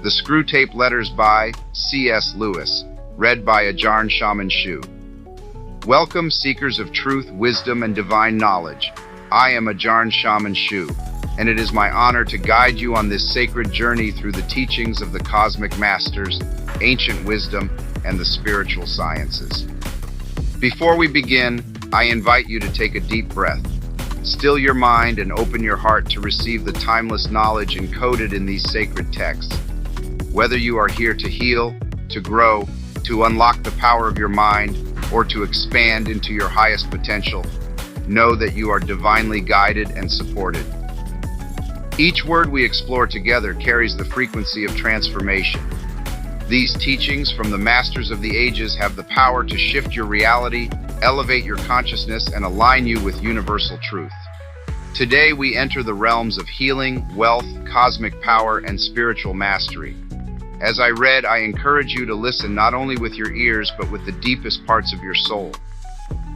The Screwtape Letters by C.S. Lewis, read by Ajahn Shaman Shu. Welcome, seekers of truth, wisdom, and divine knowledge. I am Ajahn Shaman Shu, and it is my honor to guide you on this sacred journey through the teachings of the cosmic masters, ancient wisdom, and the spiritual sciences. Before we begin, I invite you to take a deep breath. Still your mind and open your heart to receive the timeless knowledge encoded in these sacred texts. Whether you are here to heal, to grow, to unlock the power of your mind, or to expand into your highest potential, know that you are divinely guided and supported. Each word we explore together carries the frequency of transformation. These teachings from the masters of the ages have the power to shift your reality, elevate your consciousness, and align you with universal truth. Today we enter the realms of healing, wealth, cosmic power, and spiritual mastery. As I read, I encourage you to listen not only with your ears, but with the deepest parts of your soul.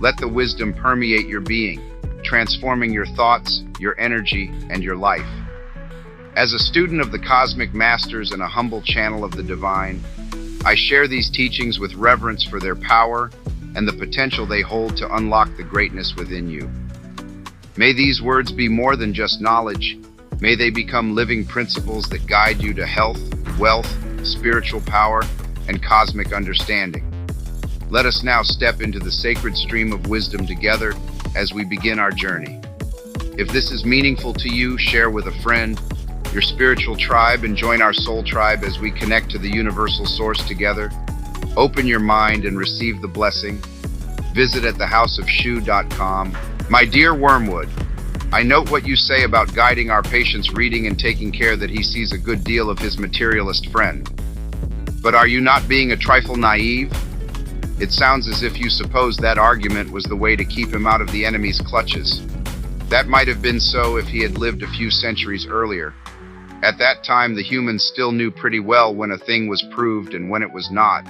Let the wisdom permeate your being, transforming your thoughts, your energy, and your life. As a student of the cosmic masters and a humble channel of the divine, I share these teachings with reverence for their power and the potential they hold to unlock the greatness within you. May these words be more than just knowledge. May they become living principles that guide you to health, wealth, spiritual power, and cosmic understanding. Let us now step into the sacred stream of wisdom together as we begin our journey. If this is meaningful to you, share with a friend, your spiritual tribe, and join our soul tribe as we connect to the universal source together. Open your mind and receive the blessing. Visit at thehouseofshu.com. My dear Wormwood, I note what you say about guiding our patient's reading and taking care that he sees a good deal of his materialist friend. But are you not being a trifle naive? It sounds as if you suppose that argument was the way to keep him out of the enemy's clutches. That might have been so if he had lived a few centuries earlier. At that time, the humans still knew pretty well when a thing was proved and when it was not.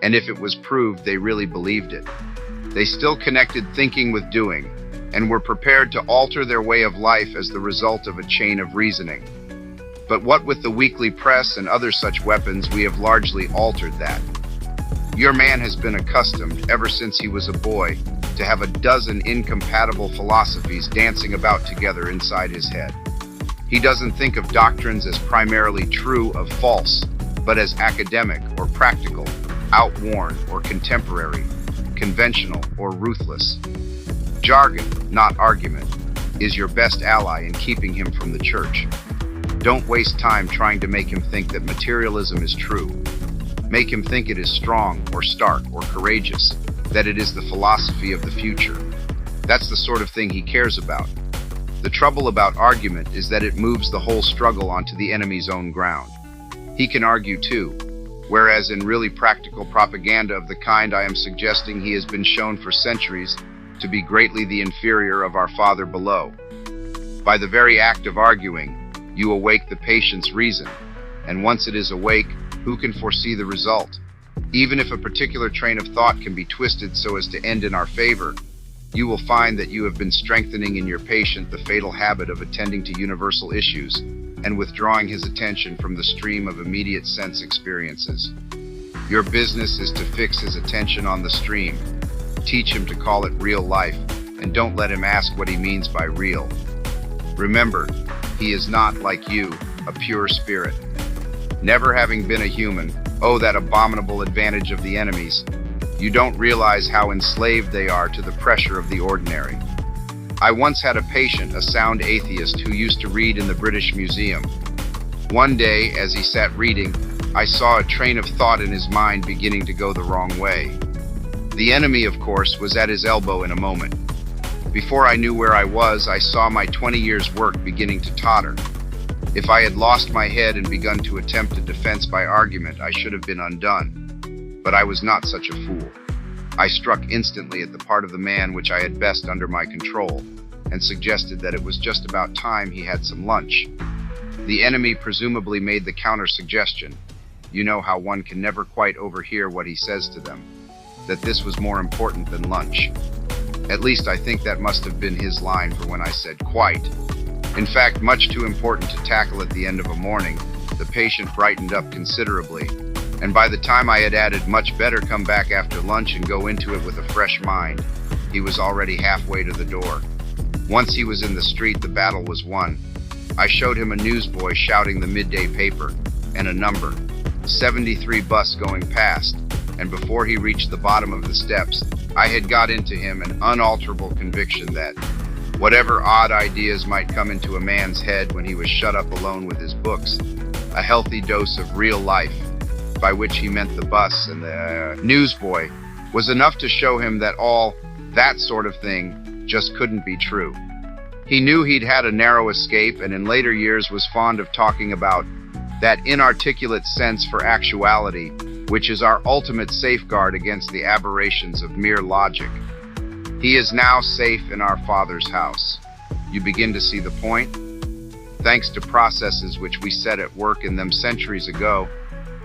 And if it was proved, they really believed it. They still connected thinking with doing, and were prepared to alter their way of life as the result of a chain of reasoning. But what with the weekly press and other such weapons, we have largely altered that. Your man has been accustomed, ever since he was a boy, to have a dozen incompatible philosophies dancing about together inside his head. He doesn't think of doctrines as primarily true or false, but as academic or practical, outworn or contemporary, conventional or ruthless. Jargon, not argument, is your best ally in keeping him from the church. Don't waste time trying to make him think that materialism is true. Make him think it is strong or stark or courageous, that it is the philosophy of the future. That's the sort of thing he cares about. The trouble about argument is that it moves the whole struggle onto the enemy's own ground. He can argue too, whereas in really practical propaganda of the kind I am suggesting, he has been shown for centuries to be greatly the inferior of our Father below. By the very act of arguing, you awake the patient's reason, and once it is awake, who can foresee the result? Even if a particular train of thought can be twisted so as to end in our favor, you will find that you have been strengthening in your patient the fatal habit of attending to universal issues and withdrawing his attention from the stream of immediate sense experiences. Your business is to fix his attention on the stream. Teach him to call it real life, and don't let him ask what he means by real. Remember, he is not, like you, a pure spirit. Never having been a human, oh, that abominable advantage of the enemies, you don't realize how enslaved they are to the pressure of the ordinary. I once had a patient, a sound atheist, who used to read in the British Museum. One day, as he sat reading, I saw a train of thought in his mind beginning to go the wrong way. The enemy, of course, was at his elbow in a moment. Before I knew where I was, I saw my 20 years' work beginning to totter. If I had lost my head and begun to attempt a defense by argument, I should have been undone. But I was not such a fool. I struck instantly at the part of the man which I had best under my control, and suggested that it was just about time he had some lunch. The enemy presumably made the counter-suggestion. You know how one can never quite overhear what he says to them, that this was more important than lunch. At least I think that must have been his line for when I said quite. In fact, much too important to tackle at the end of a morning, The patient brightened up considerably, and by the time I had added "much better come back after lunch and go into it with a fresh mind," he was already halfway to the door. Once he was in the street, the battle was won. I showed him a newsboy shouting the midday paper, and a number, 73 bus going past, and before he reached the bottom of the steps, I had got into him an unalterable conviction that, whatever odd ideas might come into a man's head when he was shut up alone with his books, a healthy dose of real life, by which he meant the bus and the newsboy, was enough to show him that all that sort of thing just couldn't be true. He knew he'd had a narrow escape, and in later years was fond of talking about that inarticulate sense for actuality, which is our ultimate safeguard against the aberrations of mere logic. He is now safe in our Father's house. You begin to see the point? Thanks to processes which we set at work in them centuries ago,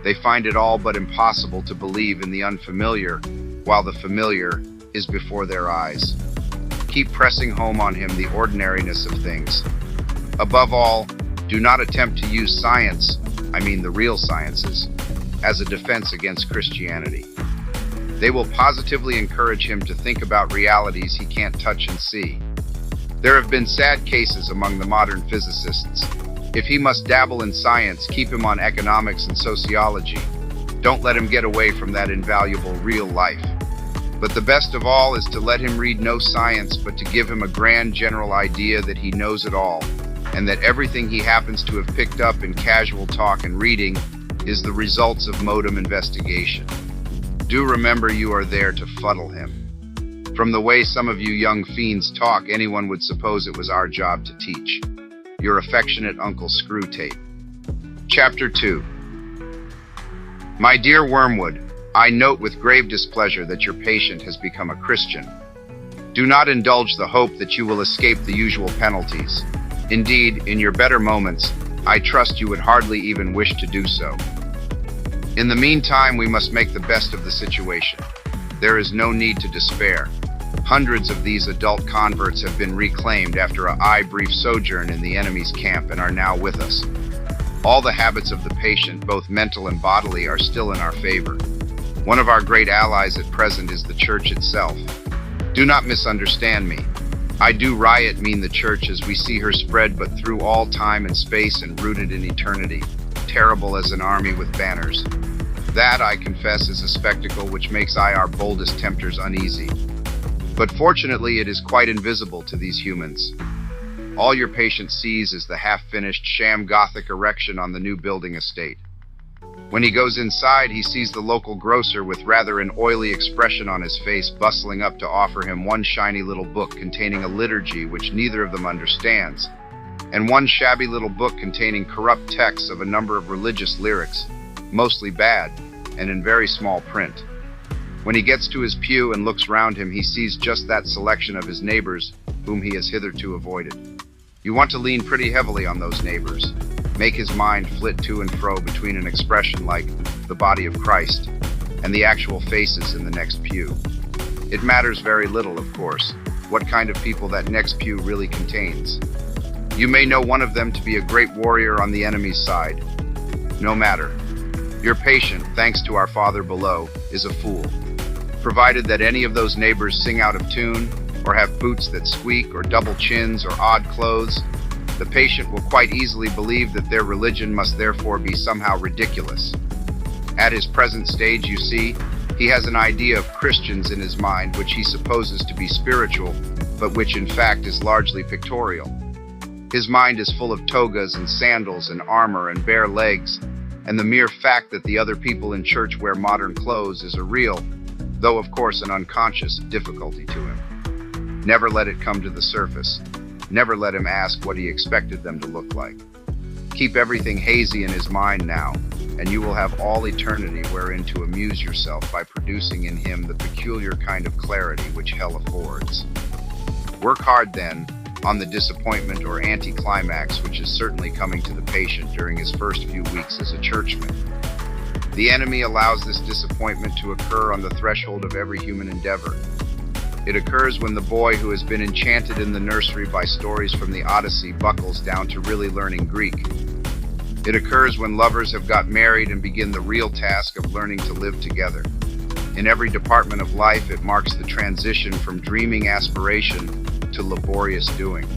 they find it all but impossible to believe in the unfamiliar, while the familiar is before their eyes. Keep pressing home on him the ordinariness of things. Above all, do not attempt to use science, I mean the real sciences, as a defense against Christianity. They will positively encourage him to think about realities he can't touch and see. There have been sad cases among the modern physicists. If he must dabble in science, keep him on economics and sociology. Don't let him get away from that invaluable real life. But the best of all is to let him read no science, but to give him a grand general idea that he knows it all, and that everything he happens to have picked up in casual talk and reading is the results of modem investigation. Do remember you are there to fuddle him. From the way some of you young fiends talk, anyone would suppose it was our job to teach. Your affectionate Uncle Screwtape. Chapter 2. My dear Wormwood, I note with grave displeasure that your patient has become a Christian. Do not indulge the hope that you will escape the usual penalties. Indeed, in your better moments, I trust you would hardly even wish to do so. In the meantime, we must make the best of the situation. There is no need to despair. Hundreds of these adult converts have been reclaimed after a brief sojourn in the enemy's camp and are now with us. All the habits of the patient, both mental and bodily, are still in our favor. One of our great allies at present is the Church itself. Do not misunderstand me. I do riot mean the Church as we see her spread but through all time and space and rooted in eternity, terrible as an army with banners. That, I confess, is a spectacle which makes our boldest tempters uneasy. But fortunately, it is quite invisible to these humans. All your patient sees is the half-finished sham Gothic erection on the new building estate. When he goes inside, he sees the local grocer with rather an oily expression on his face bustling up to offer him one shiny little book containing a liturgy which neither of them understands, and one shabby little book containing corrupt texts of a number of religious lyrics, mostly bad, and in very small print. When he gets to his pew and looks round him, he sees just that selection of his neighbors whom he has hitherto avoided. You want to lean pretty heavily on those neighbors, make his mind flit to and fro between an expression like the body of Christ and the actual faces in the next pew. It matters very little, of course, what kind of people that next pew really contains. You may know one of them to be a great warrior on the enemy's side. No matter. Your patient, thanks to our Father below, is a fool. Provided that any of those neighbors sing out of tune, or have boots that squeak, or double chins, or odd clothes, the patient will quite easily believe that their religion must therefore be somehow ridiculous. At his present stage, you see, he has an idea of Christians in his mind which he supposes to be spiritual, but which in fact is largely pictorial. His mind is full of togas and sandals and armor and bare legs, and the mere fact that the other people in church wear modern clothes is a real, though of course an unconscious, difficulty to him. Never let it come to the surface. Never let him ask what he expected them to look like. Keep everything hazy in his mind now, and you will have all eternity wherein to amuse yourself by producing in him the peculiar kind of clarity which hell affords. Work hard then on the disappointment or anticlimax which is certainly coming to the patient during his first few weeks as a churchman. The enemy allows this disappointment to occur on the threshold of every human endeavor. It occurs when the boy who has been enchanted in the nursery by stories from the Odyssey buckles down to really learning Greek. It occurs when lovers have got married and begin the real task of learning to live together. In every department of life, it marks the transition from dreaming aspiration to laborious doing.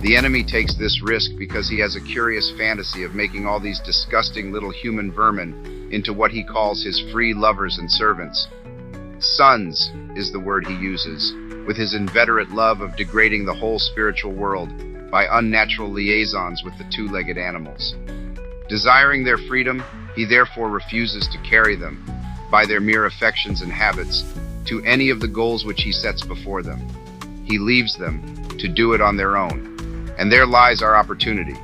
The enemy takes this risk because he has a curious fantasy of making all these disgusting little human vermin into what he calls his free lovers and servants. Sons is the word he uses, with his inveterate love of degrading the whole spiritual world by unnatural liaisons with the two-legged animals. Desiring their freedom, he therefore refuses to carry them, by their mere affections and habits, to any of the goals which he sets before them. He leaves them to do it on their own, and there lies our opportunity.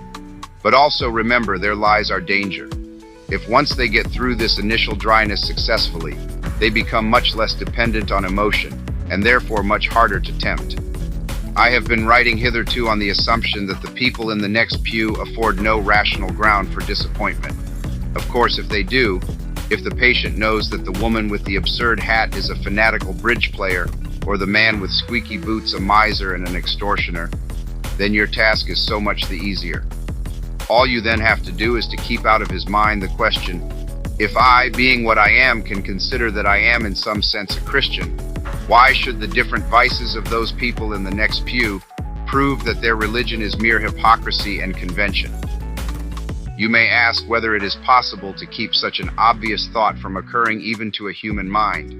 But also remember, there lies our danger. If once they get through this initial dryness successfully, they become much less dependent on emotion, and therefore much harder to tempt. I have been writing hitherto on the assumption that the people in the next pew afford no rational ground for disappointment. Of course, if they do, if the patient knows that the woman with the absurd hat is a fanatical bridge player, or the man with squeaky boots a miser and an extortioner, then your task is so much the easier. All you then have to do is to keep out of his mind the question, if I, being what I am, can consider that I am in some sense a Christian, why should the different vices of those people in the next pew prove that their religion is mere hypocrisy and convention? You may ask whether it is possible to keep such an obvious thought from occurring even to a human mind.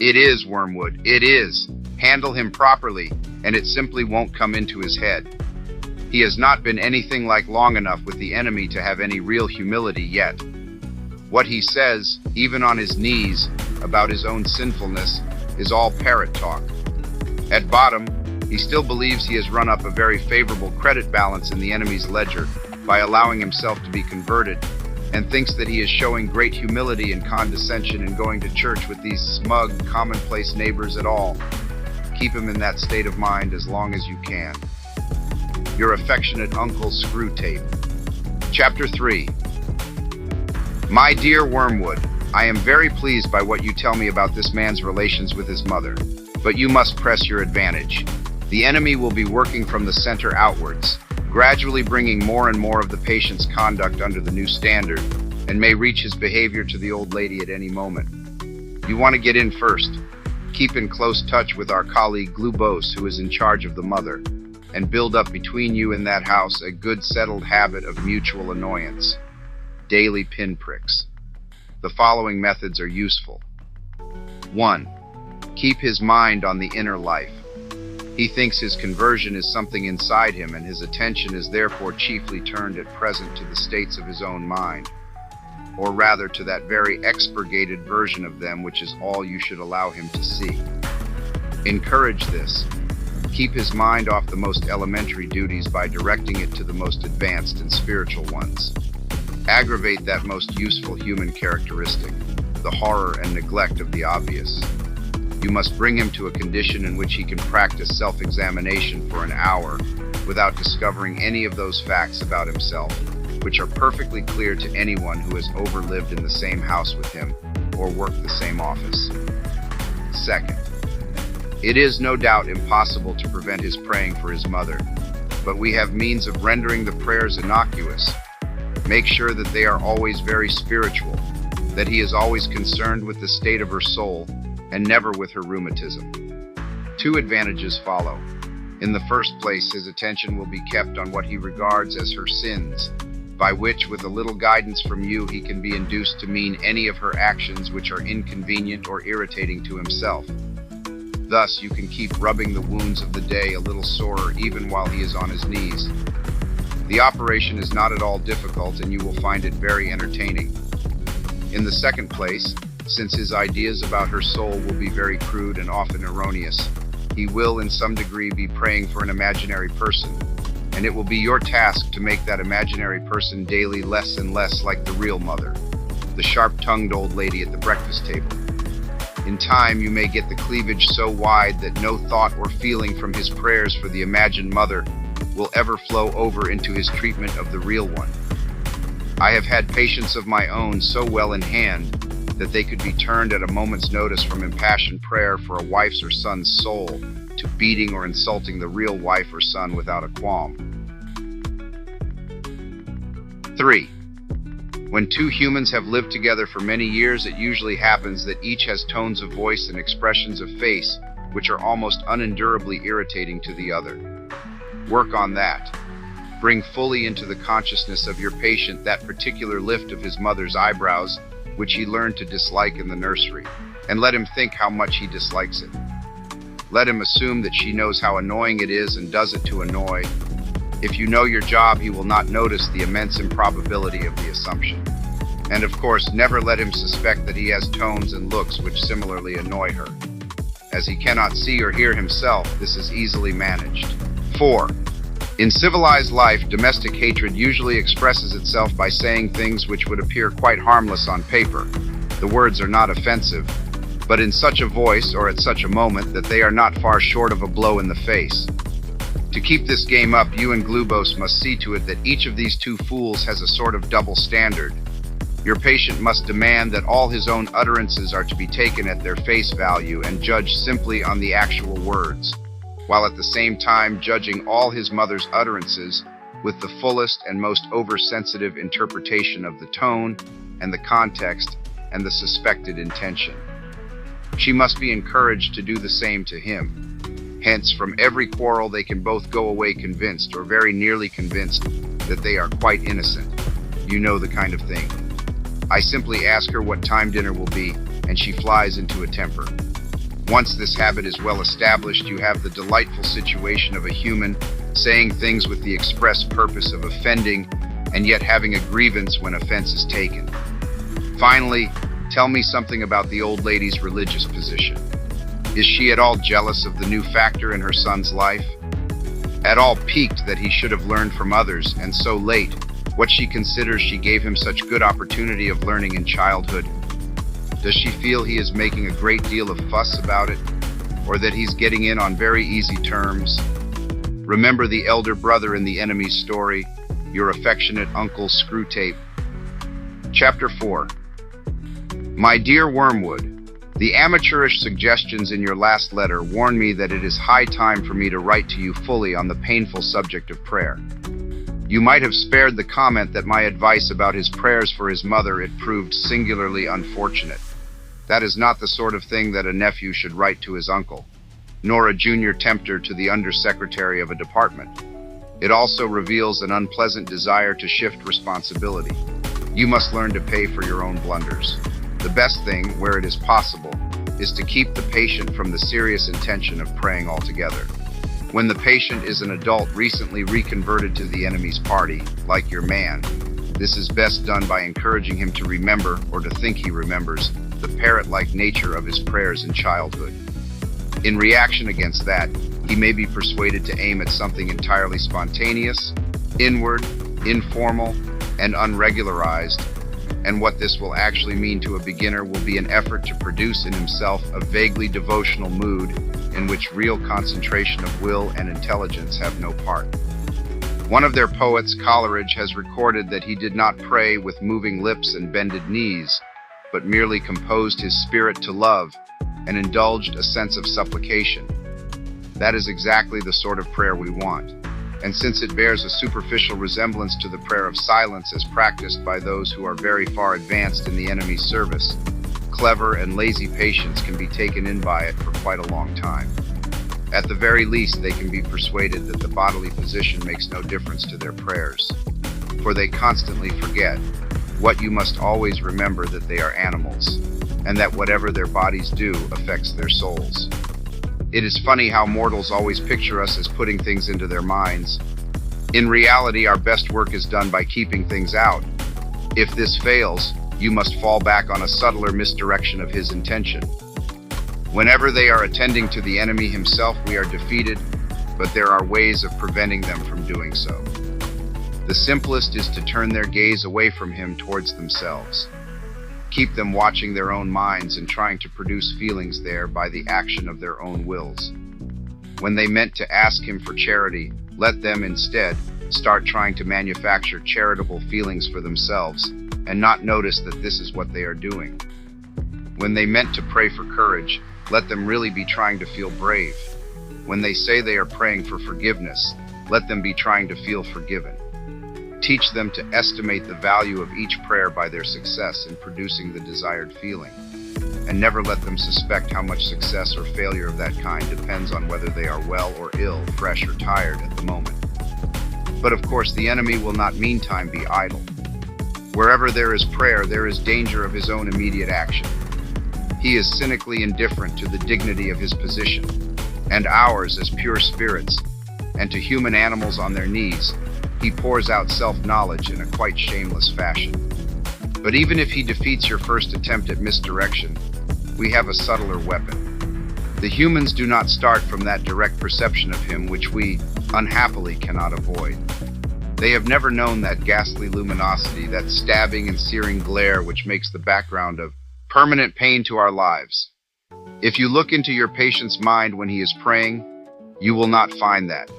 It is, Wormwood, it is. Handle him properly, and it simply won't come into his head. He has not been anything like long enough with the enemy to have any real humility yet. What he says, even on his knees, about his own sinfulness, is all parrot talk. At bottom, he still believes he has run up a very favorable credit balance in the enemy's ledger by allowing himself to be converted, and thinks that he is showing great humility and condescension in going to church with these smug, commonplace neighbors at all. Keep him in that state of mind as long as you can. Your affectionate Uncle Screwtape. Chapter 3. My dear Wormwood, I am very pleased by what you tell me about this man's relations with his mother, but you must press your advantage. The enemy will be working from the center outwards, gradually bringing more and more of the patient's conduct under the new standard, and may reach his behavior to the old lady at any moment. You want to get in first. Keep in close touch with our colleague Glubose, who is in charge of the mother, and build up between you and that house a good settled habit of mutual annoyance. Daily pinpricks. The following methods are useful. 1. Keep his mind on the inner life. He thinks his conversion is something inside him, and his attention is therefore chiefly turned at present to the states of his own mind, or rather to that very expurgated version of them which is all you should allow him to see. Encourage this. Keep his mind off the most elementary duties by directing it to the most advanced and spiritual ones. Aggravate that most useful human characteristic, the horror and neglect of the obvious. You must bring him to a condition in which he can practice self-examination for an hour without discovering any of those facts about himself, which are perfectly clear to anyone who has overlived in the same house with him or worked the same office. Second, it is no doubt impossible to prevent his praying for his mother, but we have means of rendering the prayers innocuous. Make sure that they are always very spiritual, that he is always concerned with the state of her soul and never with her rheumatism. 2 advantages follow. In the first place, his attention will be kept on what he regards as her sins, by which, with a little guidance from you, he can be induced to mean any of her actions which are inconvenient or irritating to himself. Thus, you can keep rubbing the wounds of the day a little sorer even while he is on his knees. The operation is not at all difficult, and you will find it very entertaining. In the second place, since his ideas about her soul will be very crude and often erroneous, he will in some degree be praying for an imaginary person, and it will be your task to make that imaginary person daily less and less like the real mother, the sharp-tongued old lady at the breakfast table. In time, you may get the cleavage so wide that no thought or feeling from his prayers for the imagined mother will ever flow over into his treatment of the real one. I have had patients of my own so well in hand that they could be turned at a moment's notice from impassioned prayer for a wife's or son's soul to beating or insulting the real wife or son without a qualm. 3. When two humans have lived together for many years, it usually happens that each has tones of voice and expressions of face which are almost unendurably irritating to the other. Work on that. Bring fully into the consciousness of your patient that particular lift of his mother's eyebrows, which he learned to dislike in the nursery, and let him think how much he dislikes it. Let him assume that she knows how annoying it is and does it to annoy. If you know your job, he will not notice the immense improbability of the assumption. And of course, never let him suspect that he has tones and looks which similarly annoy her. As he cannot see or hear himself, this is easily managed. 4. In civilized life, domestic hatred usually expresses itself by saying things which would appear quite harmless on paper. The words are not offensive, but in such a voice or at such a moment that they are not far short of a blow in the face. To keep this game up, you and Glubose must see to it that each of these two fools has a sort of double standard. Your patient must demand that all his own utterances are to be taken at their face value and judged simply on the actual words, while at the same time judging all his mother's utterances with the fullest and most oversensitive interpretation of the tone and the context and the suspected intention. She must be encouraged to do the same to him. Hence, from every quarrel they can both go away convinced, or very nearly convinced, that they are quite innocent. You know the kind of thing. I simply ask her what time dinner will be, and she flies into a temper. Once this habit is well established, you have the delightful situation of a human saying things with the express purpose of offending, and yet having a grievance when offense is taken. Finally, tell me something about the old lady's religious position. Is she at all jealous of the new factor in her son's life? At all piqued that he should have learned from others, and so late, what she considers she gave him such good opportunity of learning in childhood? Does she feel he is making a great deal of fuss about it, or that he's getting in on very easy terms? Remember the elder brother in the enemy's story, your affectionate Uncle Screwtape. Chapter 4. My dear Wormwood, the amateurish suggestions in your last letter warn me that it is high time for me to write to you fully on the painful subject of prayer. You might have spared the comment that my advice about his prayers for his mother it proved singularly unfortunate. That is not the sort of thing that a nephew should write to his uncle, nor a junior tempter to the undersecretary of a department. It also reveals an unpleasant desire to shift responsibility. You must learn to pay for your own blunders. The best thing, where it is possible, is to keep the patient from the serious intention of praying altogether. When the patient is an adult recently reconverted to the enemy's party, like your man, this is best done by encouraging him to remember, or to think he remembers, the parrot-like nature of his prayers in childhood. In reaction against that, he may be persuaded to aim at something entirely spontaneous, inward, informal, and unregularized, and what this will actually mean to a beginner will be an effort to produce in himself a vaguely devotional mood in which real concentration of will and intelligence have no part. One of their poets, Coleridge, has recorded that he did not pray with moving lips and bended knees, but merely composed his spirit to love and indulged a sense of supplication. That is exactly the sort of prayer we want. And since it bears a superficial resemblance to the prayer of silence as practiced by those who are very far advanced in the enemy's service, clever and lazy patients can be taken in by it for quite a long time. At the very least, they can be persuaded that the bodily position makes no difference to their prayers, for they constantly forget what you must always remember, that they are animals, and that whatever their bodies do affects their souls. It is funny how mortals always picture us as putting things into their minds. In reality, our best work is done by keeping things out. If this fails, you must fall back on a subtler misdirection of his intention. Whenever they are attending to the enemy himself, we are defeated, but there are ways of preventing them from doing so. The simplest is to turn their gaze away from him towards themselves. Keep them watching their own minds and trying to produce feelings there by the action of their own wills. When they meant to ask him for charity, let them instead start trying to manufacture charitable feelings for themselves and not notice that this is what they are doing. When they meant to pray for courage, let them really be trying to feel brave. When they say they are praying for forgiveness, let them be trying to feel forgiven. Teach them to estimate the value of each prayer by their success in producing the desired feeling, and never let them suspect how much success or failure of that kind depends on whether they are well or ill, fresh or tired at the moment. But of course, the enemy will not meantime be idle. Wherever there is prayer, there is danger of his own immediate action. He is cynically indifferent to the dignity of his position, and ours as pure spirits, and to human animals on their knees, he pours out self-knowledge in a quite shameless fashion. But even if he defeats your first attempt at misdirection, we have a subtler weapon. The humans do not start from that direct perception of him which we, unhappily, cannot avoid. They have never known that ghastly luminosity, that stabbing and searing glare which makes the background of permanent pain to our lives. If you look into your patient's mind when he is praying, you will not find that.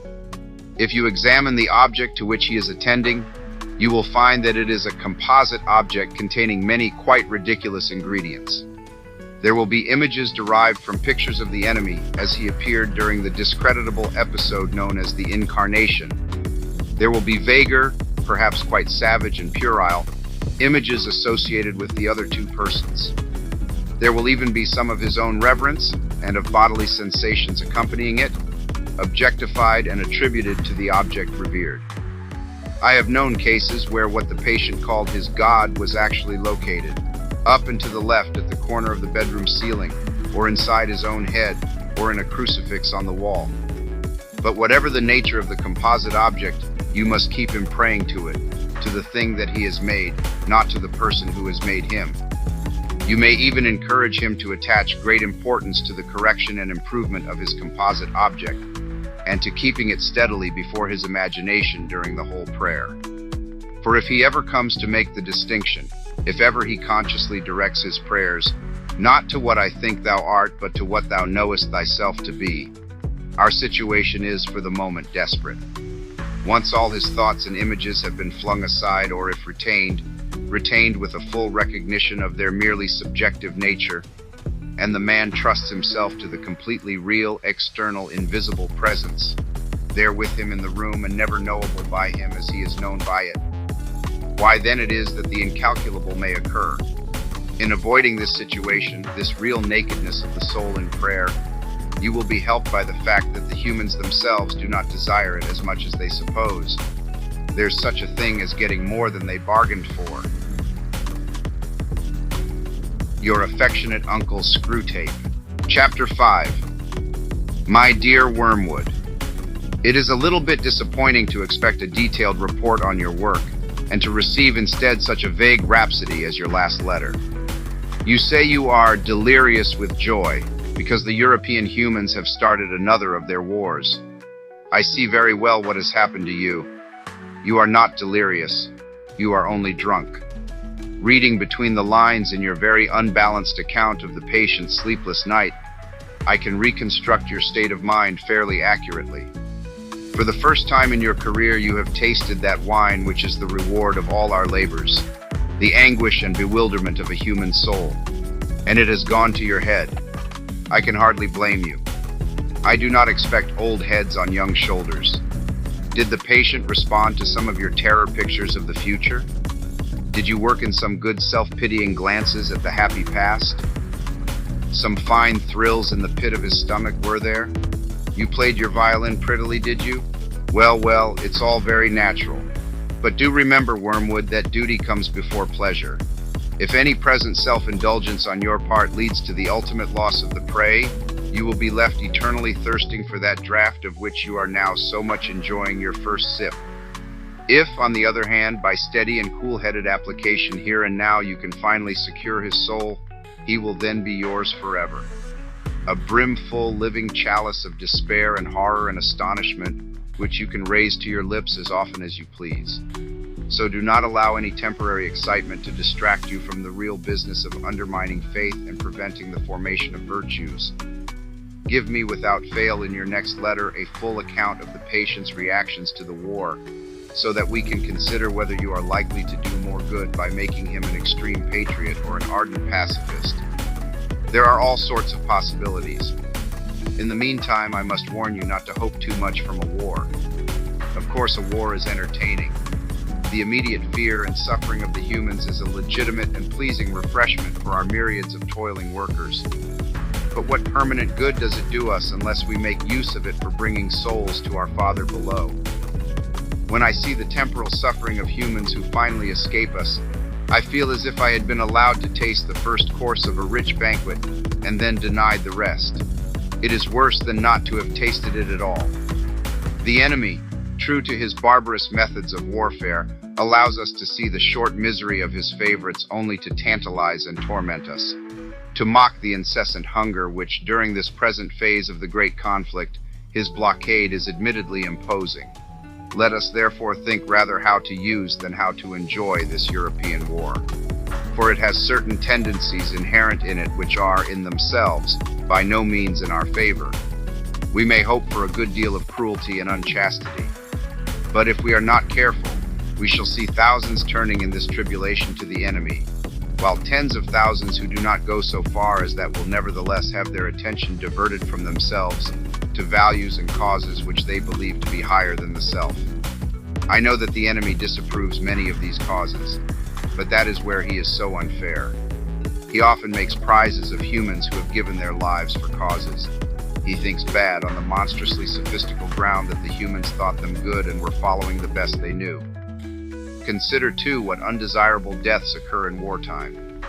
If you examine the object to which he is attending, you will find that it is a composite object containing many quite ridiculous ingredients. There will be images derived from pictures of the enemy as he appeared during the discreditable episode known as the Incarnation. There will be vaguer, perhaps quite savage and puerile, images associated with the other two persons. There will even be some of his own reverence and of bodily sensations accompanying it, objectified and attributed to the object revered. I have known cases where what the patient called his God was actually located, up and to the left at the corner of the bedroom ceiling, or inside his own head, or in a crucifix on the wall. But whatever the nature of the composite object, you must keep him praying to it, to the thing that he has made, not to the person who has made him. You may even encourage him to attach great importance to the correction and improvement of his composite object, and to keeping it steadily before his imagination during the whole prayer. For if he ever comes to make the distinction, if ever he consciously directs his prayers, not to what I think thou art, but to what thou knowest thyself to be, our situation is for the moment desperate. Once all his thoughts and images have been flung aside, or if retained with a full recognition of their merely subjective nature, and the man trusts himself to the completely real, external, invisible presence, there with him in the room and never knowable by him as he is known by it, why then it is that the incalculable may occur. In avoiding this situation, this real nakedness of the soul in prayer, you will be helped by the fact that the humans themselves do not desire it as much as they suppose. There's such a thing as getting more than they bargained for. Your affectionate Uncle Screwtape. Chapter 5. My dear Wormwood, it is a little bit disappointing to expect a detailed report on your work, and to receive instead such a vague rhapsody as your last letter. You say you are delirious with joy, because the European humans have started another of their wars. I see very well what has happened to you. You are not delirious. You are only drunk. Reading between the lines in your very unbalanced account of the patient's sleepless night, I can reconstruct your state of mind fairly accurately. For the first time in your career, you have tasted that wine which is the reward of all our labors, the anguish and bewilderment of a human soul, and it has gone to your head. I can hardly blame you. I do not expect old heads on young shoulders. Did the patient respond to some of your terror pictures of the future? Did you work in some good self-pitying glances at the happy past? Some fine thrills in the pit of his stomach, were there? You played your violin prettily, did you? Well, it's all very natural. But do remember, Wormwood, that duty comes before pleasure. If any present self-indulgence on your part leads to the ultimate loss of the prey, you will be left eternally thirsting for that draught of which you are now so much enjoying your first sip. If, on the other hand, by steady and cool-headed application here and now you can finally secure his soul, he will then be yours forever. A brimful living chalice of despair and horror and astonishment, which you can raise to your lips as often as you please. So do not allow any temporary excitement to distract you from the real business of undermining faith and preventing the formation of virtues. Give me without fail in your next letter a full account of the patient's reactions to the war, so that we can consider whether you are likely to do more good by making him an extreme patriot or an ardent pacifist. There are all sorts of possibilities. In the meantime, I must warn you not to hope too much from a war. Of course, a war is entertaining. The immediate fear and suffering of the humans is a legitimate and pleasing refreshment for our myriads of toiling workers. But what permanent good does it do us unless we make use of it for bringing souls to our Father below? When I see the temporal suffering of humans who finally escape us, I feel as if I had been allowed to taste the first course of a rich banquet and then denied the rest. It is worse than not to have tasted it at all. The enemy, true to his barbarous methods of warfare, allows us to see the short misery of his favorites only to tantalize and torment us, to mock the incessant hunger which, during this present phase of the great conflict, his blockade is admittedly imposing. Let us therefore think rather how to use than how to enjoy this European war, for it has certain tendencies inherent in it which are, in themselves, by no means in our favor. We may hope for a good deal of cruelty and unchastity, but if we are not careful, we shall see thousands turning in this tribulation to the enemy, while tens of thousands who do not go so far as that will nevertheless have their attention diverted from themselves to values and causes which they believe to be higher than the self. I know that the enemy disapproves many of these causes, but that is where he is so unfair. He often makes prizes of humans who have given their lives for causes. He thinks bad on the monstrously sophistical ground that the humans thought them good and were following the best they knew. Consider, too, what undesirable deaths occur in wartime.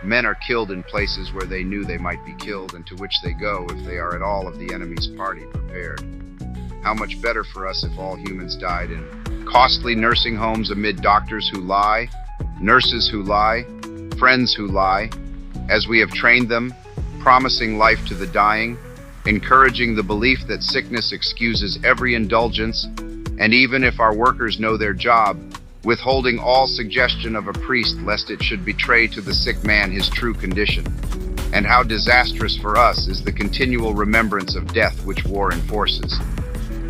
Men are killed in places where they knew they might be killed and to which they go if they are at all of the enemy's party prepared. How much better for us if all humans died in costly nursing homes amid doctors who lie, nurses who lie, friends who lie, as we have trained them, promising life to the dying, encouraging the belief that sickness excuses every indulgence, and even if our workers know their job, withholding all suggestion of a priest lest it should betray to the sick man his true condition. And how disastrous for us is the continual remembrance of death which war enforces.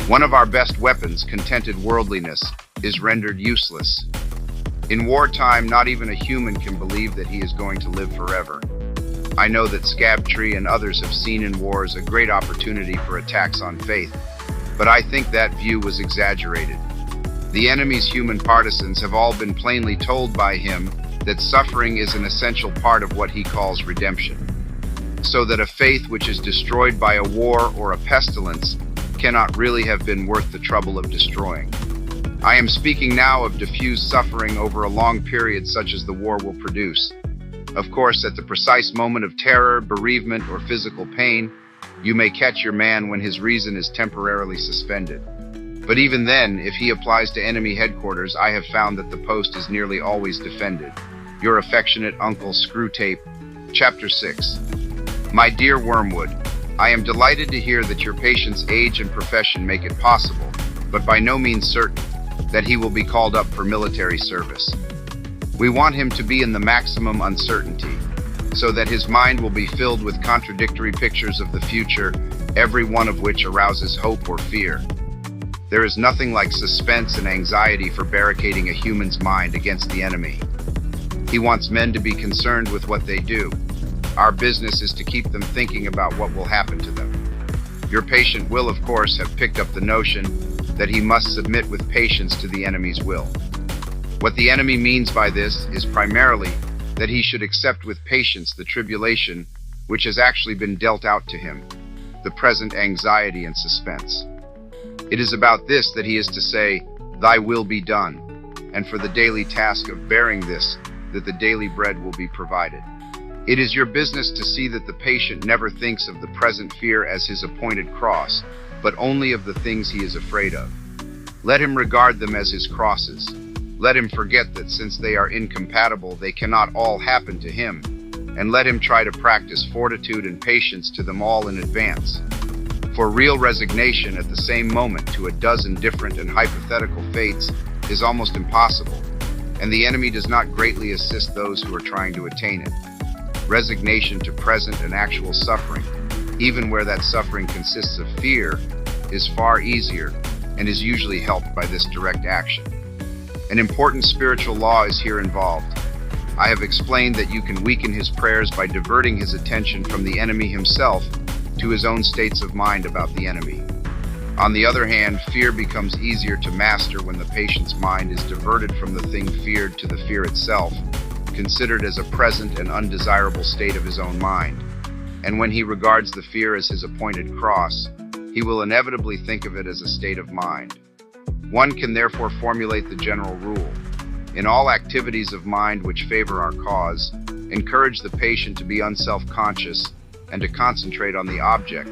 One of our best weapons, contented worldliness, is rendered useless. In wartime, not even a human can believe that he is going to live forever. I know that Scabtree and others have seen in wars a great opportunity for attacks on faith, but I think that view was exaggerated. The enemy's human partisans have all been plainly told by him that suffering is an essential part of what he calls redemption, so that a faith which is destroyed by a war or a pestilence cannot really have been worth the trouble of destroying. I am speaking now of diffused suffering over a long period such as the war will produce. Of course, at the precise moment of terror, bereavement, or physical pain, you may catch your man when his reason is temporarily suspended. But even then, if he applies to enemy headquarters, I have found that the post is nearly always defended. Your affectionate Uncle Screwtape. Chapter 6. My dear Wormwood, I am delighted to hear that your patient's age and profession make it possible, but by no means certain, that he will be called up for military service. We want him to be in the maximum uncertainty, so that his mind will be filled with contradictory pictures of the future, every one of which arouses hope or fear. There is nothing like suspense and anxiety for barricading a human's mind against the enemy. He wants men to be concerned with what they do. Our business is to keep them thinking about what will happen to them. Your patient will, of course, have picked up the notion that he must submit with patience to the enemy's will. What the enemy means by this is primarily that he should accept with patience the tribulation which has actually been dealt out to him, the present anxiety and suspense. It is about this that he is to say, "Thy will be done," and for the daily task of bearing this, that the daily bread will be provided. It is your business to see that the patient never thinks of the present fear as his appointed cross, but only of the things he is afraid of. Let him regard them as his crosses. Let him forget that since they are incompatible, they cannot all happen to him, and let him try to practice fortitude and patience to them all in advance. For real resignation at the same moment to a dozen different and hypothetical fates is almost impossible, and the enemy does not greatly assist those who are trying to attain it. Resignation to present and actual suffering, even where that suffering consists of fear, is far easier and is usually helped by this direct action. An important spiritual law is here involved. I have explained that you can weaken his prayers by diverting his attention from the enemy himself to his own states of mind about the enemy. On the other hand, fear becomes easier to master when the patient's mind is diverted from the thing feared to the fear itself, considered as a present and undesirable state of his own mind. And when he regards the fear as his appointed cross, he will inevitably think of it as a state of mind. One can therefore formulate the general rule: in all activities of mind which favor our cause, encourage the patient to be unself-conscious and to concentrate on the object,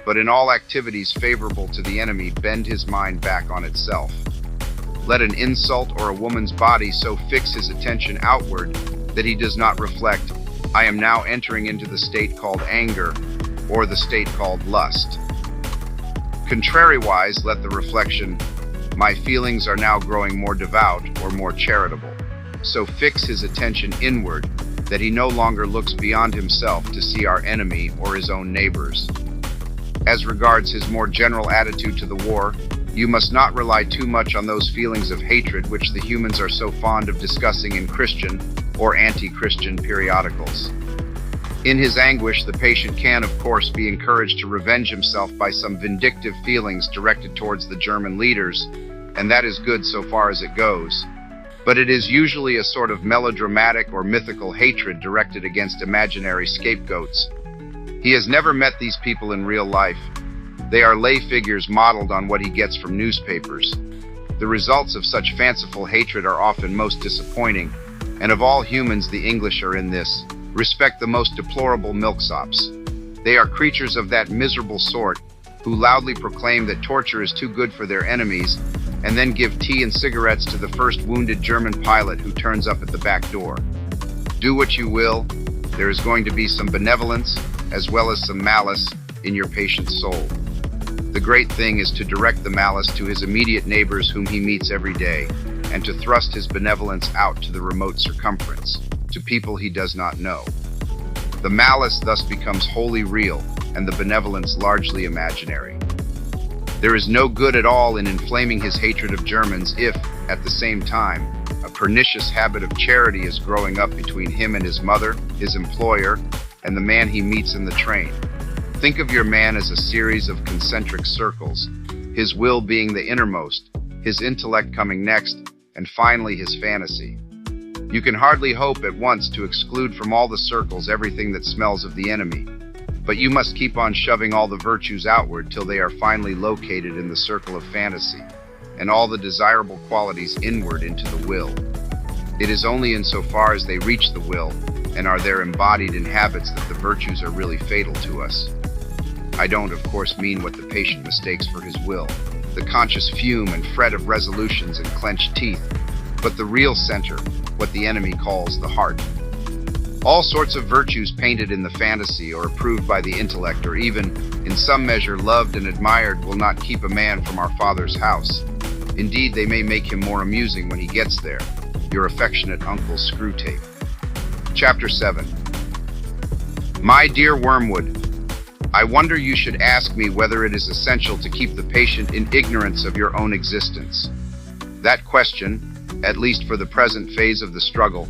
but in all activities favorable to the enemy, bend his mind back on itself. Let an insult or a woman's body so fix his attention outward that he does not reflect, I am now entering into the state called anger, or the state called lust. Contrariwise, let the reflection, my feelings are now growing more devout or more charitable, so fix his attention inward that he no longer looks beyond himself to see our enemy or his own neighbors. As regards his more general attitude to the war, you must not rely too much on those feelings of hatred which the humans are so fond of discussing in Christian or anti-Christian periodicals. In his anguish, the patient can, of course, be encouraged to revenge himself by some vindictive feelings directed towards the German leaders, and that is good so far as it goes. But it is usually a sort of melodramatic or mythical hatred directed against imaginary scapegoats. He has never met these people in real life. They are lay figures modeled on what he gets from newspapers. The results of such fanciful hatred are often most disappointing, and of all humans the English are in this respect the most deplorable milksops. They are creatures of that miserable sort who loudly proclaim that torture is too good for their enemies, and then give tea and cigarettes to the first wounded German pilot who turns up at the back door. Do what you will, there is going to be some benevolence as well as some malice in your patient's soul. The great thing is to direct the malice to his immediate neighbors whom he meets every day, and to thrust his benevolence out to the remote circumference, to people he does not know. The malice thus becomes wholly real, and the benevolence largely imaginary. There is no good at all in inflaming his hatred of Germans if, at the same time, a pernicious habit of charity is growing up between him and his mother, his employer, and the man he meets in the train. Think of your man as a series of concentric circles, his will being the innermost, his intellect coming next, and finally his fantasy. You can hardly hope at once to exclude from all the circles everything that smells of the enemy, but you must keep on shoving all the virtues outward till they are finally located in the circle of fantasy, and all the desirable qualities inward into the will. It is only insofar as they reach the will, and are there embodied in habits, that the virtues are really fatal to us. I don't, of course, mean what the patient mistakes for his will, the conscious fume and fret of resolutions and clenched teeth, but the real center, what the enemy calls the heart. All sorts of virtues painted in the fantasy or approved by the intellect, or even, in some measure, loved and admired, will not keep a man from our Father's house. Indeed, they may make him more amusing when he gets there. Your affectionate Uncle Screwtape. Chapter 7. My dear Wormwood, I wonder you should ask me whether it is essential to keep the patient in ignorance of your own existence. That question, at least for the present phase of the struggle,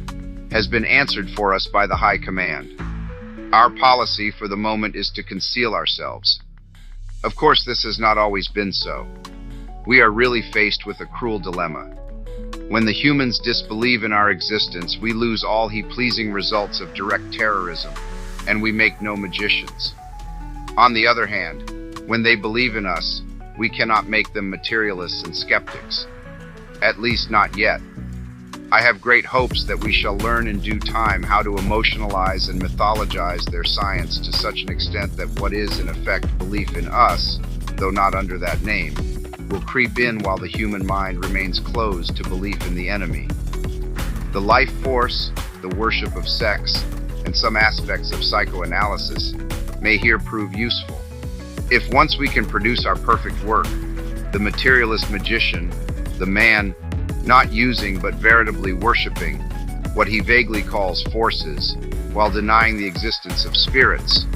has been answered for us by the High Command. Our policy for the moment is to conceal ourselves. Of course, this has not always been so. We are really faced with a cruel dilemma. When the humans disbelieve in our existence, we lose all pleasing results of direct terrorism, and we make no magicians. On the other hand, when they believe in us, we cannot make them materialists and skeptics. At least not yet. I have great hopes that we shall learn in due time how to emotionalize and mythologize their science to such an extent that what is in effect belief in us, though not under that name, will creep in while the human mind remains closed to belief in the enemy. The life force, the worship of sex, and some aspects of psychoanalysis may here prove useful. If once we can produce our perfect work, the materialist magician, the man, not using but veritably worshiping what he vaguely calls forces, while denying the existence of spirits,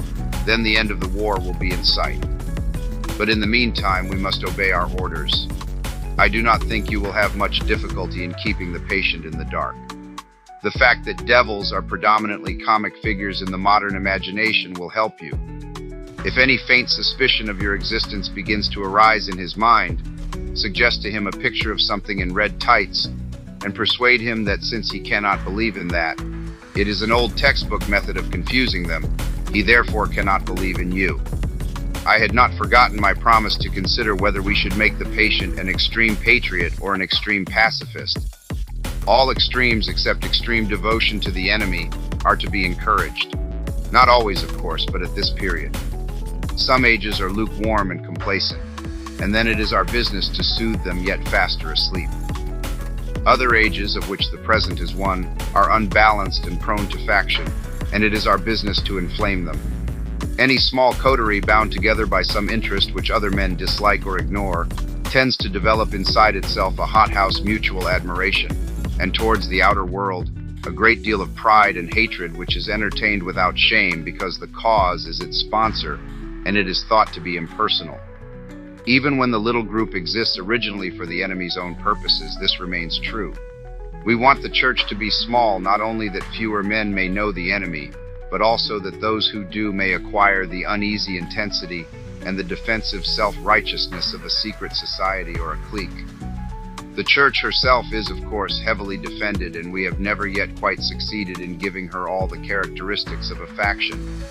then the end of the war will be in sight. But in the meantime, we must obey our orders. I do not think you will have much difficulty in keeping the patient in the dark. The fact that devils are predominantly comic figures in the modern imagination will help you. If any faint suspicion of your existence begins to arise in his mind, suggest to him a picture of something in red tights, and persuade him that since he cannot believe in that, it is an old textbook method of confusing them, he therefore cannot believe in you. I had not forgotten my promise to consider whether we should make the patient an extreme patriot or an extreme pacifist. All extremes except extreme devotion to the enemy are to be encouraged. Not always, of course, but at this period. Some ages are lukewarm and complacent, and then it is our business to soothe them yet faster asleep. Other ages, of which the present is one, are unbalanced and prone to faction, and it is our business to inflame them. Any small coterie bound together by some interest which other men dislike or ignore tends to develop inside itself a hothouse mutual admiration, and towards the outer world, a great deal of pride and hatred which is entertained without shame because the cause is its sponsor and it is thought to be impersonal. Even when the little group exists originally for the enemy's own purposes, this remains true. We want the church to be small, not only that fewer men may know the enemy, but also that those who do may acquire the uneasy intensity and the defensive self-righteousness of a secret society or a clique. The church herself is, of course, heavily defended, and we have never yet quite succeeded in giving her all the characteristics of a faction.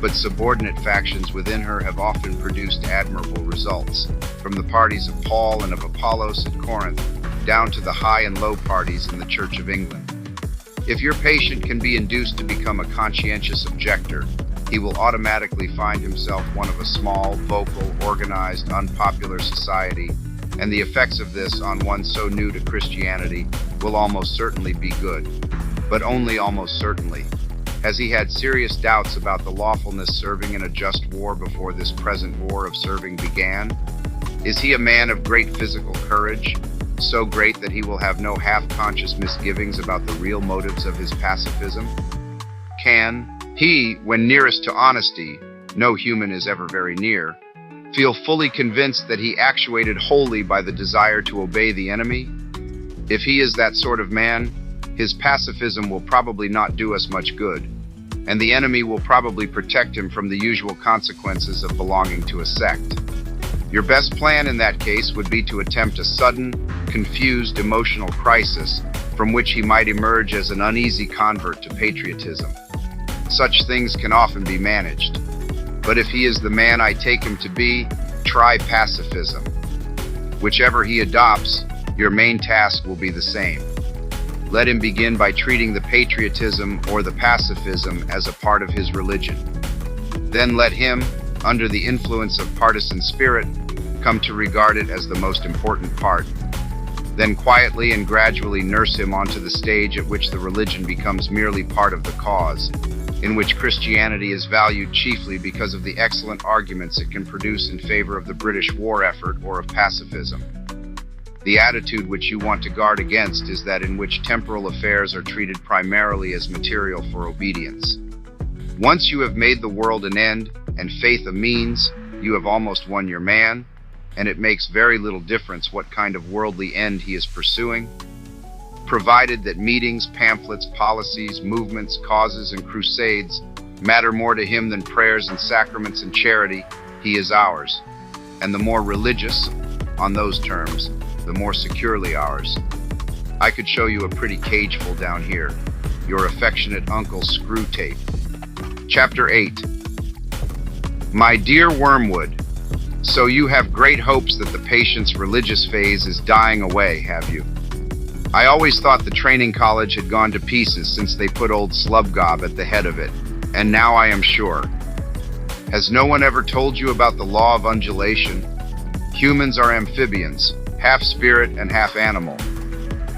But subordinate factions within her have often produced admirable results, from the parties of Paul and of Apollos at Corinth, down to the high and low parties in the Church of England. If your patient can be induced to become a conscientious objector, he will automatically find himself one of a small, vocal, organized, unpopular society, and the effects of this on one so new to Christianity will almost certainly be good. But only almost certainly. Has he had serious doubts about the lawfulness serving in a just war before this present war of serving began? Is he a man of great physical courage, so great that he will have no half-conscious misgivings about the real motives of his pacifism? Can he, when nearest to honesty, no human is ever very near, feel fully convinced that he actuated wholly by the desire to obey the enemy? If he is that sort of man, his pacifism will probably not do us much good, and the enemy will probably protect him from the usual consequences of belonging to a sect. Your best plan in that case would be to attempt a sudden, confused emotional crisis from which he might emerge as an uneasy convert to patriotism. Such things can often be managed. But if he is the man I take him to be, try pacifism. Whichever he adopts, your main task will be the same. Let him begin by treating the patriotism or the pacifism as a part of his religion. Then let him, under the influence of partisan spirit, come to regard it as the most important part. Then quietly and gradually nurse him onto the stage at which the religion becomes merely part of the cause, in which Christianity is valued chiefly because of the excellent arguments it can produce in favor of the British war effort or of pacifism. The attitude which you want to guard against is that in which temporal affairs are treated primarily as material for obedience. Once you have made the world an end and faith a means, you have almost won your man, and it makes very little difference what kind of worldly end he is pursuing, provided that meetings, pamphlets, policies, movements, causes, and crusades matter more to him than prayers and sacraments and charity. He is ours, and the more religious, on those terms, the more securely ours. I could show you a pretty cageful down here. Your affectionate uncle, Screwtape. Chapter 8. My dear Wormwood, so you have great hopes that the patient's religious phase is dying away, have you? I always thought the training college had gone to pieces since they put old Slubgob at the head of it, and now I am sure. Has no one ever told you about the law of undulation? Humans are amphibians, half spirit and half animal.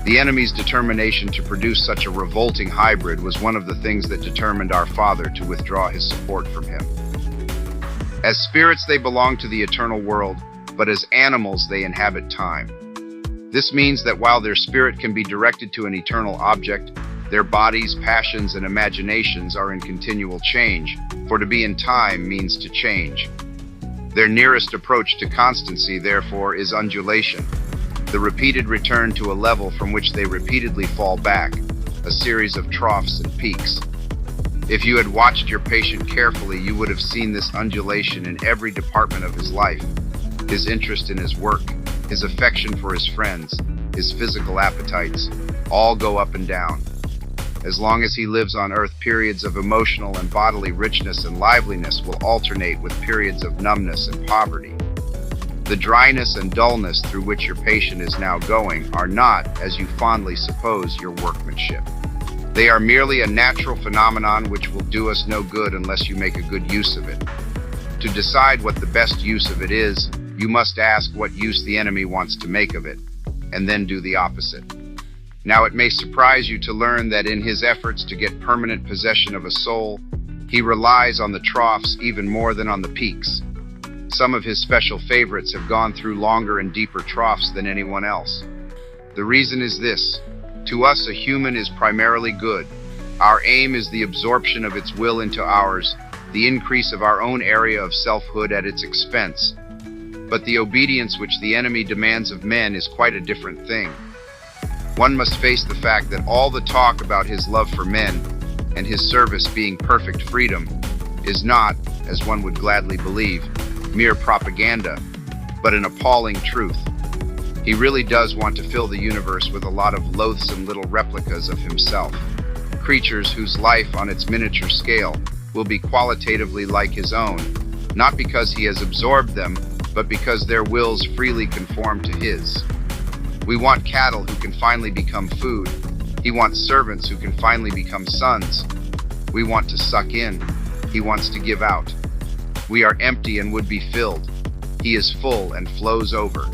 The enemy's determination to produce such a revolting hybrid was one of the things that determined our Father to withdraw his support from him. As spirits they belong to the eternal world, but as animals they inhabit time. This means that while their spirit can be directed to an eternal object, their bodies, passions, and imaginations are in continual change, for to be in time means to change. Their nearest approach to constancy, therefore, is undulation, the repeated return to a level from which they repeatedly fall back, a series of troughs and peaks. If you had watched your patient carefully, you would have seen this undulation in every department of his life. His interest in his work, his affection for his friends, his physical appetites, all go up and down. As long as he lives on Earth, periods of emotional and bodily richness and liveliness will alternate with periods of numbness and poverty. The dryness and dullness through which your patient is now going are not, as you fondly suppose, your workmanship. They are merely a natural phenomenon which will do us no good unless you make a good use of it. To decide what the best use of it is, you must ask what use the enemy wants to make of it, and then do the opposite. Now it may surprise you to learn that in his efforts to get permanent possession of a soul, he relies on the troughs even more than on the peaks. Some of his special favorites have gone through longer and deeper troughs than anyone else. The reason is this: to us, a human is primarily good. Our aim is the absorption of its will into ours, the increase of our own area of selfhood at its expense. But the obedience which the enemy demands of men is quite a different thing. One must face the fact that all the talk about his love for men and his service being perfect freedom is not, as one would gladly believe, mere propaganda, but an appalling truth. He really does want to fill the universe with a lot of loathsome little replicas of himself, creatures whose life on its miniature scale will be qualitatively like his own, not because he has absorbed them, but because their wills freely conform to his. We want cattle who can finally become food. He wants servants who can finally become sons. We want to suck in. He wants to give out. We are empty and would be filled. He is full and flows over.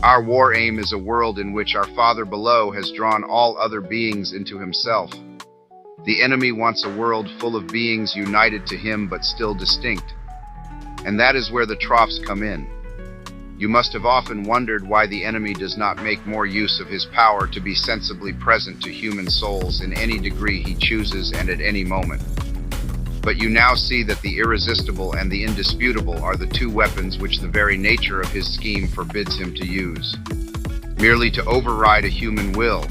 Our war aim is a world in which our Father below has drawn all other beings into himself. The enemy wants a world full of beings united to him but still distinct. And that is where the troughs come in. You must have often wondered why the enemy does not make more use of his power to be sensibly present to human souls in any degree he chooses and at any moment. But you now see that the irresistible and the indisputable are the two weapons which the very nature of his scheme forbids him to use. Merely to override a human will,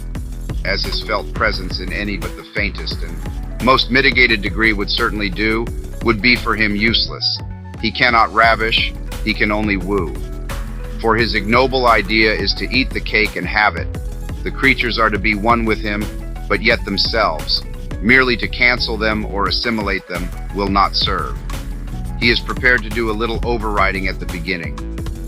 as his felt presence in any but the faintest and most mitigated degree would certainly do, would be for him useless. He cannot ravish, he can only woo. For his ignoble idea is to eat the cake and have it. The creatures are to be one with him, but yet themselves, merely to cancel them or assimilate them, will not serve. He is prepared to do a little overriding at the beginning.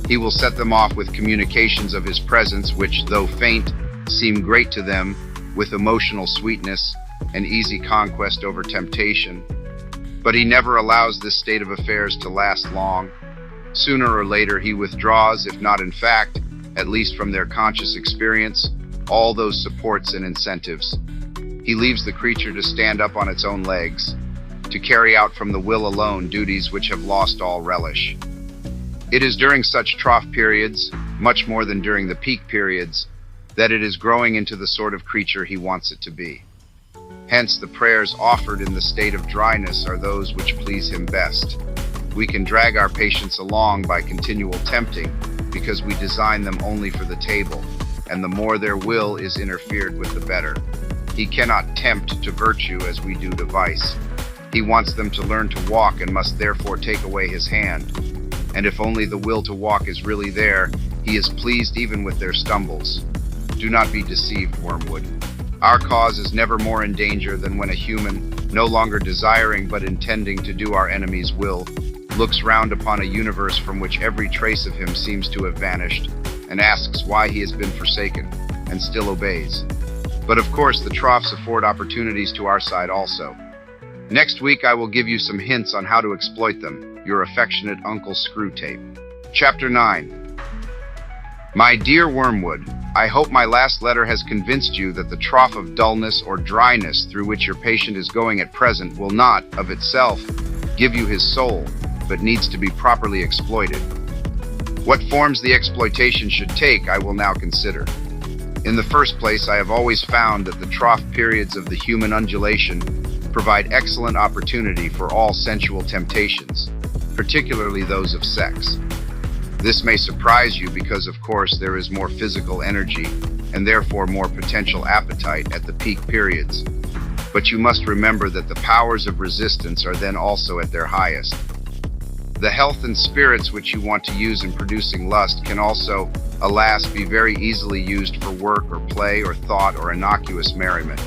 He will set them off with communications of his presence which, though faint, seem great to them, with emotional sweetness and easy conquest over temptation. But he never allows this state of affairs to last long. Sooner or later he withdraws, if not in fact, at least from their conscious experience, all those supports and incentives. He leaves the creature to stand up on its own legs, to carry out from the will alone duties which have lost all relish. It is during such trough periods, much more than during the peak periods, that it is growing into the sort of creature he wants it to be. Hence, the prayers offered in the state of dryness are those which please him best. We can drag our patients along by continual tempting, because we design them only for the table, and the more their will is interfered with, the better. He cannot tempt to virtue as we do to vice. He wants them to learn to walk and must therefore take away his hand. And if only the will to walk is really there, he is pleased even with their stumbles. Do not be deceived, Wormwood. Our cause is never more in danger than when a human, no longer desiring but intending to do our enemy's will, looks round upon a universe from which every trace of him seems to have vanished, and asks why he has been forsaken, and still obeys. But of course, the troughs afford opportunities to our side also. Next week I will give you some hints on how to exploit them. Your affectionate Uncle Screwtape. Chapter 9. My dear Wormwood, I hope my last letter has convinced you that the trough of dullness or dryness through which your patient is going at present will not, of itself, give you his soul, but needs to be properly exploited. What forms the exploitation should take, I will now consider. In the first place, I have always found that the trough periods of the human undulation provide excellent opportunity for all sensual temptations, particularly those of sex. This may surprise you because, of course, there is more physical energy and therefore more potential appetite at the peak periods. but you must remember that the powers of resistance are then also at their highest. The health and spirits which you want to use in producing lust can also, alas, be very easily used for work or play or thought or innocuous merriment.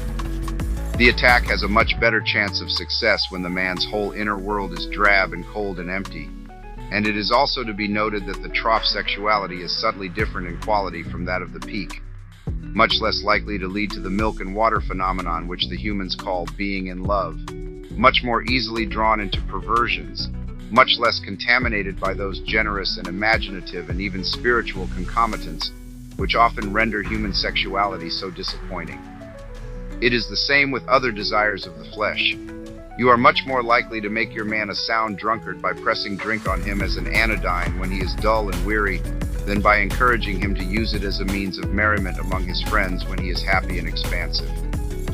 The attack has a much better chance of success when the man's whole inner world is drab and cold and empty. And it is also to be noted that the trough sexuality is subtly different in quality from that of the peak, much less likely to lead to the milk and water phenomenon which the humans call being in love, much more easily drawn into perversions, much less contaminated by those generous and imaginative and even spiritual concomitants which often render human sexuality so disappointing. It is the same with other desires of the flesh. You are much more likely to make your man a sound drunkard by pressing drink on him as an anodyne when he is dull and weary than by encouraging him to use it as a means of merriment among his friends when he is happy and expansive.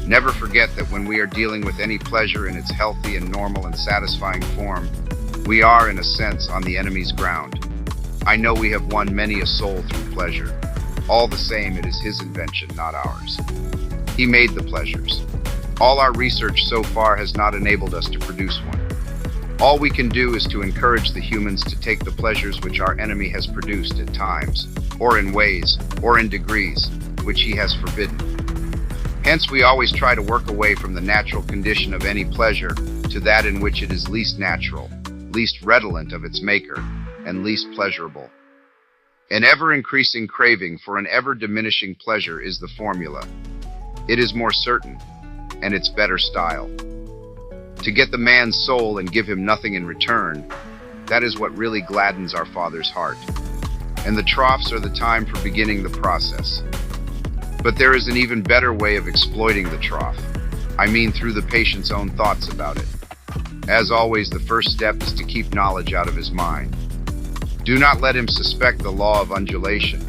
Never forget that when we are dealing with any pleasure in its healthy and normal and satisfying form, we are, in a sense, on the enemy's ground. I know we have won many a soul through pleasure. All the same, it is his invention, not ours. He made the pleasures. All our research so far has not enabled us to produce one. All we can do is to encourage the humans to take the pleasures which our enemy has produced at times, or in ways, or in degrees, which he has forbidden. Hence we always try to work away from the natural condition of any pleasure to that in which it is least natural, least redolent of its maker, and least pleasurable. An ever-increasing craving for an ever-diminishing pleasure is the formula. It is more certain, and it's better style. To get the man's soul and give him nothing in return, that is what really gladdens our Father's heart. And the troughs are the time for beginning the process. But there is an even better way of exploiting the trough. I mean through the patient's own thoughts about it. As always, the first step is to keep knowledge out of his mind. Do not let him suspect the law of undulation.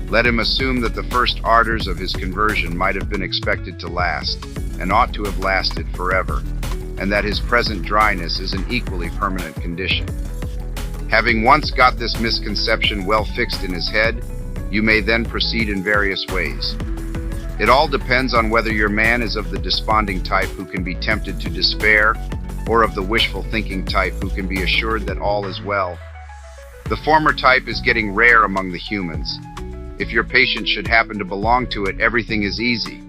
Let him assume that the first ardors of his conversion might have been expected to last, and ought to have lasted forever, and that his present dryness is an equally permanent condition. Having once got this misconception well fixed in his head, you may then proceed in various ways. It all depends on whether your man is of the desponding type who can be tempted to despair, or of the wishful thinking type who can be assured that all is well. The former type is getting rare among the humans. If your patient should happen to belong to it, everything is easy.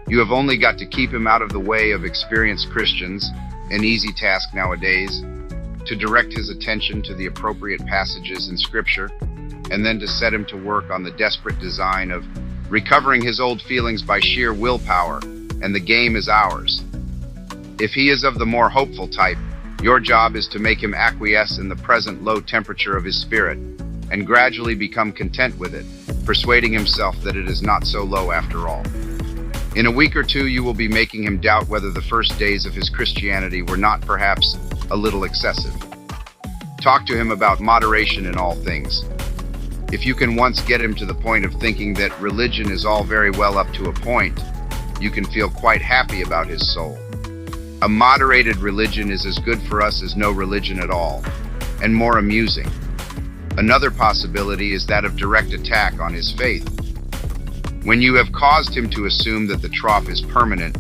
You have only got to keep him out of the way of experienced Christians, an easy task nowadays, to direct his attention to the appropriate passages in Scripture, and then to set him to work on the desperate design of recovering his old feelings by sheer willpower, and the game is ours. If he is of the more hopeful type, your job is to make him acquiesce in the present low temperature of his spirit, and gradually become content with it, persuading himself that it is not so low after all. In a week or two, you will be making him doubt whether the first days of his Christianity were not perhaps a little excessive. Talk to him about moderation in all things. If you can once get him to the point of thinking that religion is all very well up to a point, you can feel quite happy about his soul. A moderated religion is as good for us as no religion at all, and more amusing. Another possibility is that of direct attack on his faith. When you have caused him to assume that the trough is permanent,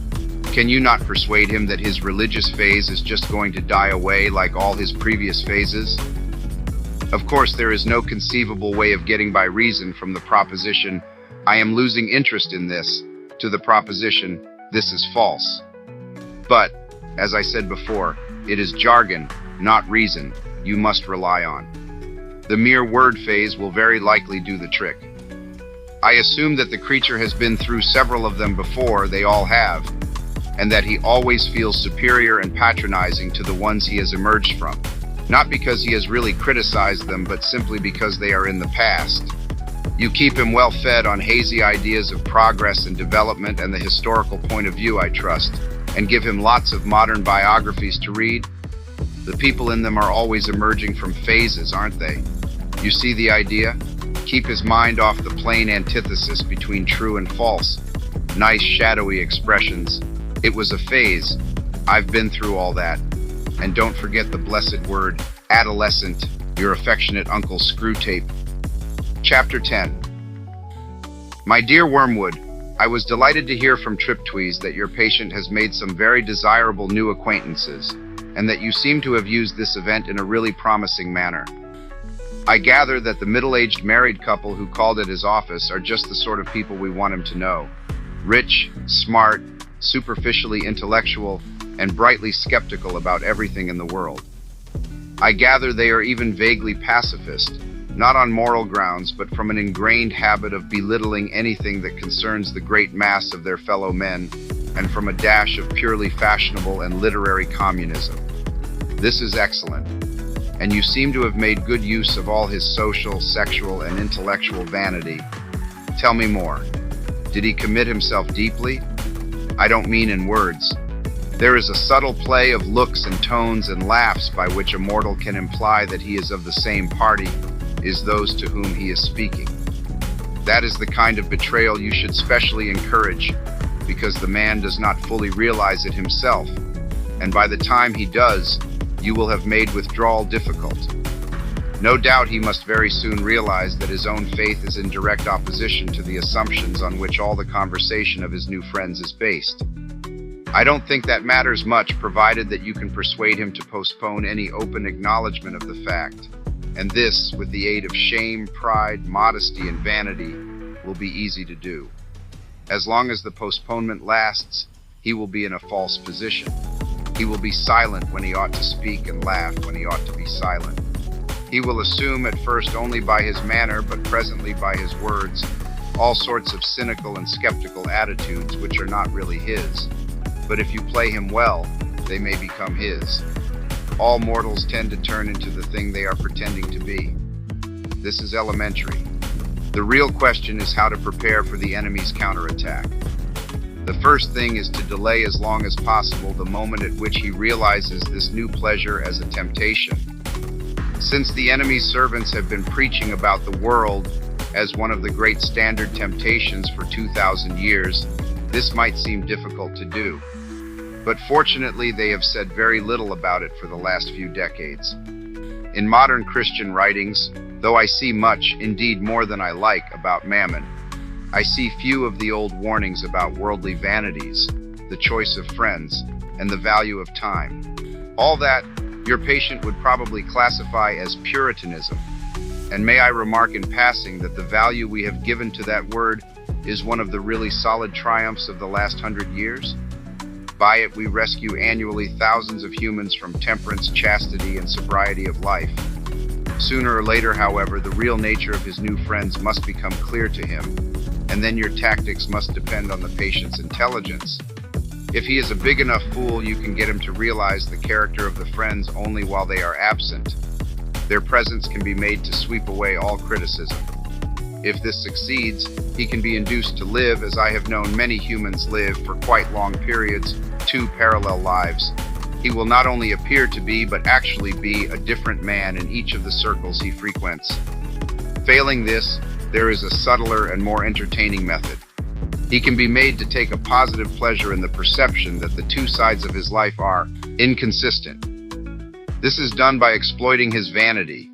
can you not persuade him that his religious phase is just going to die away like all his previous phases? Of course, there is no conceivable way of getting by reason from the proposition, "I am losing interest in this," to the proposition, "This is false." But, as I said before, it is jargon, not reason, you must rely on. The mere word phase will very likely do the trick. I assume that the creature has been through several of them before, they all have, and that he always feels superior and patronizing to the ones he has emerged from, not because he has really criticized them, but simply because they are in the past. You keep him well fed on hazy ideas of progress and development and the historical point of view, I trust, and give him lots of modern biographies to read. The people in them are always emerging from phases, aren't they? You see the idea? Keep his mind off the plain antithesis between true and false. Nice shadowy expressions. It was a phase. I've been through all that. And don't forget the blessed word, adolescent, your affectionate Uncle Screwtape. Chapter 10. My dear Wormwood, I was delighted to hear from TripTweez that your patient has made some very desirable new acquaintances, and that you seem to have used this event in a really promising manner. I gather that the middle-aged married couple who called at his office are just the sort of people we want him to know. Rich, smart, superficially intellectual, and brightly skeptical about everything in the world. I gather they are even vaguely pacifist, not on moral grounds, but from an ingrained habit of belittling anything that concerns the great mass of their fellow men, and from a dash of purely fashionable and literary communism. This is excellent, and you seem to have made good use of all his social, sexual, and intellectual vanity. Tell me more. Did he commit himself deeply? I don't mean in words. There is a subtle play of looks and tones and laughs by which a mortal can imply that he is of the same party as those to whom he is speaking. That is the kind of betrayal you should specially encourage, because the man does not fully realize it himself, and by the time he does, you will have made withdrawal difficult. No doubt he must very soon realize that his own faith is in direct opposition to the assumptions on which all the conversation of his new friends is based. I don't think that matters much, provided that you can persuade him to postpone any open acknowledgement of the fact, and this, with the aid of shame, pride, modesty, and vanity, will be easy to do. As long as the postponement lasts, he will be in a false position. He will be silent when he ought to speak and laugh when he ought to be silent. He will assume at first only by his manner, but presently by his words, all sorts of cynical and skeptical attitudes which are not really his. But if you play him well, they may become his. All mortals tend to turn into the thing they are pretending to be. This is elementary. The real question is how to prepare for the enemy's counterattack. The first thing is to delay as long as possible the moment at which he realizes this new pleasure as a temptation. Since the enemy's servants have been preaching about the world as one of the great standard temptations for 2,000 years, this might seem difficult to do. But fortunately, they have said very little about it for the last few decades. In modern Christian writings, though I see much, indeed more than I like, about mammon, I see few of the old warnings about worldly vanities, the choice of friends, and the value of time. All that your patient would probably classify as Puritanism. And may I remark in passing that the value we have given to that word is one of the really solid triumphs of the last 100 years? By it we rescue annually thousands of humans from temperance, chastity, and sobriety of life. Sooner or later, however, the real nature of his new friends must become clear to him, and then your tactics must depend on the patient's intelligence. If he is a big enough fool, you can get him to realize the character of the friends only while they are absent. Their presence can be made to sweep away all criticism. If this succeeds, he can be induced to live, as I have known many humans live for quite long periods, two parallel lives. He will not only appear to be, but actually be, a different man in each of the circles he frequents. Failing this, there is a subtler and more entertaining method. He can be made to take a positive pleasure in the perception that the two sides of his life are inconsistent. This is done by exploiting his vanity.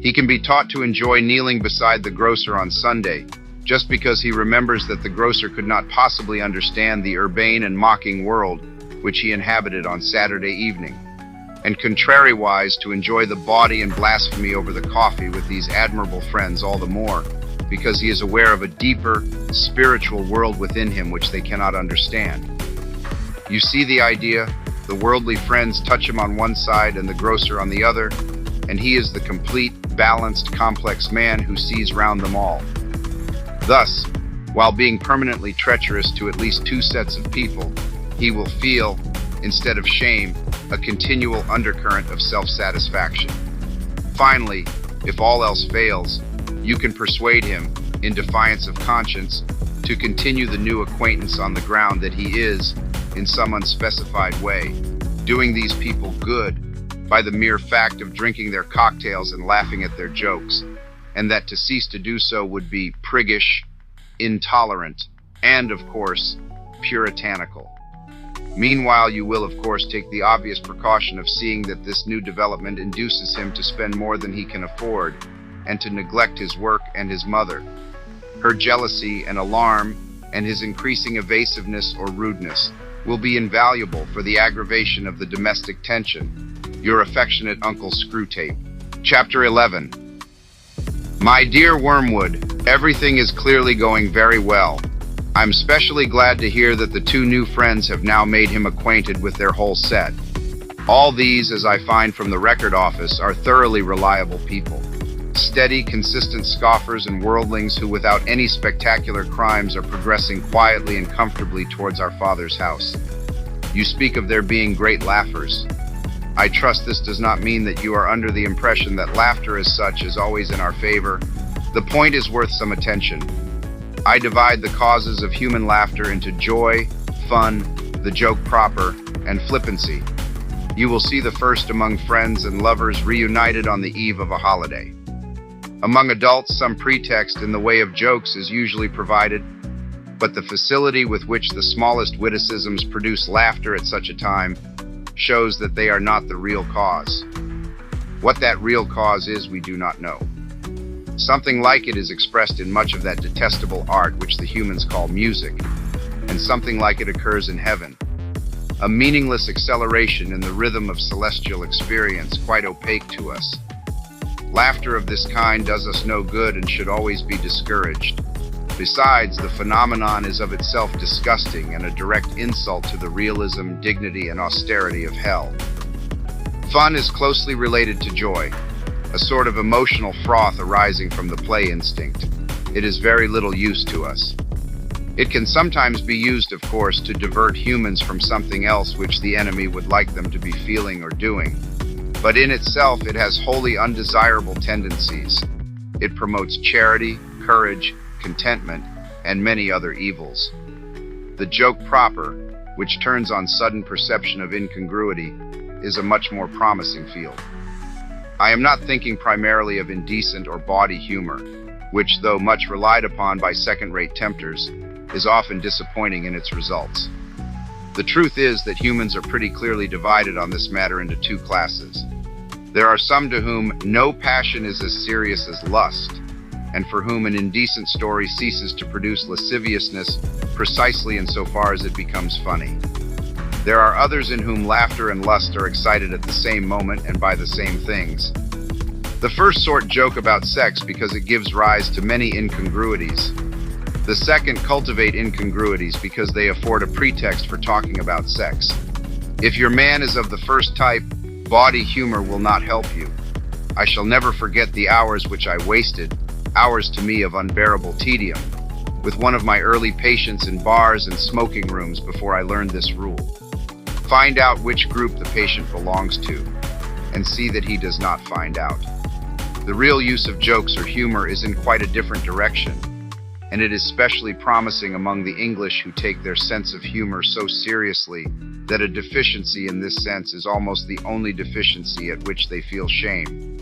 He can be taught to enjoy kneeling beside the grocer on Sunday, just because he remembers that the grocer could not possibly understand the urbane and mocking world which he inhabited on Saturday evening, and contrariwise to enjoy the bawdy and blasphemy over the coffee with these admirable friends all the more, because he is aware of a deeper, spiritual world within him which they cannot understand. You see the idea? The worldly friends touch him on one side and the grocer on the other, and he is the complete, balanced, complex man who sees round them all. Thus, while being permanently treacherous to at least two sets of people, he will feel, instead of shame, a continual undercurrent of self-satisfaction. Finally, if all else fails, you can persuade him, in defiance of conscience, to continue the new acquaintance on the ground that he is, in some unspecified way, doing these people good by the mere fact of drinking their cocktails and laughing at their jokes, and that to cease to do so would be priggish, intolerant, and, of course, puritanical. Meanwhile, you will, of course, take the obvious precaution of seeing that this new development induces him to spend more than he can afford, and to neglect his work and his mother. Her jealousy and alarm and his increasing evasiveness or rudeness will be invaluable for the aggravation of the domestic tension. Your affectionate Uncle Screwtape. Chapter 11. My dear Wormwood, everything is clearly going very well. I'm especially glad to hear that the two new friends have now made him acquainted with their whole set. All these, as I find from the record office, are thoroughly reliable people. Steady, consistent scoffers and worldlings who, without any spectacular crimes, are progressing quietly and comfortably towards our Father's house. You speak of their being great laughers. I trust this does not mean that you are under the impression that laughter as such is always in our favor. The point is worth some attention. I divide the causes of human laughter into joy, fun, the joke proper, and flippancy. You will see the first among friends and lovers reunited on the eve of a holiday. Among adults, some pretext in the way of jokes is usually provided, but the facility with which the smallest witticisms produce laughter at such a time shows that they are not the real cause. What that real cause is, we do not know. Something like it is expressed in much of that detestable art which the humans call music, and something like it occurs in heaven. A meaningless acceleration in the rhythm of celestial experience, quite opaque to us. Laughter of this kind does us no good and should always be discouraged. Besides, the phenomenon is of itself disgusting and a direct insult to the realism, dignity, and austerity of hell. Fun is closely related to joy, a sort of emotional froth arising from the play instinct. It is very little use to us. It can sometimes be used, of course, to divert humans from something else which the enemy would like them to be feeling or doing. But in itself, it has wholly undesirable tendencies. It promotes charity, courage, contentment, and many other evils. The joke proper, which turns on sudden perception of incongruity, is a much more promising field. I am not thinking primarily of indecent or bawdy humor, which, though much relied upon by second-rate tempters, is often disappointing in its results. The truth is that humans are pretty clearly divided on this matter into two classes. There are some to whom no passion is as serious as lust, and for whom an indecent story ceases to produce lasciviousness precisely insofar as it becomes funny. There are others in whom laughter and lust are excited at the same moment and by the same things. The first sort joke about sex because it gives rise to many incongruities. The second cultivate incongruities because they afford a pretext for talking about sex. If your man is of the first type, bawdy humor will not help you. I shall never forget the hours which I wasted, hours to me of unbearable tedium, with one of my early patients in bars and smoking rooms before I learned this rule. Find out which group the patient belongs to, and see that he does not find out. The real use of jokes or humor is in quite a different direction, and it is especially promising among the English who take their sense of humor so seriously that a deficiency in this sense is almost the only deficiency at which they feel shame.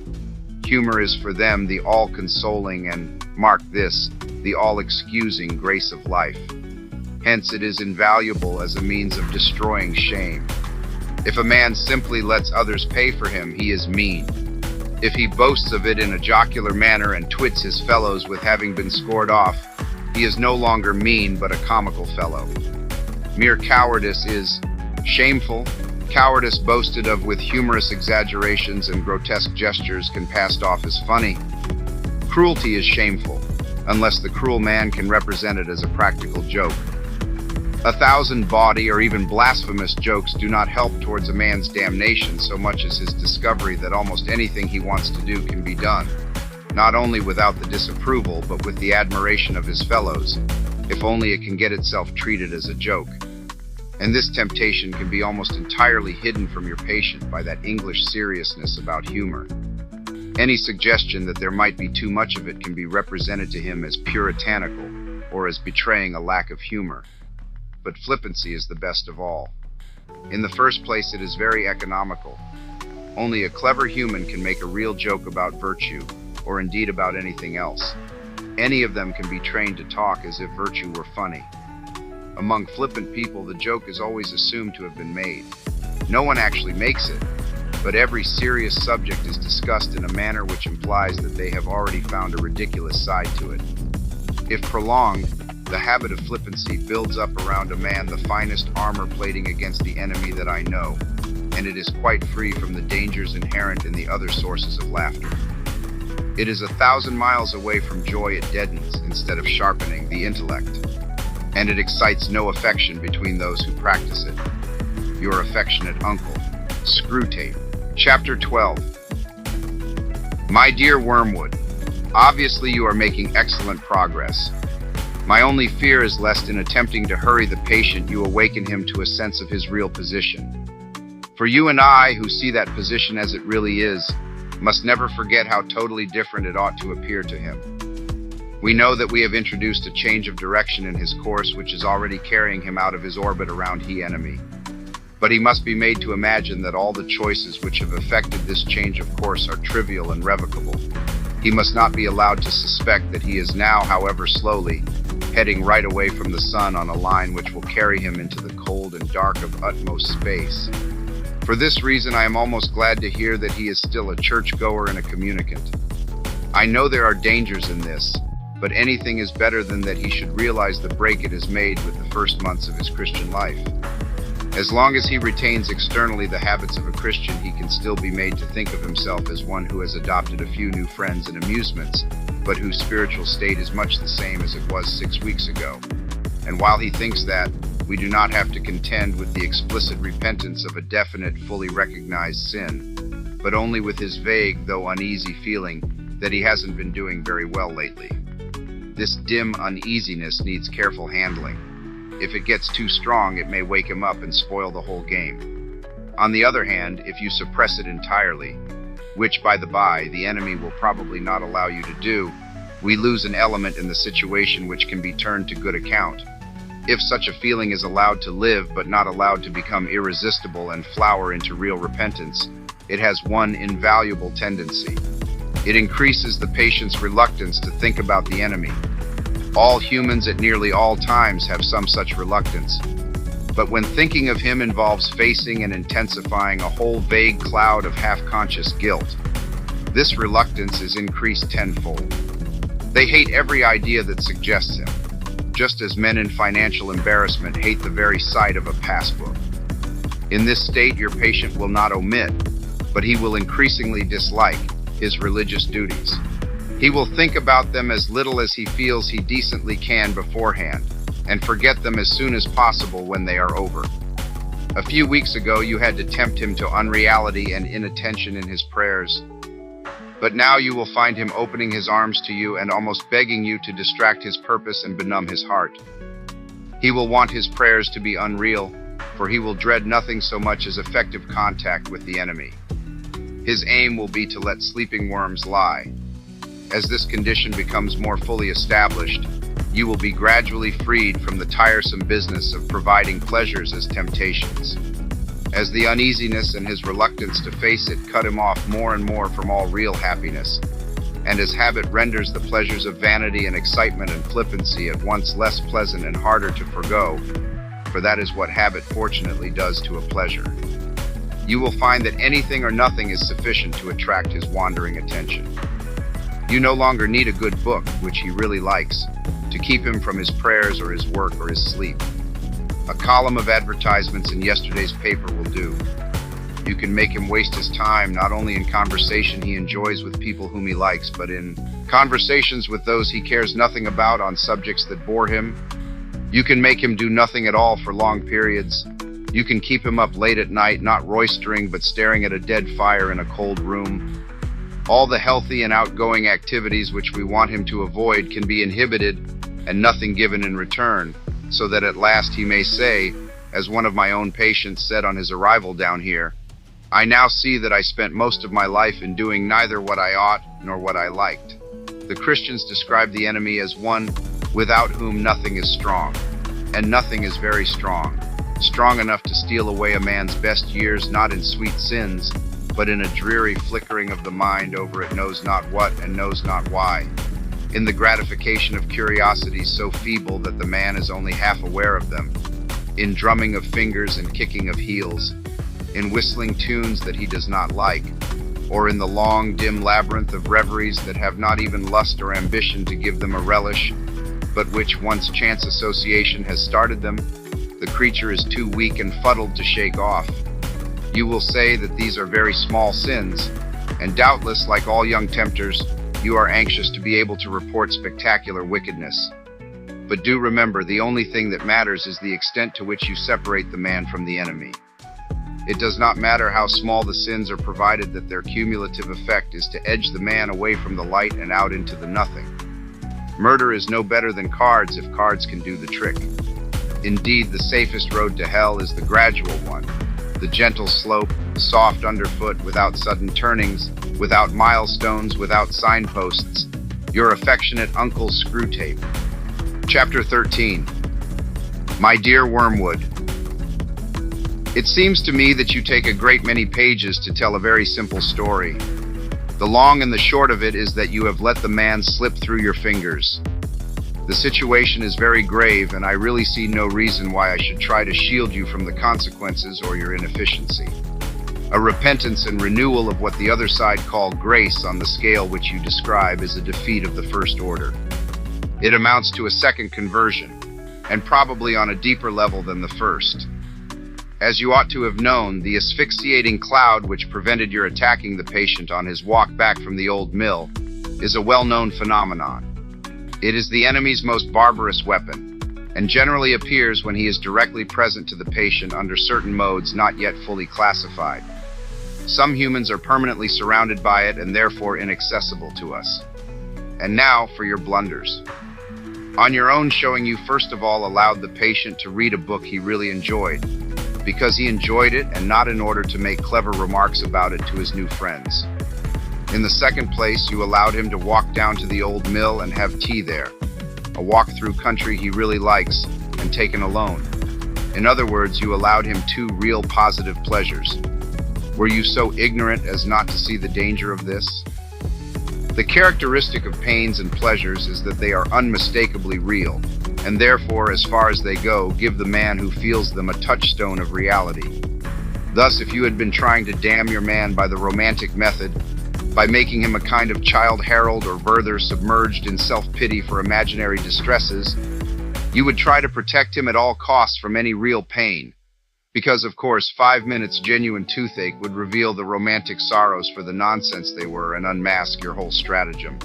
Humor is for them the all-consoling and, mark this, the all-excusing grace of life. Hence it is invaluable as a means of destroying shame. If a man simply lets others pay for him, he is mean. If he boasts of it in a jocular manner and twits his fellows with having been scored off, he is no longer mean but a comical fellow. Mere cowardice is shameful. Cowardice boasted of with humorous exaggerations and grotesque gestures can pass off as funny. Cruelty is shameful, unless the cruel man can represent it as a practical joke. 1,000 bawdy or even blasphemous jokes do not help towards a man's damnation so much as his discovery that almost anything he wants to do can be done, not only without the disapproval but with the admiration of his fellows, if only it can get itself treated as a joke. And this temptation can be almost entirely hidden from your patient by that English seriousness about humor. Any suggestion that there might be too much of it can be represented to him as puritanical or as betraying a lack of humor. But flippancy is the best of all. In the first place, it is very economical. Only a clever human can make a real joke about virtue, or indeed about anything else. Any of them can be trained to talk as if virtue were funny. Among flippant people, the joke is always assumed to have been made. No one actually makes it, but every serious subject is discussed in a manner which implies that they have already found a ridiculous side to it. If prolonged, The habit of flippancy builds up around a man the finest armor plating against the enemy that I know, and it is quite free from the dangers inherent in the other sources of laughter. It is 1,000 miles away from joy. It deadens instead of sharpening the intellect, and it excites no affection between those who practice it. Your affectionate uncle, Screwtape. Chapter 12. My dear Wormwood, obviously you are making excellent progress. My only fear is lest in attempting to hurry the patient you awaken him to a sense of his real position. For you and I, who see that position as it really is, must never forget how totally different it ought to appear to him. We know that we have introduced a change of direction in his course which is already carrying him out of his orbit around he enemy. But he must be made to imagine that all the choices which have affected this change of course are trivial and revocable. He must not be allowed to suspect that he is now, however slowly, heading right away from the sun on a line which will carry him into the cold and dark of utmost space. For this reason, I am almost glad to hear that he is still a churchgoer and a communicant. I know there are dangers in this, but anything is better than that he should realize the break it has made with the first months of his Christian life. As long as he retains externally the habits of a Christian, he can still be made to think of himself as one who has adopted a few new friends and amusements, but whose spiritual state is much the same as it was 6 weeks ago. And while he thinks that, we do not have to contend with the explicit repentance of a definite, fully recognized sin, but only with his vague, though uneasy feeling that he hasn't been doing very well lately. This dim uneasiness needs careful handling. If it gets too strong, it may wake him up and spoil the whole game. On the other hand, if you suppress it entirely, which, by the by, the enemy will probably not allow you to do, we lose an element in the situation which can be turned to good account. If such a feeling is allowed to live but not allowed to become irresistible and flower into real repentance, it has one invaluable tendency. It increases the patient's reluctance to think about the enemy. All humans at nearly all times have some such reluctance. But when thinking of him involves facing and intensifying a whole vague cloud of half-conscious guilt, this reluctance is increased tenfold. They hate every idea that suggests him, just as men in financial embarrassment hate the very sight of a passbook. In this state, your patient will not omit, but he will increasingly dislike his religious duties. He will think about them as little as he feels he decently can beforehand, and forget them as soon as possible when they are over. A few weeks ago, you had to tempt him to unreality and inattention in his prayers, but now you will find him opening his arms to you and almost begging you to distract his purpose and benumb his heart. He will want his prayers to be unreal, for he will dread nothing so much as effective contact with the enemy. His aim will be to let sleeping worms lie. As this condition becomes more fully established, you will be gradually freed from the tiresome business of providing pleasures as temptations. As the uneasiness and his reluctance to face it cut him off more and more from all real happiness, and as habit renders the pleasures of vanity and excitement and flippancy at once less pleasant and harder to forego, for that is what habit fortunately does to a pleasure, you will find that anything or nothing is sufficient to attract his wandering attention. You no longer need a good book, which he really likes, to keep him from his prayers or his work or his sleep. A column of advertisements in yesterday's paper will do. You can make him waste his time not only in conversation he enjoys with people whom he likes, but in conversations with those he cares nothing about on subjects that bore him. You can make him do nothing at all for long periods. You can keep him up late at night, not roistering, but staring at a dead fire in a cold room. All the healthy and outgoing activities which we want him to avoid can be inhibited and nothing given in return, so that at last he may say, as one of my own patients said on his arrival down here, "I now see that I spent most of my life in doing neither what I ought nor what I liked." The Christians describe the enemy as one without whom nothing is strong, and nothing is very strong enough to steal away a man's best years, not in sweet sins, but in a dreary flickering of the mind over it knows not what and knows not why, in the gratification of curiosities so feeble that the man is only half aware of them, in drumming of fingers and kicking of heels, in whistling tunes that he does not like, or in the long, dim labyrinth of reveries that have not even lust or ambition to give them a relish, but which, once chance association has started them, the creature is too weak and fuddled to shake off. You will say that these are very small sins, and doubtless, like all young tempters, you are anxious to be able to report spectacular wickedness. But do remember, the only thing that matters is the extent to which you separate the man from the enemy. It does not matter how small the sins are, provided that their cumulative effect is to edge the man away from the light and out into the nothing. Murder is no better than cards if cards can do the trick. Indeed, the safest road to hell is the gradual one, the gentle slope, soft underfoot, without sudden turnings, without milestones, without signposts. Your affectionate Uncle Screwtape. Chapter 13. My dear Wormwood. It seems to me that you take a great many pages to tell a very simple story. The long and the short of it is that you have let the man slip through your fingers. The situation is very grave, and I really see no reason why I should try to shield you from the consequences or your inefficiency. A repentance and renewal of what the other side call grace on the scale which you describe is a defeat of the first order. It amounts to a second conversion, and probably on a deeper level than the first. As you ought to have known, the asphyxiating cloud which prevented your attacking the patient on his walk back from the old mill is a well-known phenomenon. It is the enemy's most barbarous weapon, and generally appears when he is directly present to the patient under certain modes not yet fully classified. Some humans are permanently surrounded by it and therefore inaccessible to us. And now for your blunders. On your own showing, you first of all allowed the patient to read a book he really enjoyed, because he enjoyed it and not in order to make clever remarks about it to his new friends. In the second place, you allowed him to walk down to the old mill and have tea there, a walk through country he really likes, and taken alone. In other words, you allowed him two real positive pleasures. Were you so ignorant as not to see the danger of this? The characteristic of pains and pleasures is that they are unmistakably real, and therefore, as far as they go, give the man who feels them a touchstone of reality. Thus, if you had been trying to damn your man by the romantic method, by making him a kind of Childe Harold or Werther submerged in self-pity for imaginary distresses, you would try to protect him at all costs from any real pain, because, of course, 5 minutes genuine toothache would reveal the romantic sorrows for the nonsense they were and unmask your whole stratagem.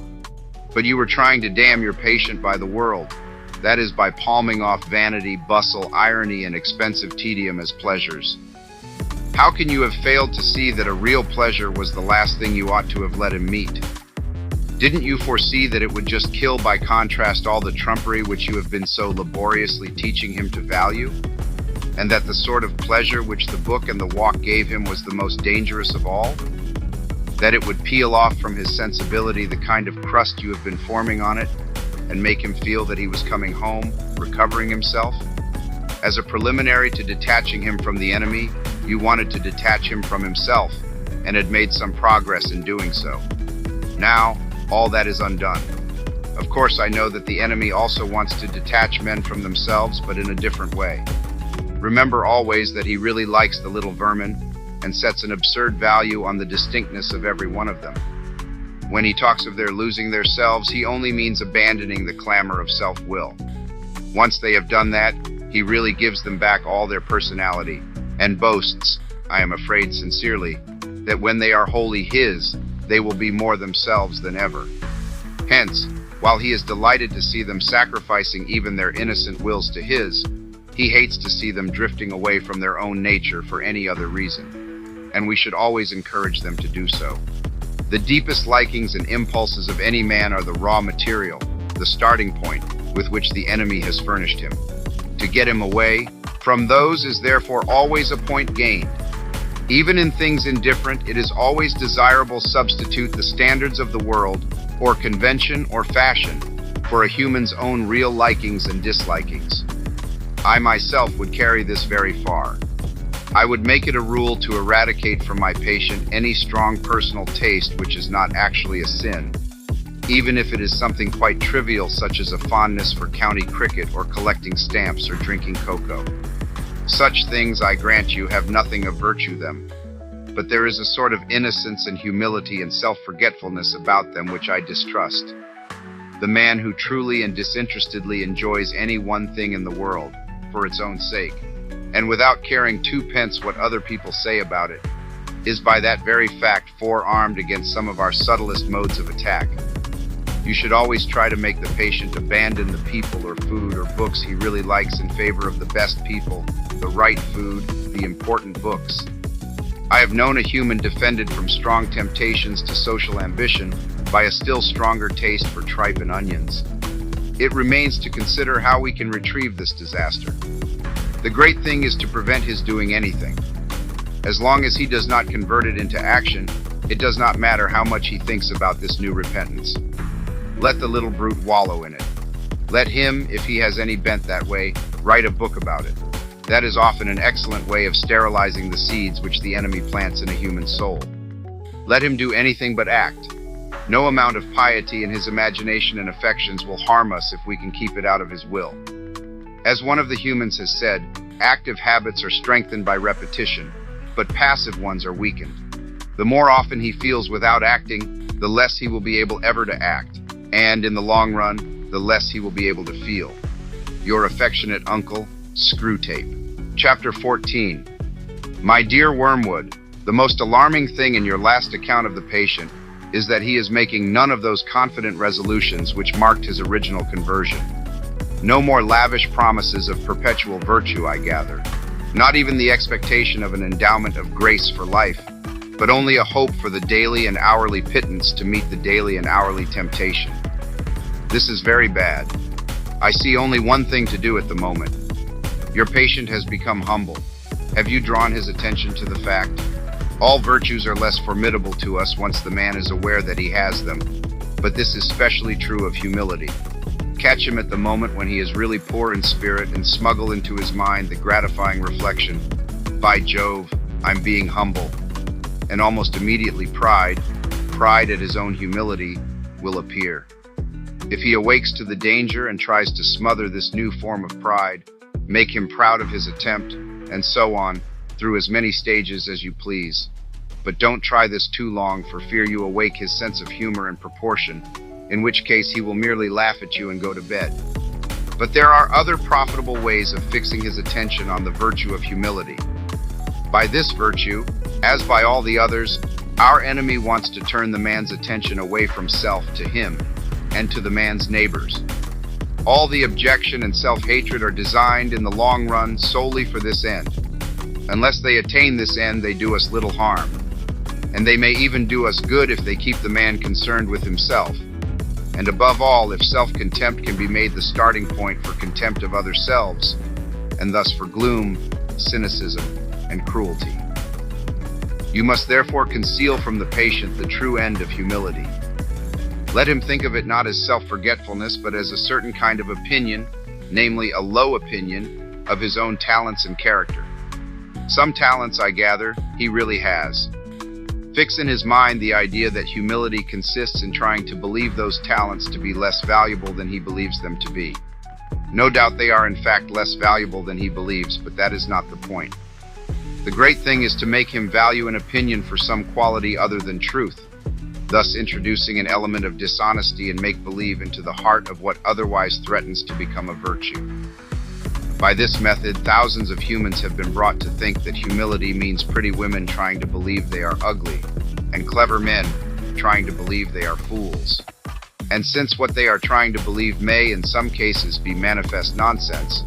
But you were trying to damn your patient by the world, that is, by palming off vanity, bustle, irony, and expensive tedium as pleasures. How can you have failed to see that a real pleasure was the last thing you ought to have let him meet? Didn't you foresee that it would just kill by contrast all the trumpery which you have been so laboriously teaching him to value? And that the sort of pleasure which the book and the walk gave him was the most dangerous of all? That it would peel off from his sensibility the kind of crust you have been forming on it, and make him feel that he was coming home, recovering himself? As a preliminary to detaching him from the enemy, you wanted to detach him from himself, and had made some progress in doing so. Now, all that is undone. Of course, I know that the enemy also wants to detach men from themselves, but in a different way. Remember always that he really likes the little vermin, and sets an absurd value on the distinctness of every one of them. When he talks of their losing their selves, he only means abandoning the clamor of self-will. Once they have done that, he really gives them back all their personality, and boasts, I am afraid sincerely, that when they are wholly his, they will be more themselves than ever. Hence, while he is delighted to see them sacrificing even their innocent wills to his, he hates to see them drifting away from their own nature for any other reason, and we should always encourage them to do so. The deepest likings and impulses of any man are the raw material, the starting point with which the enemy has furnished him. To get him away from those is therefore always a point gained. Even in things indifferent, it is always desirable to substitute the standards of the world, or convention or fashion, for a human's own real likings and dislikings. I myself would carry this very far. I would make it a rule to eradicate from my patient any strong personal taste which is not actually a sin, even if it is something quite trivial such as a fondness for county cricket or collecting stamps or drinking cocoa. Such things, I grant you, have nothing of virtue them, but there is a sort of innocence and humility and self-forgetfulness about them which I distrust. the man who truly and disinterestedly enjoys any one thing in the world for its own sake, and without caring twopence what other people say about it, is by that very fact forearmed against some of our subtlest modes of attack. You should always try to make the patient abandon the people or food or books he really likes in favor of the best people, the right food, the important books. I have known a human defended from strong temptations to social ambition by a still stronger taste for tripe and onions. It remains to consider how we can retrieve this disaster. The great thing is to prevent his doing anything. As long as he does not convert it into action, it does not matter how much he thinks about this new repentance. Let the little brute wallow in it. Let him, if he has any bent that way, write a book about it. That is often an excellent way of sterilizing the seeds which the enemy plants in a human soul. Let him do anything but act. No amount of piety in his imagination and affections will harm us if we can keep it out of his will. As one of the humans has said, active habits are strengthened by repetition, but passive ones are weakened. The more often he feels without acting, the less he will be able ever to act, and in the long run, the less he will be able to feel. Your affectionate uncle, Screwtape. Chapter 14. My dear Wormwood, the most alarming thing in your last account of the patient is that he is making none of those confident resolutions which marked his original conversion. No more lavish promises of perpetual virtue, I gather. Not even the expectation of an endowment of grace for life, but only a hope for the daily and hourly pittance to meet the daily and hourly temptation. This is very bad. I see only one thing to do at the moment. Your patient has become humble. Have you drawn his attention to the fact? All virtues are less formidable to us once the man is aware that he has them, but this is specially true of humility. Catch him at the moment when he is really poor in spirit and smuggle into his mind the gratifying reflection, by Jove, I'm being humble. And almost immediately pride at his own humility, will appear. If he awakes to the danger and tries to smother this new form of pride, make him proud of his attempt, and so on, through as many stages as you please. But don't try this too long for fear you awake his sense of humor and proportion, in which case he will merely laugh at you and go to bed. But there are other profitable ways of fixing his attention on the virtue of humility. By this virtue, as by all the others, our enemy wants to turn the man's attention away from self to him, and to the man's neighbors. All the objection and self-hatred are designed in the long run solely for this end. Unless they attain this end, they do us little harm. And they may even do us good if they keep the man concerned with himself. And above all, if self-contempt can be made the starting point for contempt of other selves, and thus for gloom, cynicism, and cruelty. You must therefore conceal from the patient the true end of humility. Let him think of it not as self-forgetfulness, but as a certain kind of opinion, namely a low opinion, of his own talents and character. Some talents, I gather, he really has. Fix in his mind the idea that humility consists in trying to believe those talents to be less valuable than he believes them to be. No doubt they are in fact less valuable than he believes, but that is not the point. The great thing is to make him value an opinion for some quality other than truth, thus introducing an element of dishonesty and make-believe into the heart of what otherwise threatens to become a virtue. By this method, thousands of humans have been brought to think that humility means pretty women trying to believe they are ugly, and clever men trying to believe they are fools. And since what they are trying to believe may, in some cases, be manifest nonsense,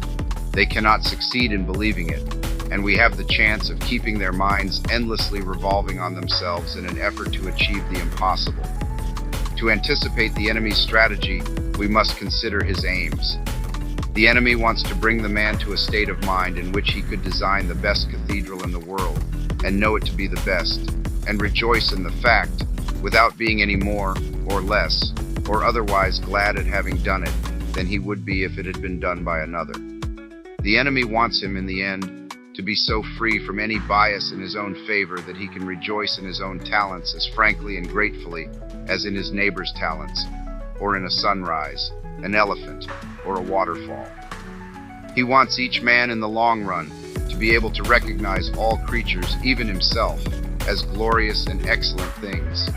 they cannot succeed in believing it, and we have the chance of keeping their minds endlessly revolving on themselves in an effort to achieve the impossible. To anticipate the enemy's strategy, we must consider his aims. The enemy wants to bring the man to a state of mind in which he could design the best cathedral in the world, and know it to be the best, and rejoice in the fact, without being any more, or less, or otherwise glad at having done it, than he would be if it had been done by another. The enemy wants him, in the end, to be so free from any bias in his own favor that he can rejoice in his own talents as frankly and gratefully as in his neighbor's talents, or in a sunrise, an elephant, or a waterfall. He wants each man in the long run to be able to recognize all creatures, even himself, as glorious and excellent things.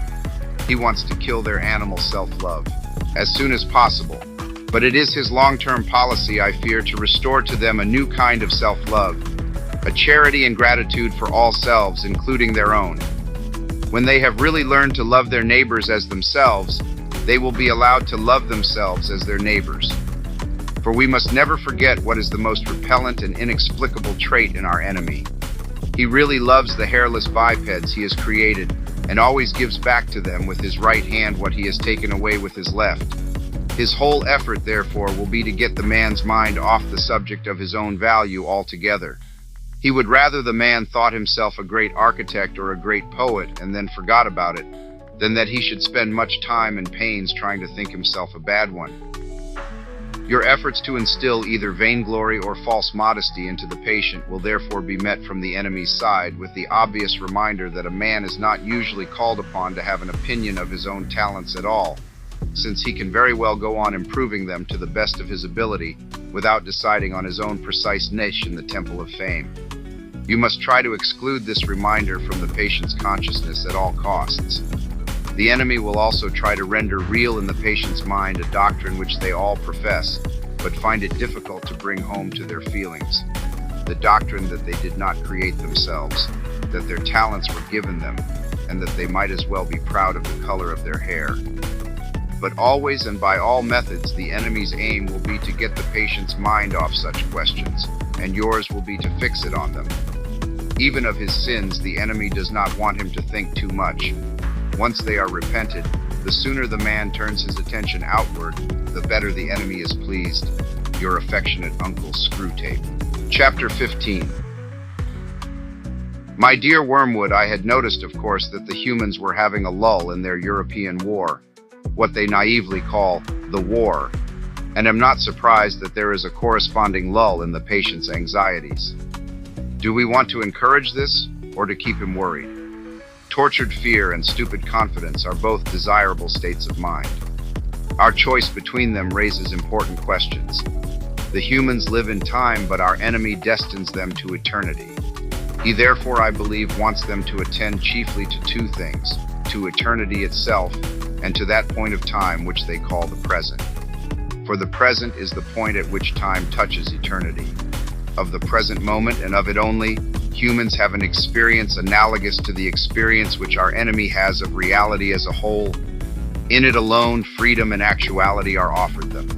He wants to kill their animal self-love, as soon as possible. But it is his long-term policy, I fear, to restore to them a new kind of self-love, a charity and gratitude for all selves, including their own. When they have really learned to love their neighbors as themselves, they will be allowed to love themselves as their neighbors. For we must never forget what is the most repellent and inexplicable trait in our enemy. He really loves the hairless bipeds he has created and always gives back to them with his right hand what he has taken away with his left. His whole effort, therefore, will be to get the man's mind off the subject of his own value altogether. He would rather the man thought himself a great architect or a great poet and then forgot about it, than that he should spend much time and pains trying to think himself a bad one. Your efforts to instill either vainglory or false modesty into the patient will therefore be met from the enemy's side with the obvious reminder that a man is not usually called upon to have an opinion of his own talents at all, since he can very well go on improving them to the best of his ability without deciding on his own precise niche in the temple of fame. You must try to exclude this reminder from the patient's consciousness at all costs. The enemy will also try to render real in the patient's mind a doctrine which they all profess, but find it difficult to bring home to their feelings. The doctrine that they did not create themselves, that their talents were given them, and that they might as well be proud of the color of their hair. But always and by all methods, the enemy's aim will be to get the patient's mind off such questions, and yours will be to fix it on them. Even of his sins, the enemy does not want him to think too much. Once they are repented, the sooner the man turns his attention outward, the better the enemy is pleased. Your affectionate Uncle Screwtape. Chapter 15. My dear Wormwood, I had noticed, of course, that the humans were having a lull in their European war, what they naively call the war, and am not surprised that there is a corresponding lull in the patient's anxieties. Do we want to encourage this, or to keep him worried? Tortured fear and stupid confidence are both desirable states of mind. Our choice between them raises important questions. The humans live in time, but our enemy destines them to eternity. He therefore, I believe, wants them to attend chiefly to two things, to eternity itself, and to that point of time which they call the present. For the present is the point at which time touches eternity. Of the present moment, and of it only, humans have an experience analogous to the experience which our enemy has of reality as a whole. In it alone, freedom and actuality are offered them.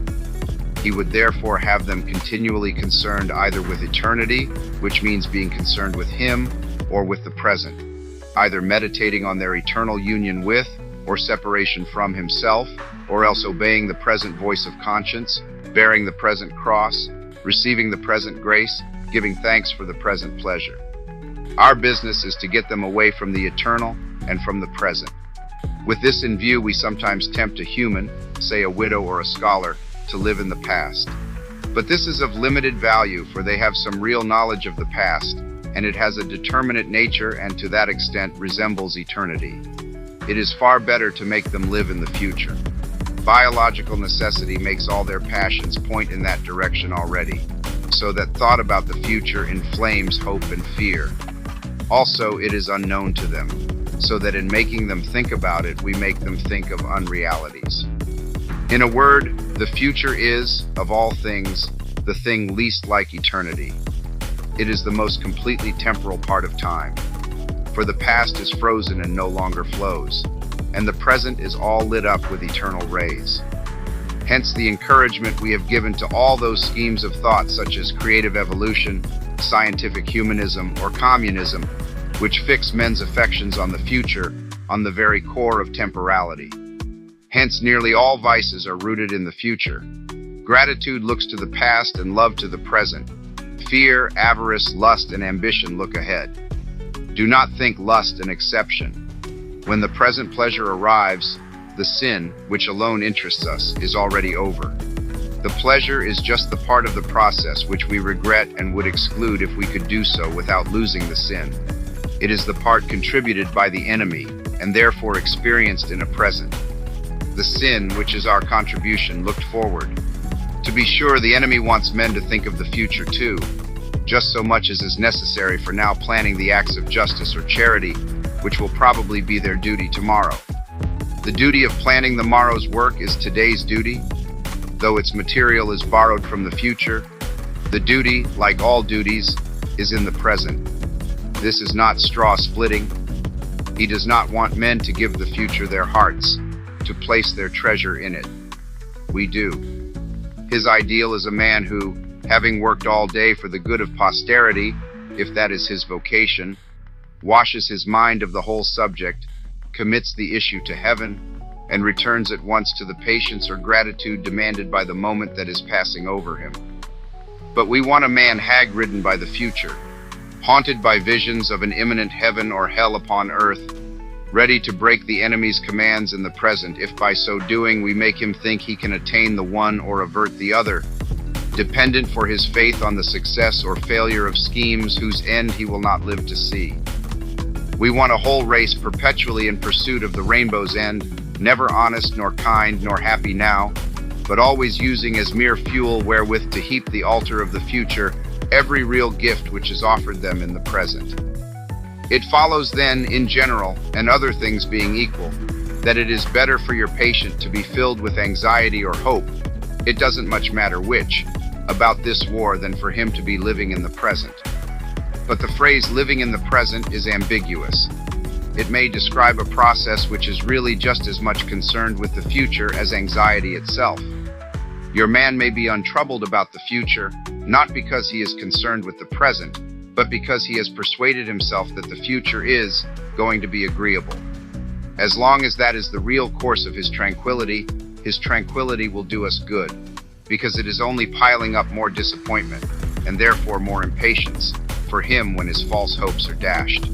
He would therefore have them continually concerned either with eternity, which means being concerned with him, or with the present, either meditating on their eternal union with, or separation from himself, or else obeying the present voice of conscience, bearing the present cross, receiving the present grace, giving thanks for the present pleasure. Our business is to get them away from the eternal and from the present. With this in view, we sometimes tempt a human, say a widow or a scholar, to live in the past. But this is of limited value, for they have some real knowledge of the past, and it has a determinate nature and to that extent resembles eternity. It is far better to make them live in the future. Biological necessity makes all their passions point in that direction already, so that thought about the future inflames hope and fear. Also, it is unknown to them, so that in making them think about it, we make them think of unrealities. In a word, the future is, of all things, the thing least like eternity. It is the most completely temporal part of time, for the past is frozen and no longer flows, and the present is all lit up with eternal rays. Hence the encouragement we have given to all those schemes of thought such as creative evolution, scientific humanism, or communism, which fix men's affections on the future, on the very core of temporality. Hence nearly all vices are rooted in the future. Gratitude looks to the past and love to the present. Fear, avarice, lust, and ambition look ahead. Do not think lust an exception. When the present pleasure arrives, the sin, which alone interests us, is already over. The pleasure is just the part of the process which we regret and would exclude if we could do so without losing the sin. It is the part contributed by the enemy, and therefore experienced in a present. The sin, which is our contribution, looked forward. To be sure, the enemy wants men to think of the future too, just so much as is necessary for now planning the acts of justice or charity, which will probably be their duty tomorrow. The duty of planning the morrow's work is today's duty, though its material is borrowed from the future. The duty, like all duties, is in the present. This is not straw splitting. He does not want men to give the future their hearts, to place their treasure in it. We do. His ideal is a man who, having worked all day for the good of posterity, if that is his vocation, washes his mind of the whole subject, commits the issue to heaven, and returns at once to the patience or gratitude demanded by the moment that is passing over him. But we want a man hag-ridden by the future, haunted by visions of an imminent heaven or hell upon earth, ready to break the enemy's commands in the present if by so doing we make him think he can attain the one or avert the other, dependent for his faith on the success or failure of schemes whose end he will not live to see. We want a whole race perpetually in pursuit of the rainbow's end, never honest nor kind nor happy now, but always using as mere fuel wherewith to heap the altar of the future every real gift which is offered them in the present. It follows then, in general, and other things being equal, that it is better for your patient to be filled with anxiety or hope, it doesn't much matter which, about this war than for him to be living in the present. But the phrase living in the present is ambiguous. It may describe a process which is really just as much concerned with the future as anxiety itself. Your man may be untroubled about the future, not because he is concerned with the present, but because he has persuaded himself that the future is going to be agreeable. As long as that is the real course of his tranquility will do us good, because it is only piling up more disappointment, and therefore more impatience, for him when his false hopes are dashed.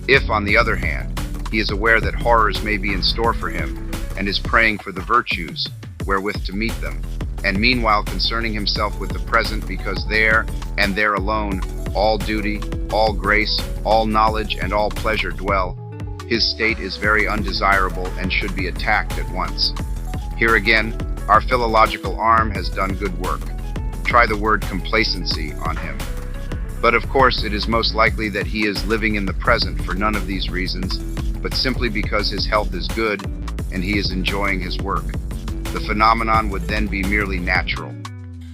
If, on the other hand, he is aware that horrors may be in store for him, and is praying for the virtues wherewith to meet them, and meanwhile concerning himself with the present because there, and there alone, all duty, all grace, all knowledge, and all pleasure dwell, his state is very undesirable and should be attacked at once. Here again, our philological arm has done good work. Try the word complacency on him. But of course, it is most likely that he is living in the present for none of these reasons, but simply because his health is good and he is enjoying his work. The phenomenon would then be merely natural.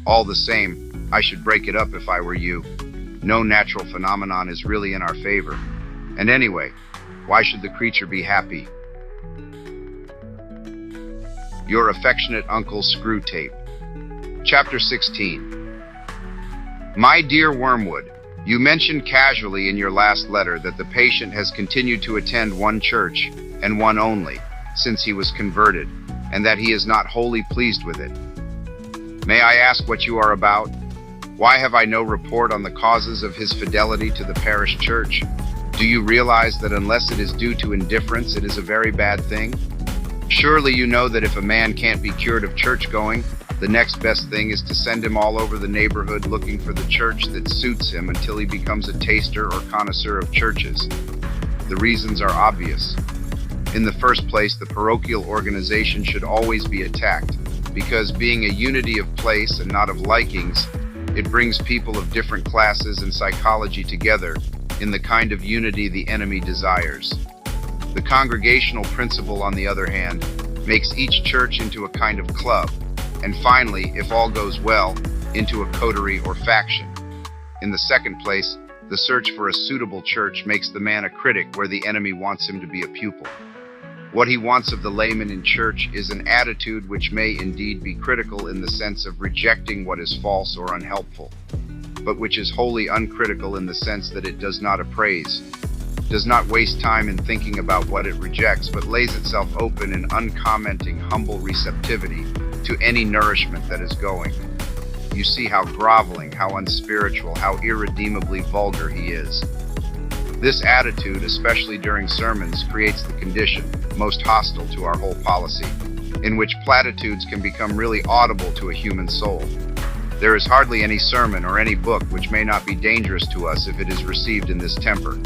All the same, I should break it up if I were you. No natural phenomenon is really in our favor. And anyway, why should the creature be happy? Your affectionate Uncle Screwtape. Chapter 16. My dear Wormwood, you mentioned casually in your last letter that the patient has continued to attend one church, and one only, since he was converted, and that he is not wholly pleased with it. May I ask what you are about? Why have I no report on the causes of his fidelity to the parish church? Do you realize that unless it is due to indifference, it is a very bad thing? Surely you know that if a man can't be cured of church-going, the next best thing is to send him all over the neighborhood looking for the church that suits him until he becomes a taster or connoisseur of churches. The reasons are obvious. In the first place, the parochial organization should always be attacked, because being a unity of place and not of likings, it brings people of different classes and psychology together in the kind of unity the enemy desires. The congregational principle, on the other hand, makes each church into a kind of club, and finally, if all goes well, into a coterie or faction. In the second place, the search for a suitable church makes the man a critic where the enemy wants him to be a pupil. What he wants of the layman in church is an attitude which may indeed be critical in the sense of rejecting what is false or unhelpful, but which is wholly uncritical in the sense that it does not appraise, does not waste time in thinking about what it rejects, but lays itself open in uncommenting, humble receptivity to any nourishment that is going. You see how groveling, how unspiritual, how irredeemably vulgar he is. This attitude, especially during sermons, creates the condition, most hostile to our whole policy, in which platitudes can become really audible to a human soul. There is hardly any sermon or any book which may not be dangerous to us if it is received in this temper.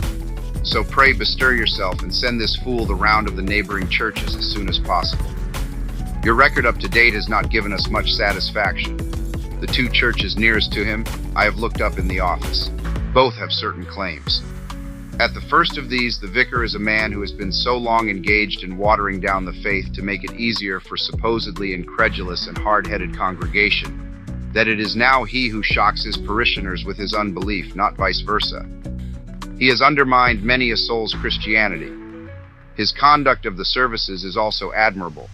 So pray bestir yourself and send this fool the round of the neighboring churches as soon as possible. Your record up to date has not given us much satisfaction. The two churches nearest to him I have looked up in the office. Both have certain claims. At the first of these, the vicar is a man who has been so long engaged in watering down the faith to make it easier for supposedly incredulous and hard-headed congregation, that it is now he who shocks his parishioners with his unbelief, not vice versa. He has undermined many a soul's Christianity. His conduct of the services is also admirable.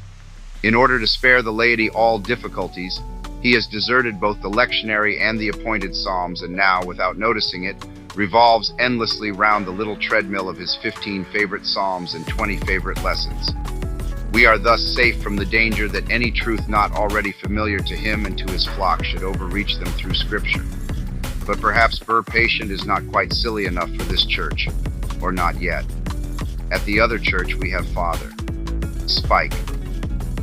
In order to spare the laity all difficulties, he has deserted both the lectionary and the appointed psalms, and now, without noticing it, revolves endlessly round the little treadmill of his 15 favorite psalms and 20 favorite lessons. We are thus safe from the danger that any truth not already familiar to him and to his flock should overreach them through Scripture. But perhaps Burr Patient is not quite silly enough for this church, or not yet. At the other church we have Father Spike.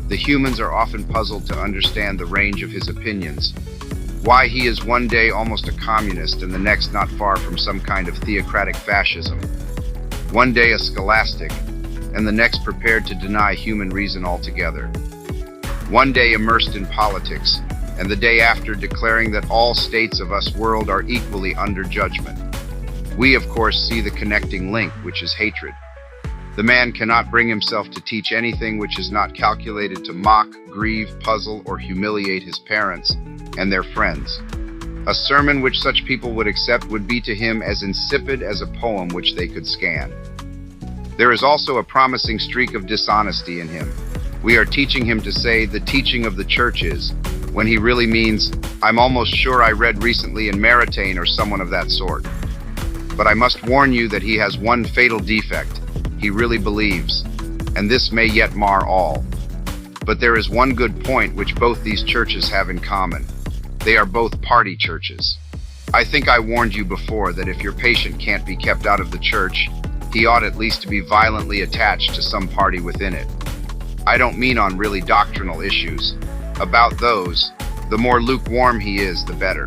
The humans are often puzzled to understand the range of his opinions, why he is one day almost a communist and the next not far from some kind of theocratic fascism, one day a scholastic and the next prepared to deny human reason altogether, one day immersed in politics and the day after declaring that all states of us world are equally under judgment. We of course see the connecting link, which is hatred. The man cannot bring himself to teach anything which is not calculated to mock, grieve, puzzle, or humiliate his parents and their friends. A sermon which such people would accept would be to him as insipid as a poem which they could scan. There is also a promising streak of dishonesty in him. We are teaching him to say the teaching of the church is, when he really means, I'm almost sure I read recently in Maritain or someone of that sort. But I must warn you that he has one fatal defect. He really believes, and this may yet mar all. But there is one good point which both these churches have in common. They are both party churches. I think I warned you before that if your patient can't be kept out of the church, he ought at least to be violently attached to some party within it. I don't mean on really doctrinal issues. About those, the more lukewarm he is, the better.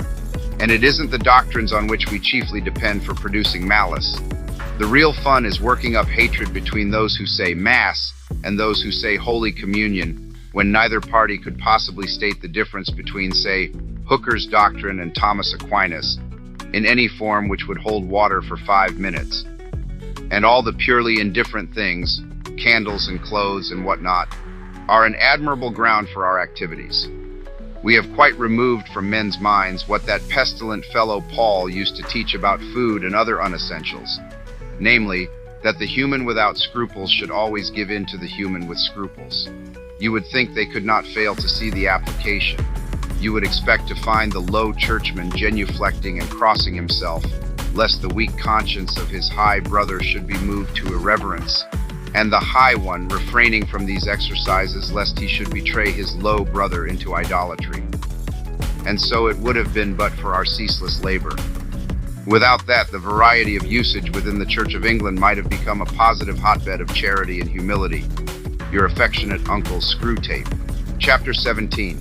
And it isn't the doctrines on which we chiefly depend for producing malice. The real fun is working up hatred between those who say Mass and those who say Holy Communion, when neither party could possibly state the difference between, say, Hooker's doctrine and Thomas Aquinas, in any form which would hold water for 5 minutes. And all the purely indifferent things, candles and clothes and whatnot, are an admirable ground for our activities. We have quite removed from men's minds what that pestilent fellow Paul used to teach about food and other unessentials, namely, that the human without scruples should always give in to the human with scruples. You would think they could not fail to see the application. You would expect to find the low churchman genuflecting and crossing himself, lest the weak conscience of his high brother should be moved to irreverence, and the high one refraining from these exercises lest he should betray his low brother into idolatry. And so it would have been but for our ceaseless labor. Without that, the variety of usage within the Church of England might have become a positive hotbed of charity and humility. Your affectionate uncle, Screwtape. Chapter 17.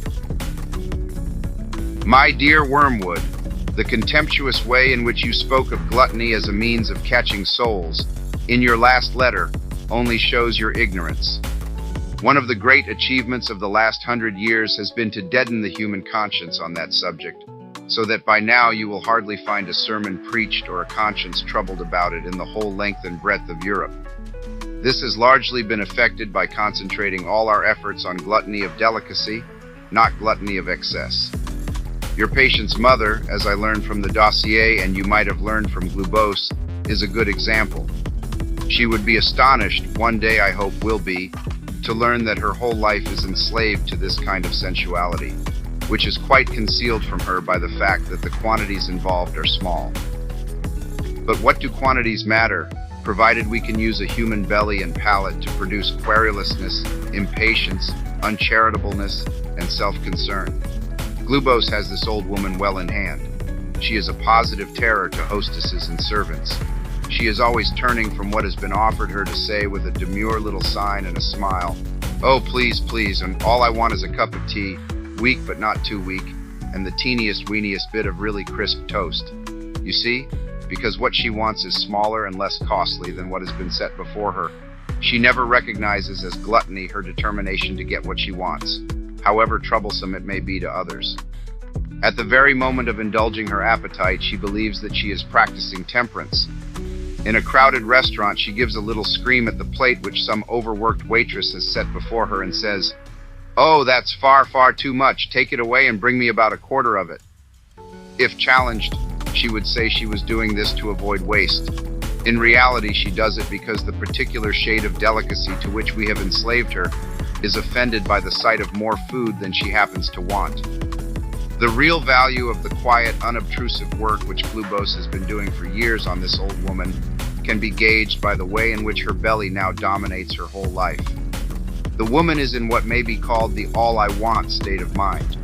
My dear Wormwood, the contemptuous way in which you spoke of gluttony as a means of catching souls, in your last letter, only shows your ignorance. One of the great achievements of the last 100 years has been to deaden the human conscience on that subject, so that by now you will hardly find a sermon preached or a conscience troubled about it in the whole length and breadth of Europe. This has largely been effected by concentrating all our efforts on gluttony of delicacy, not gluttony of excess. Your patient's mother, as I learned from the dossier and you might have learned from Glubose, is a good example. She would be astonished, one day I hope will be, to learn that her whole life is enslaved to this kind of sensuality, which is quite concealed from her by the fact that the quantities involved are small. But what do quantities matter, provided we can use a human belly and palate to produce querulousness, impatience, uncharitableness, and self-concern? Glubose has this old woman well in hand. She is a positive terror to hostesses and servants. She is always turning from what has been offered her to say with a demure little sign and a smile, "Oh, please, please, and all I want is a cup of tea, weak but not too weak, and the teeniest weeniest bit of really crisp toast." You see, because what she wants is smaller and less costly than what has been set before her. She never recognizes as gluttony her determination to get what she wants, however troublesome it may be to others. At the very moment of indulging her appetite, she believes that she is practicing temperance. In a crowded restaurant, she gives a little scream at the plate which some overworked waitress has set before her and says, "Oh, that's far, far too much. Take it away and bring me about a quarter of it." If challenged, she would say she was doing this to avoid waste. In reality, she does it because the particular shade of delicacy to which we have enslaved her is offended by the sight of more food than she happens to want. The real value of the quiet, unobtrusive work which Glubose has been doing for years on this old woman can be gauged by the way in which her belly now dominates her whole life. The woman is in what may be called the all-I-want state of mind.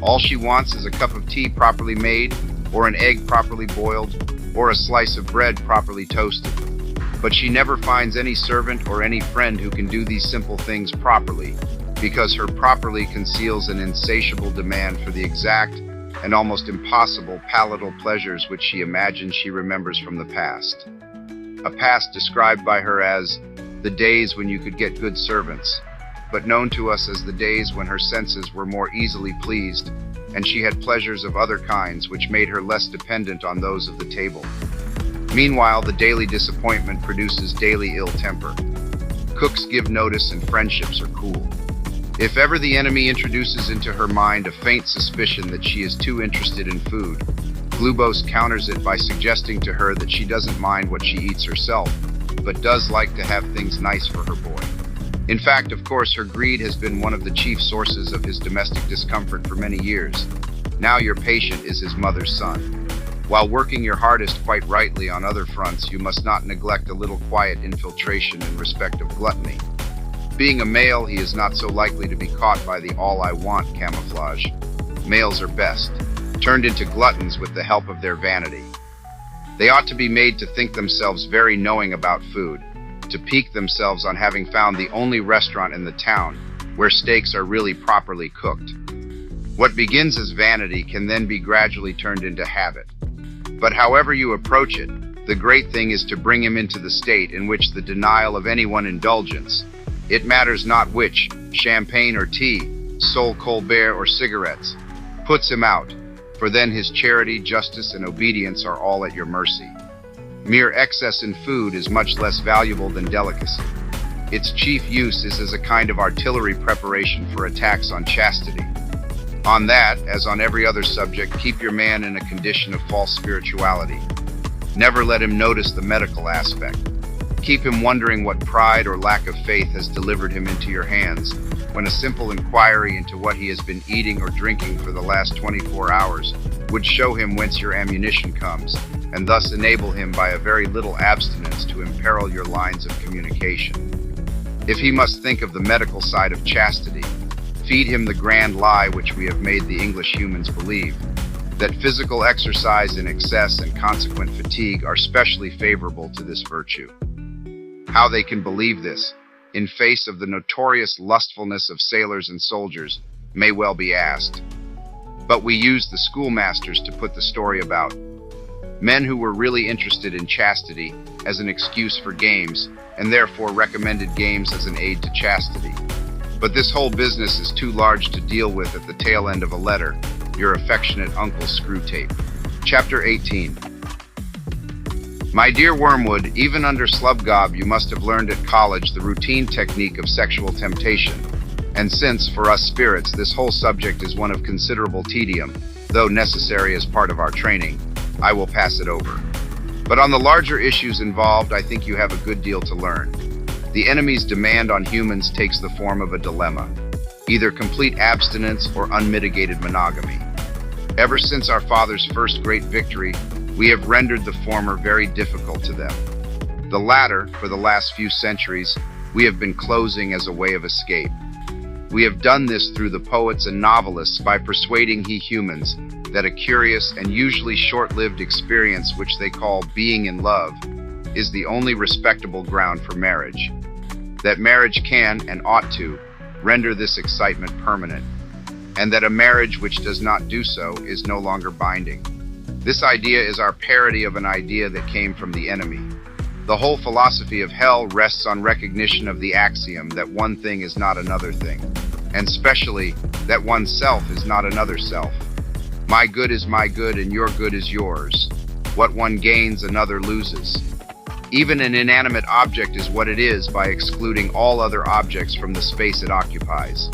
All she wants is a cup of tea properly made, or an egg properly boiled, or a slice of bread properly toasted. But she never finds any servant or any friend who can do these simple things properly, because her properly conceals an insatiable demand for the exact and almost impossible palatal pleasures which she imagines she remembers from the past. A past described by her as the days when you could get good servants, but known to us as the days when her senses were more easily pleased, and she had pleasures of other kinds which made her less dependent on those of the table. Meanwhile, the daily disappointment produces daily ill temper. Cooks give notice and friendships are cool. If ever the enemy introduces into her mind a faint suspicion that she is too interested in food, Glubose counters it by suggesting to her that she doesn't mind what she eats herself, but does like to have things nice for her boy. In fact, of course, her greed has been one of the chief sources of his domestic discomfort for many years. Now your patient is his mother's son. While working your hardest quite rightly on other fronts, you must not neglect a little quiet infiltration in respect of gluttony. Being a male, he is not so likely to be caught by the all-I-want camouflage. Males are best, turned into gluttons with the help of their vanity. They ought to be made to think themselves very knowing about food, to pique themselves on having found the only restaurant in the town where steaks are really properly cooked. What begins as vanity can then be gradually turned into habit. But however you approach it, the great thing is to bring him into the state in which the denial of any one indulgence, it matters not which, champagne or tea, Sol Colbert or cigarettes, puts him out, for then his charity, justice, and obedience are all at your mercy. Mere excess in food is much less valuable than delicacy. Its chief use is as a kind of artillery preparation for attacks on chastity. On that, as on every other subject, keep your man in a condition of false spirituality. Never let him notice the medical aspect. Keep him wondering what pride or lack of faith has delivered him into your hands, when a simple inquiry into what he has been eating or drinking for the last 24 hours would show him whence your ammunition comes, and thus enable him by a very little abstinence to imperil your lines of communication. If he must think of the medical side of chastity, feed him the grand lie which we have made the English humans believe, that physical exercise in excess and consequent fatigue are specially favorable to this virtue. How they can believe this, in face of the notorious lustfulness of sailors and soldiers, may well be asked. But we use the schoolmasters to put the story about men who were really interested in chastity as an excuse for games, and therefore recommended games as an aid to chastity. But this whole business is too large to deal with at the tail end of a letter. Your affectionate Uncle Screwtape. Chapter 18. My dear Wormwood, even under Slubgob you must have learned at college the routine technique of sexual temptation. And since, for us spirits, this whole subject is one of considerable tedium, though necessary as part of our training, I will pass it over. But on the larger issues involved, I think you have a good deal to learn. The enemy's demand on humans takes the form of a dilemma, either complete abstinence or unmitigated monogamy. Ever since our father's first great victory, we have rendered the former very difficult to them. The latter, for the last few centuries, we have been closing as a way of escape. We have done this through the poets and novelists by persuading humans that a curious and usually short-lived experience which they call being in love is the only respectable ground for marriage. That marriage can, and ought to, render this excitement permanent, and that a marriage which does not do so is no longer binding. This idea is our parody of an idea that came from the enemy. The whole philosophy of hell rests on recognition of the axiom that one thing is not another thing, and specially that oneself is not another self. My good is my good and your good is yours. What one gains, another loses. Even an inanimate object is what it is by excluding all other objects from the space it occupies.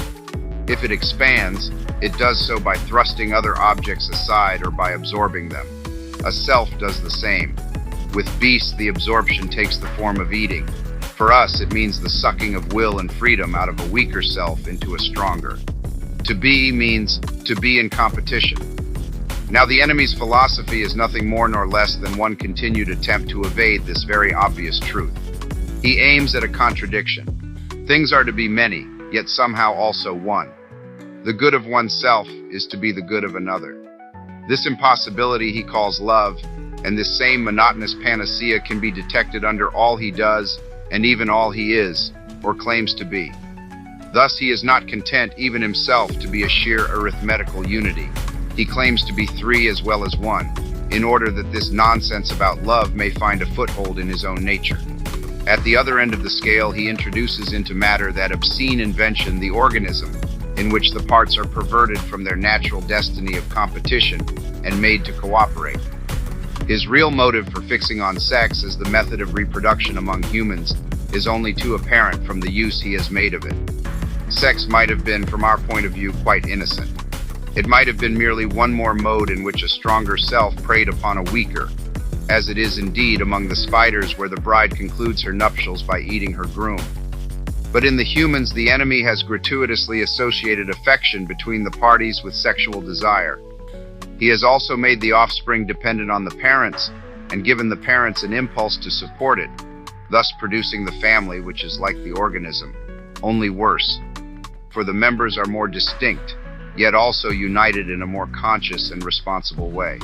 If it expands, it does so by thrusting other objects aside or by absorbing them. A self does the same. With beasts, the absorption takes the form of eating. For us, it means the sucking of will and freedom out of a weaker self into a stronger. To be means to be in competition. Now, the enemy's philosophy is nothing more nor less than one continued attempt to evade this very obvious truth. He aims at a contradiction. Things are to be many, yet somehow also one. The good of oneself is to be the good of another. This impossibility he calls love, and this same monotonous panacea can be detected under all he does and even all he is, or claims to be. Thus, he is not content even himself to be a sheer arithmetical unity. He claims to be three as well as one, in order that this nonsense about love may find a foothold in his own nature. At the other end of the scale, he introduces into matter that obscene invention, the organism, in which the parts are perverted from their natural destiny of competition and made to cooperate. His real motive for fixing on sex as the method of reproduction among humans is only too apparent from the use he has made of it. Sex might have been, from our point of view, quite innocent. It might have been merely one more mode in which a stronger self preyed upon a weaker, as it is indeed among the spiders where the bride concludes her nuptials by eating her groom. But in the humans, the enemy has gratuitously associated affection between the parties with sexual desire. He has also made the offspring dependent on the parents and given the parents an impulse to support it, thus producing the family, which is like the organism, only worse, for the members are more distinct, yet also united in a more conscious and responsible way.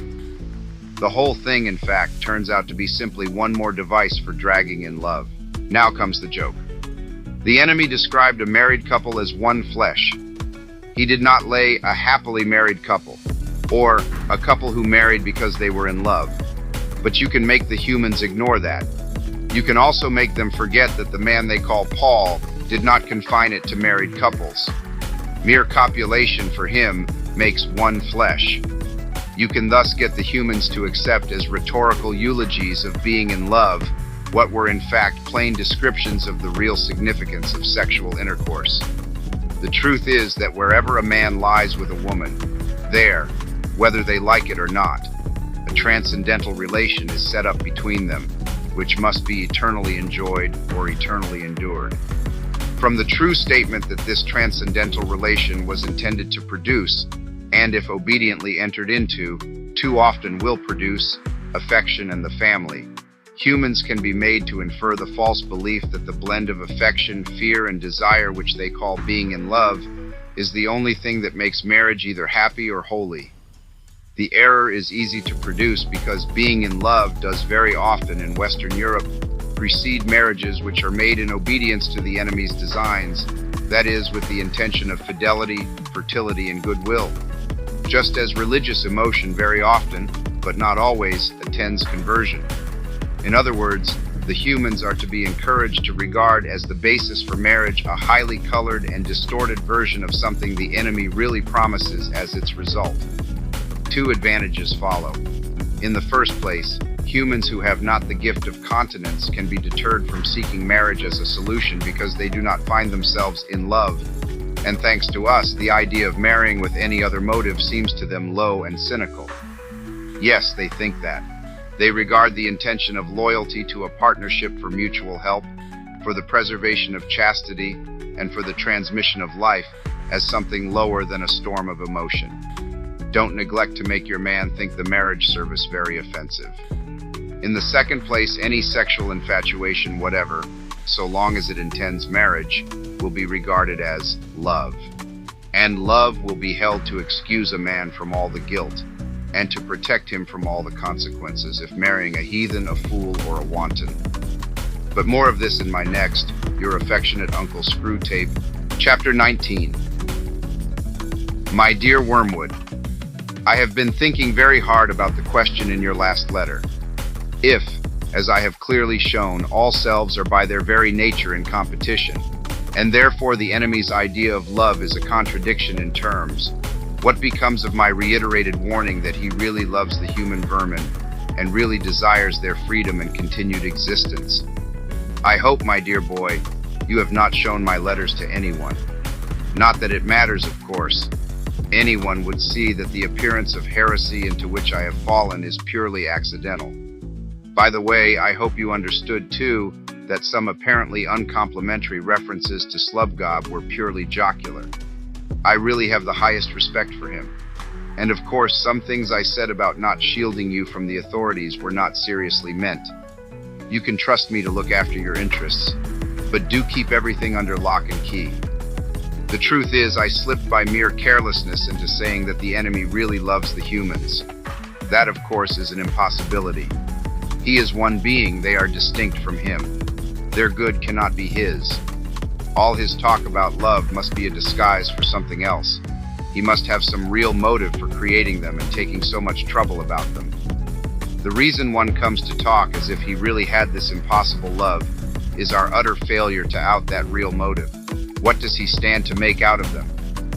The whole thing, in fact, turns out to be simply one more device for dragging in love. Now comes the joke. The enemy described a married couple as one flesh. He did not lay a happily married couple, or a couple who married because they were in love. But you can make the humans ignore that. You can also make them forget that the man they call Paul did not confine it to married couples. Mere copulation for him makes one flesh. You can thus get the humans to accept as rhetorical eulogies of being in love what were in fact plain descriptions of the real significance of sexual intercourse. The truth is that wherever a man lies with a woman, there, whether they like it or not, a transcendental relation is set up between them, which must be eternally enjoyed or eternally endured. From the true statement that this transcendental relation was intended to produce, and if obediently entered into, too often will produce, affection and the family, humans can be made to infer the false belief that the blend of affection, fear, and desire which they call being in love is the only thing that makes marriage either happy or holy. The error is easy to produce because being in love does very often in Western Europe precede marriages which are made in obedience to the enemy's designs, that is, with the intention of fidelity, fertility, and goodwill. Just as religious emotion very often, but not always, attends conversion. In other words, the humans are to be encouraged to regard as the basis for marriage a highly colored and distorted version of something the enemy really promises as its result. Two advantages follow. In the first place, humans who have not the gift of continence can be deterred from seeking marriage as a solution because they do not find themselves in love. And thanks to us, the idea of marrying with any other motive seems to them low and cynical. Yes, they think that. They regard the intention of loyalty to a partnership for mutual help, for the preservation of chastity, and for the transmission of life as something lower than a storm of emotion. Don't neglect to make your man think the marriage service very offensive. In the second place, any sexual infatuation whatever, so long as it intends marriage, will be regarded as love. And love will be held to excuse a man from all the guilt, and to protect him from all the consequences if marrying a heathen, a fool, or a wanton. But more of this in my next, your affectionate Uncle Screwtape, Chapter 19. My dear Wormwood, I have been thinking very hard about the question in your last letter. If, as I have clearly shown, all selves are by their very nature in competition, and therefore the enemy's idea of love is a contradiction in terms, what becomes of my reiterated warning that he really loves the human vermin, and really desires their freedom and continued existence. I hope, my dear boy, you have not shown my letters to anyone. Not that it matters, of course. Anyone would see that the appearance of heresy into which I have fallen is purely accidental. By the way, I hope you understood, too, that some apparently uncomplimentary references to Slubgob were purely jocular. I really have the highest respect for him. And of course, some things I said about not shielding you from the authorities were not seriously meant. You can trust me to look after your interests, but do keep everything under lock and key. The truth is, I slipped by mere carelessness into saying that the enemy really loves the humans. That, of course, is an impossibility. He is one being, they are distinct from him. Their good cannot be his. All his talk about love must be a disguise for something else. He must have some real motive for creating them and taking so much trouble about them. The reason one comes to talk as if he really had this impossible love is our utter failure to out that real motive. What does he stand to make out of them?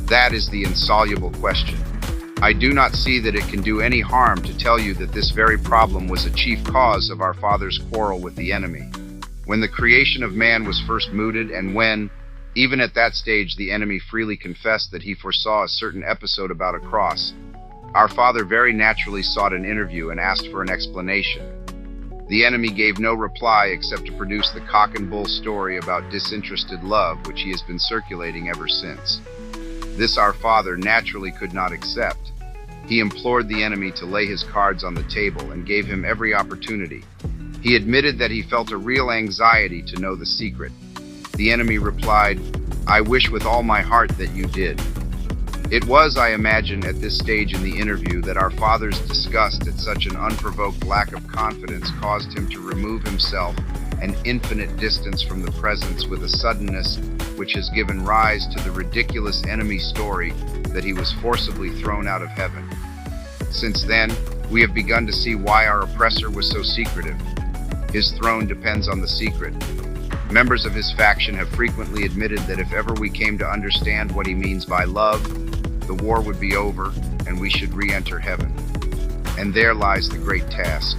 That is the insoluble question. I do not see that it can do any harm to tell you that this very problem was a chief cause of our father's quarrel with the enemy. When the creation of man was first mooted, and when, even at that stage, the enemy freely confessed that he foresaw a certain episode about a cross, our father very naturally sought an interview and asked for an explanation. The enemy gave no reply except to produce the cock and bull story about disinterested love, which he has been circulating ever since. This our father naturally could not accept. He implored the enemy to lay his cards on the table and gave him every opportunity. He admitted that he felt a real anxiety to know the secret. The enemy replied, "I wish with all my heart that you did." It was, I imagine, at this stage in the interview that our father's disgust at such an unprovoked lack of confidence caused him to remove himself an infinite distance from the presence with a suddenness which has given rise to the ridiculous enemy story that he was forcibly thrown out of heaven. Since then, we have begun to see why our oppressor was so secretive. His throne depends on the secret. Members of his faction have frequently admitted that if ever we came to understand what he means by love, the war would be over and we should re-enter heaven. And there lies the great task.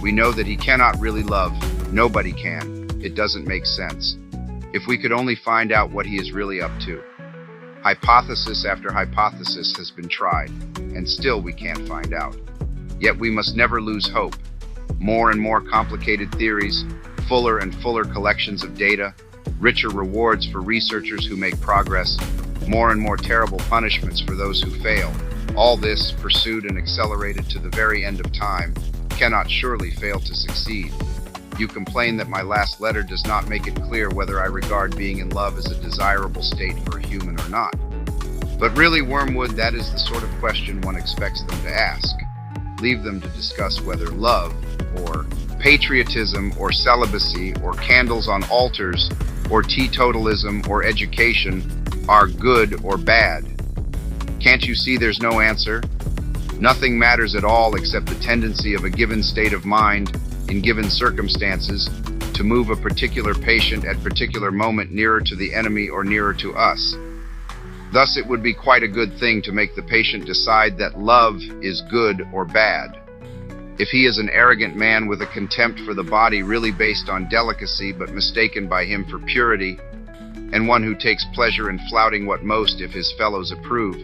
We know that he cannot really love. Nobody can. It doesn't make sense. If we could only find out what he is really up to. Hypothesis after hypothesis has been tried, and still we can't find out. Yet we must never lose hope. More and more complicated theories, fuller and fuller collections of data, richer rewards for researchers who make progress, more and more terrible punishments for those who fail. All this, pursued and accelerated to the very end of time, cannot surely fail to succeed. You complain that my last letter does not make it clear whether I regard being in love as a desirable state for a human or not. But really, Wormwood, that is the sort of question one expects them to ask. Leave them to discuss whether love, or patriotism, or celibacy, or candles on altars, or teetotalism, or education are good or bad. Can't you see there's no answer? Nothing matters at all except the tendency of a given state of mind, in given circumstances, to move a particular patient at particular moment nearer to the enemy or nearer to us. Thus, it would be quite a good thing to make the patient decide that love is good or bad. If he is an arrogant man with a contempt for the body really based on delicacy but mistaken by him for purity, and one who takes pleasure in flouting what most if his fellows approve,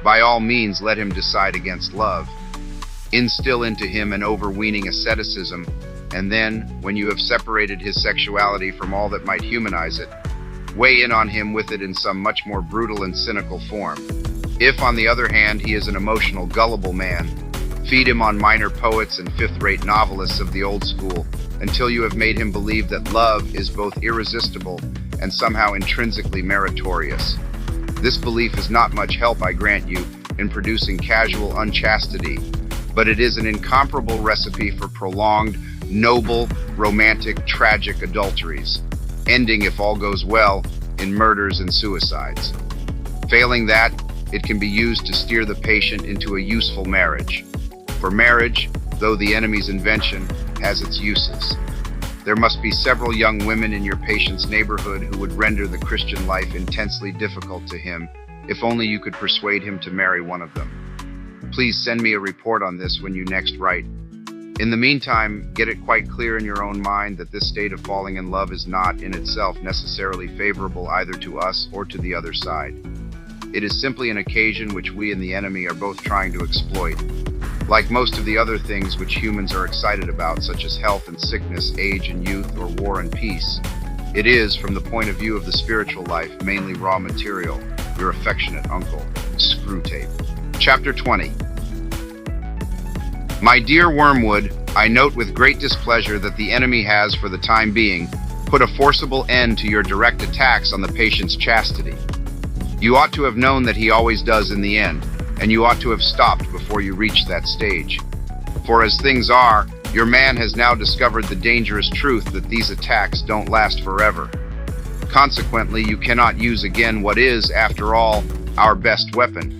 by all means let him decide against love. Instill into him an overweening asceticism, and then, when you have separated his sexuality from all that might humanize it, weigh in on him with it in some much more brutal and cynical form. If, on the other hand, he is an emotional, gullible man, feed him on minor poets and fifth-rate novelists of the old school until you have made him believe that love is both irresistible and somehow intrinsically meritorious. This belief is not much help, I grant you, in producing casual unchastity, but it is an incomparable recipe for prolonged, noble, romantic, tragic adulteries, ending, if all goes well, in murders and suicides. Failing that, it can be used to steer the patient into a useful marriage. For marriage, though the enemy's invention, has its uses. There must be several young women in your patient's neighborhood who would render the Christian life intensely difficult to him, if only you could persuade him to marry one of them. Please send me a report on this when you next write. In the meantime, get it quite clear in your own mind that this state of falling in love is not in itself necessarily favorable either to us or to the other side. It is simply an occasion which we and the enemy are both trying to exploit. Like most of the other things which humans are excited about, such as health and sickness, age and youth, or war and peace, it is, from the point of view of the spiritual life, mainly raw material. Your affectionate uncle, Screwtape. Chapter 20. My dear Wormwood, I note with great displeasure that the enemy has, for the time being, put a forcible end to your direct attacks on the patient's chastity. You ought to have known that he always does in the end, and you ought to have stopped before you reached that stage. For as things are, your man has now discovered the dangerous truth that these attacks don't last forever. Consequently, you cannot use again what is, after all, our best weapon.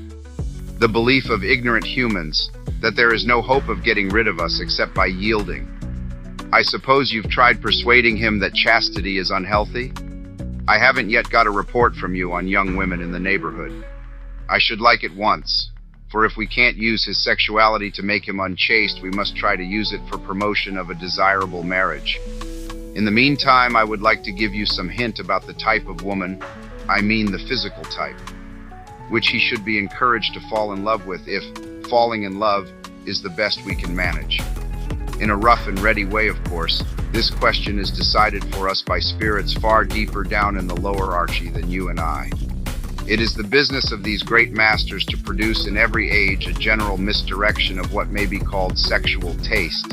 The belief of ignorant humans that there is no hope of getting rid of us except by yielding. I suppose you've tried persuading him that chastity is unhealthy? I haven't yet got a report from you on young women in the neighborhood. I should like it once. For if we can't use his sexuality to make him unchaste, we must try to use it for promotion of a desirable marriage. In the meantime, I would like to give you some hint about the type of woman, I mean the physical type, which he should be encouraged to fall in love with if falling in love is the best we can manage. In a rough and ready way, of course, this question is decided for us by spirits far deeper down in the lower archy than you and I. It is the business of these great masters to produce in every age a general misdirection of what may be called sexual taste.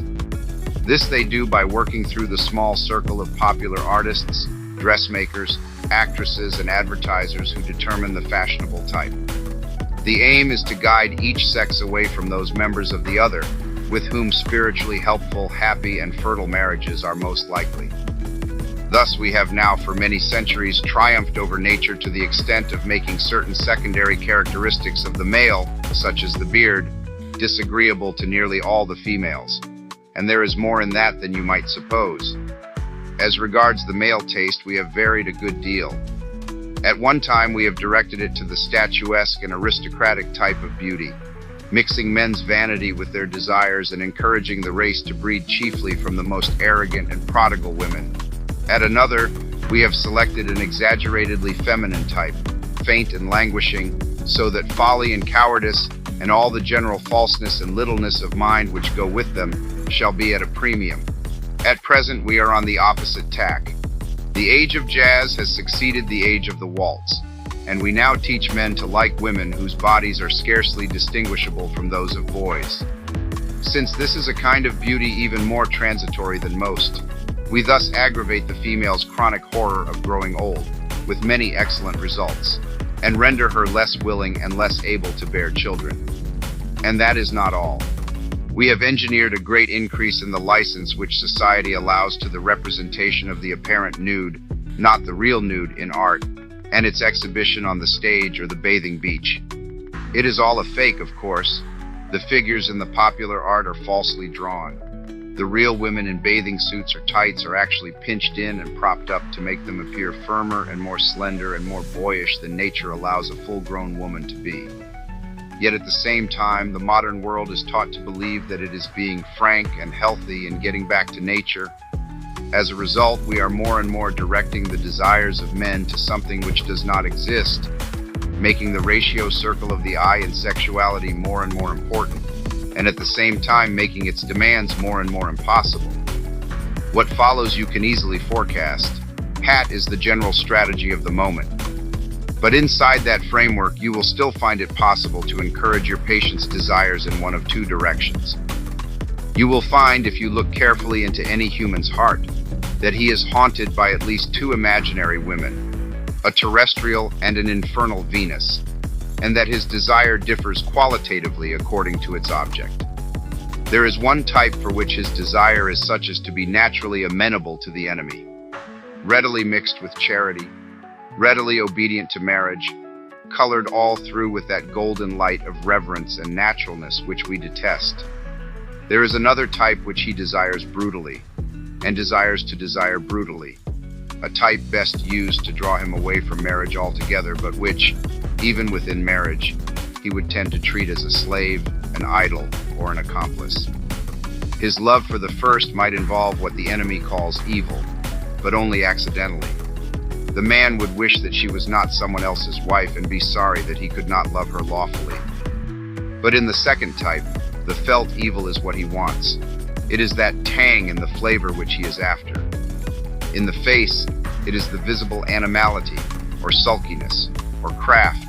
This they do by working through the small circle of popular artists, dressmakers, actresses, and advertisers who determine the fashionable type. The aim is to guide each sex away from those members of the other with whom spiritually helpful, happy, and fertile marriages are most likely. Thus, we have now for many centuries triumphed over nature to the extent of making certain secondary characteristics of the male, such as the beard, disagreeable to nearly all the females. And there is more in that than you might suppose. As regards the male taste, we have varied a good deal. At one time, we have directed it to the statuesque and aristocratic type of beauty, mixing men's vanity with their desires and encouraging the race to breed chiefly from the most arrogant and prodigal women. At another, we have selected an exaggeratedly feminine type, faint and languishing, so that folly and cowardice and all the general falseness and littleness of mind which go with them shall be at a premium. At present, we are on the opposite tack. The age of jazz has succeeded the age of the waltz, and we now teach men to like women whose bodies are scarcely distinguishable from those of boys. Since this is a kind of beauty even more transitory than most, we thus aggravate the female's chronic horror of growing old, with many excellent results, and render her less willing and less able to bear children. And that is not all. We have engineered a great increase in the license which society allows to the representation of the apparent nude, not the real nude, in art, and its exhibition on the stage or the bathing beach. It is all a fake, of course. The figures in the popular art are falsely drawn. The real women in bathing suits or tights are actually pinched in and propped up to make them appear firmer and more slender and more boyish than nature allows a full-grown woman to be. Yet at the same time, the modern world is taught to believe that it is being frank and healthy and getting back to nature. As a result, we are more and more directing the desires of men to something which does not exist, making the ratio circle of the eye in sexuality more and more important, and at the same time making its demands more and more impossible. What follows you can easily forecast. Pat is the general strategy of the moment. But inside that framework, you will still find it possible to encourage your patient's desires in one of two directions. You will find, if you look carefully into any human's heart, that he is haunted by at least two imaginary women, a terrestrial and an infernal Venus, and that his desire differs qualitatively according to its object. There is one type for which his desire is such as to be naturally amenable to the enemy, readily mixed with charity, readily obedient to marriage, colored all through with that golden light of reverence and naturalness which we detest. There is another type which he desires brutally, and desires to desire brutally, a type best used to draw him away from marriage altogether, but which, even within marriage, he would tend to treat as a slave, an idol, or an accomplice. His love for the first might involve what the enemy calls evil, but only accidentally. The man would wish that she was not someone else's wife and be sorry that he could not love her lawfully. But in the second type, the felt evil is what he wants. It is that tang in the flavor which he is after. In the face, it is the visible animality, or sulkiness, or craft,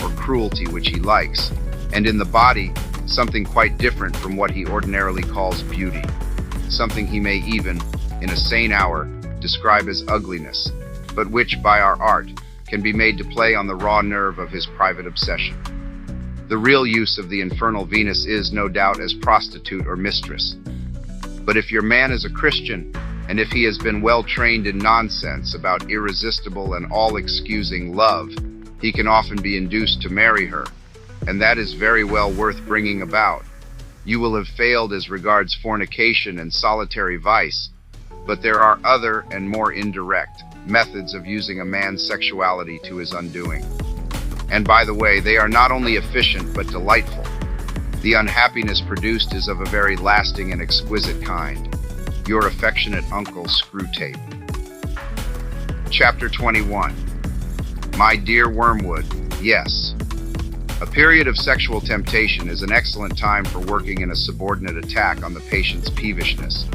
or cruelty which he likes, and in the body, something quite different from what he ordinarily calls beauty, something he may even, in a sane hour, describe as ugliness, but which, by our art, can be made to play on the raw nerve of his private obsession. The real use of the infernal Venus is, no doubt, as prostitute or mistress. But if your man is a Christian, and if he has been well trained in nonsense about irresistible and all-excusing love, he can often be induced to marry her, and that is very well worth bringing about. You will have failed as regards fornication and solitary vice, but there are other and more indirect methods of using a man's sexuality to his undoing. And by the way, they are not only efficient but delightful. The unhappiness produced is of a very lasting and exquisite kind. Your affectionate uncle, Screwtape. Chapter 21. My dear Wormwood, yes. A period of sexual temptation is an excellent time for working in a subordinate attack on the patient's peevishness.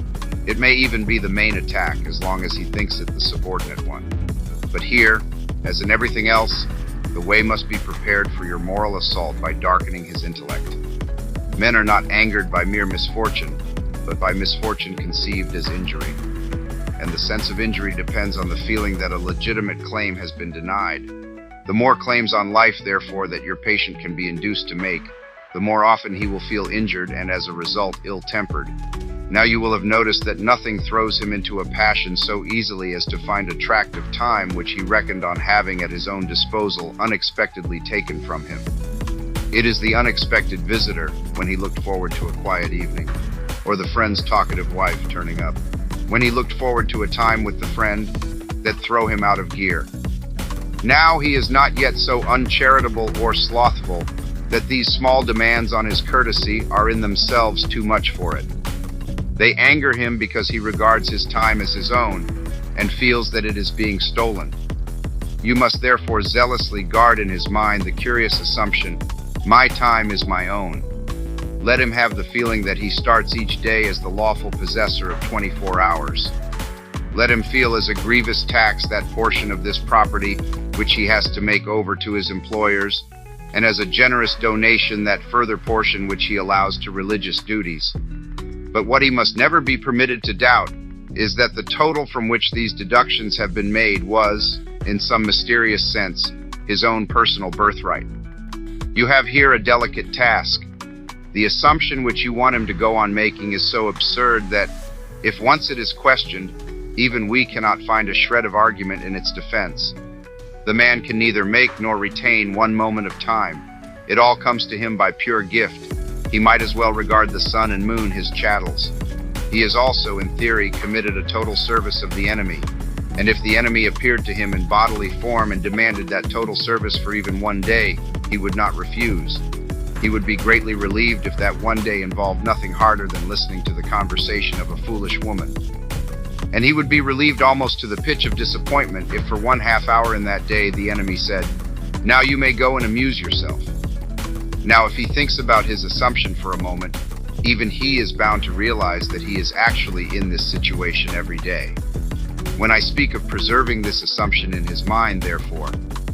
It may even be the main attack as long as he thinks it the subordinate one. But here, as in everything else, the way must be prepared for your moral assault by darkening his intellect. Men are not angered by mere misfortune, but by misfortune conceived as injury. And the sense of injury depends on the feeling that a legitimate claim has been denied. The more claims on life, therefore, that your patient can be induced to make, the more often he will feel injured and, as a result, ill-tempered. Now you will have noticed that nothing throws him into a passion so easily as to find a tract of time which he reckoned on having at his own disposal unexpectedly taken from him. It is the unexpected visitor when he looked forward to a quiet evening, or the friend's talkative wife turning up, when he looked forward to a time with the friend, that throw him out of gear. Now he is not yet so uncharitable or slothful that these small demands on his courtesy are in themselves too much for it. They anger him because he regards his time as his own and feels that it is being stolen. You must therefore zealously guard in his mind the curious assumption, my time is my own. Let him have the feeling that he starts each day as the lawful possessor of 24 hours. Let him feel as a grievous tax that portion of this property which he has to make over to his employers, and as a generous donation that further portion which he allows to religious duties. But what he must never be permitted to doubt is that the total from which these deductions have been made was, in some mysterious sense, his own personal birthright. You have here a delicate task. The assumption which you want him to go on making is so absurd that, if once it is questioned, even we cannot find a shred of argument in its defense. The man can neither make nor retain one moment of time. It all comes to him by pure gift. He might as well regard the sun and moon his chattels. He has also, in theory, committed a total service of the enemy, and if the enemy appeared to him in bodily form and demanded that total service for even one day, he would not refuse. He would be greatly relieved if that one day involved nothing harder than listening to the conversation of a foolish woman. And he would be relieved almost to the pitch of disappointment if for 1/2 hour in that day the enemy said, "Now you may go and amuse yourself." Now, if he thinks about his assumption for a moment, even he is bound to realize that he is actually in this situation every day. When I speak of preserving this assumption in his mind, therefore,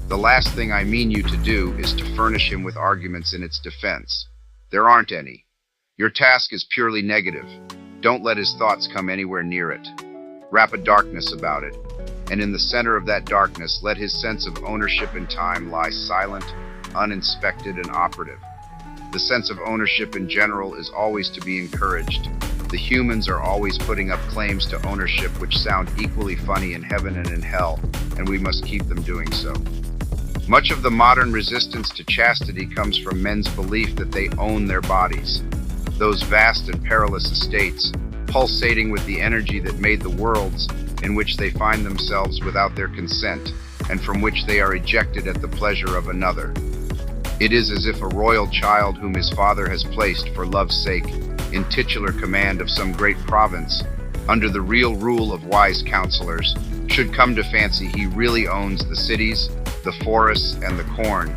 the last thing I mean you to do is to furnish him with arguments in its defense. There aren't any. Your task is purely negative. Don't let his thoughts come anywhere near it. Wrap a darkness about it, and in the center of that darkness, let his sense of ownership in time lie silent, uninspected, and operative. The sense of ownership in general is always to be encouraged. The humans are always putting up claims to ownership which sound equally funny in heaven and in hell, and we must keep them doing so. Much of the modern resistance to chastity comes from men's belief that they own their bodies. Those vast and perilous estates, pulsating with the energy that made the worlds, in which they find themselves without their consent, and from which they are ejected at the pleasure of another. It is as if a royal child whom his father has placed, for love's sake, in titular command of some great province, under the real rule of wise counselors, should come to fancy he really owns the cities, the forests, and the corn,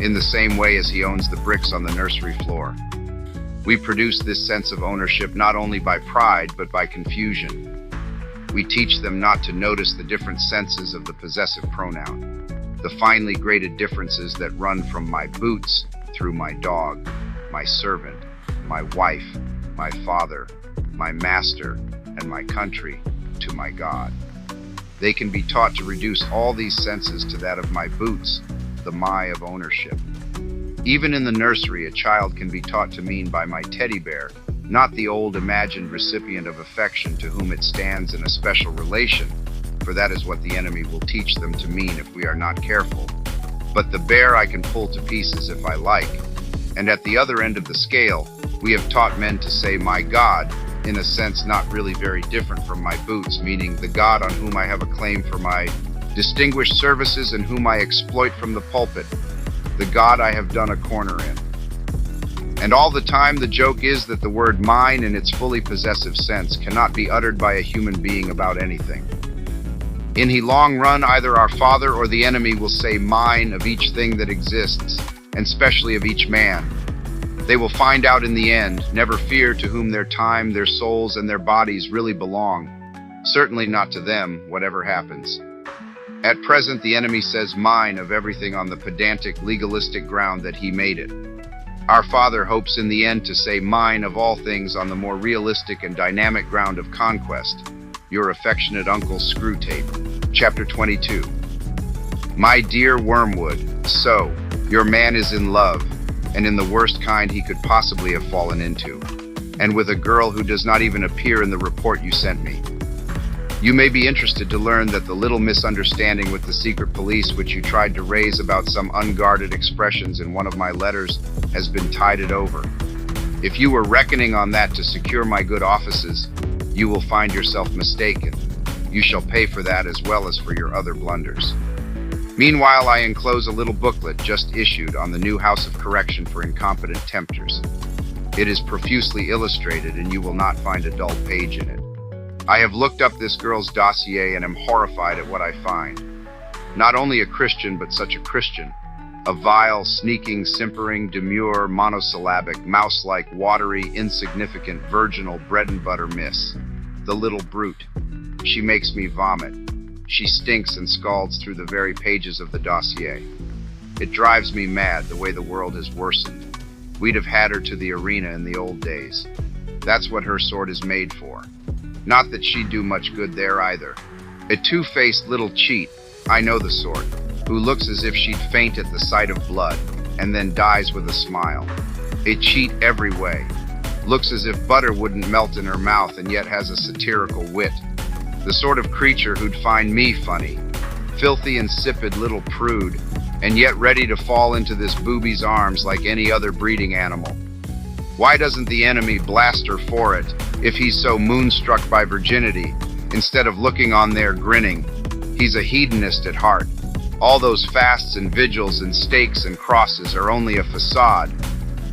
in the same way as he owns the bricks on the nursery floor. We produce this sense of ownership not only by pride, but by confusion. We teach them not to notice the different senses of the possessive pronoun, the finely graded differences that run from my boots through my dog, my servant, my wife, my father, my master, and my country, to my God. They can be taught to reduce all these senses to that of my boots, the my of ownership. Even in the nursery, a child can be taught to mean by my teddy bear, not the old imagined recipient of affection to whom it stands in a special relation, for that is what the enemy will teach them to mean if we are not careful, but the bear I can pull to pieces if I like. And at the other end of the scale, we have taught men to say my God, in a sense not really very different from my boots, meaning the God on whom I have a claim for my distinguished services and whom I exploit from the pulpit, the God I have done a corner in. And all the time the joke is that the word mine in its fully possessive sense cannot be uttered by a human being about anything. In the long run, either our Father or the enemy will say mine of each thing that exists, and specially of each man. They will find out in the end, never fear, to whom their time, their souls, and their bodies really belong. Certainly not to them, whatever happens. At present, the enemy says mine of everything on the pedantic, legalistic ground that he made it. Our Father hopes in the end to say mine of all things on the more realistic and dynamic ground of conquest. Your affectionate Uncle Screwtape. Chapter 22. My dear Wormwood, so, your man is in love, and in the worst kind he could possibly have fallen into, and with a girl who does not even appear in the report you sent me. You may be interested to learn that the little misunderstanding with the secret police which you tried to raise about some unguarded expressions in one of my letters has been tided over. If you were reckoning on that to secure my good offices, you will find yourself mistaken. You shall pay for that as well as for your other blunders. Meanwhile, I enclose a little booklet just issued on the new House of Correction for Incompetent Tempters. It is profusely illustrated, and you will not find a dull page in it. I have looked up this girl's dossier and am horrified at what I find. Not only a Christian, but such a Christian. A vile, sneaking, simpering, demure, monosyllabic, mouse-like, watery, insignificant, virginal, bread-and-butter miss. The little brute. She makes me vomit. She stinks and scalds through the very pages of the dossier. It drives me mad the way the world has worsened. We'd have had her to the arena in the old days. That's what her sort is made for. Not that she'd do much good there either. A two-faced little cheat, I know the sort, who looks as if she'd faint at the sight of blood, and then dies with a smile. A cheat every way. Looks as if butter wouldn't melt in her mouth and yet has a satirical wit. The sort of creature who'd find me funny. Filthy, insipid little prude, and yet ready to fall into this booby's arms like any other breeding animal. Why doesn't the enemy blast her for it, if he's so moonstruck by virginity, instead of looking on there grinning? He's a hedonist at heart. All those fasts and vigils and stakes and crosses are only a facade,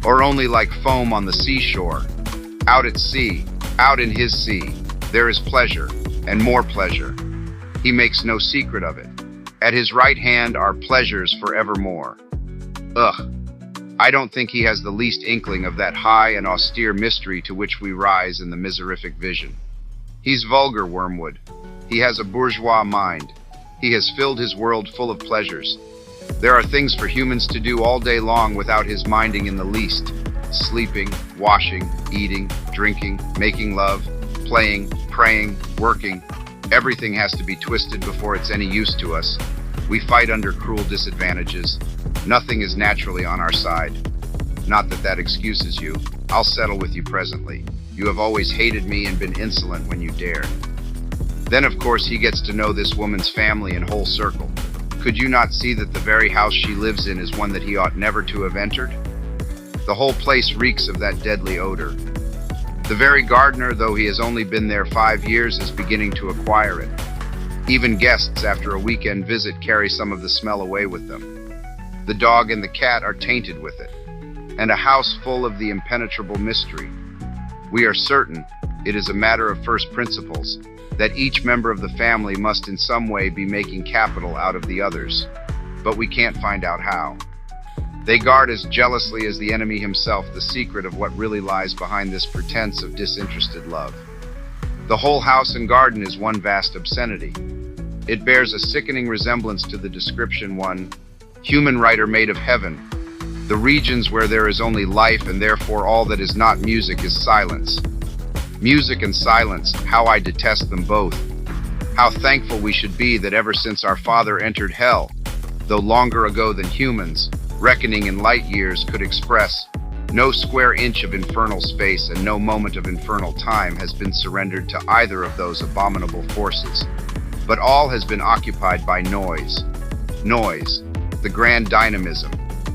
or only like foam on the seashore. Out at sea, out in his sea, there is pleasure, and more pleasure. He makes no secret of it. At his right hand are pleasures forevermore. Ugh. I don't think he has the least inkling of that high and austere mystery to which we rise in the miserific vision. He's vulgar, Wormwood. He has a bourgeois mind. He has filled his world full of pleasures. There are things for humans to do all day long without his minding in the least. Sleeping, washing, eating, drinking, making love, playing, praying, working. Everything has to be twisted before it's any use to us. We fight under cruel disadvantages. Nothing is naturally on our side. Not that that excuses you. I'll settle with you presently. You have always hated me and been insolent when you dared. Then, of course, he gets to know this woman's family and whole circle. Could you not see that the very house she lives in is one that he ought never to have entered? The whole place reeks of that deadly odor. The very gardener, though he has only been there 5 years, is beginning to acquire it. Even guests after a weekend visit carry some of the smell away with them. The dog and the cat are tainted with it, and a house full of the impenetrable mystery. We are certain, it is a matter of first principles, that each member of the family must in some way be making capital out of the others, but we can't find out how. They guard as jealously as the enemy himself the secret of what really lies behind this pretense of disinterested love. The whole house and garden is one vast obscenity. It bears a sickening resemblance to the description one human writer made of heaven, the regions where there is only life and therefore all that is not music is silence. Music and silence, how I detest them both. How thankful we should be that ever since our Father entered hell, though longer ago than humans, reckoning in light years could express, no square inch of infernal space and no moment of infernal time has been surrendered to either of those abominable forces, but all has been occupied by noise. Noise, the grand dynamism,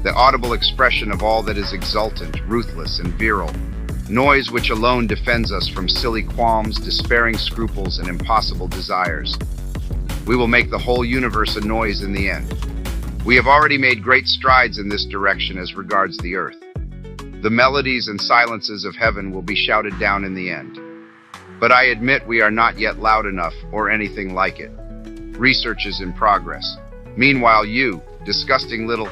the audible expression of all that is exultant, ruthless, and virile. Noise which alone defends us from silly qualms, despairing scruples, and impossible desires. We will make the whole universe a noise in the end. We have already made great strides in this direction as regards the earth. The melodies and silences of heaven will be shouted down in the end. But I admit we are not yet loud enough or anything like it. Research is in progress. Meanwhile, you, disgusting little...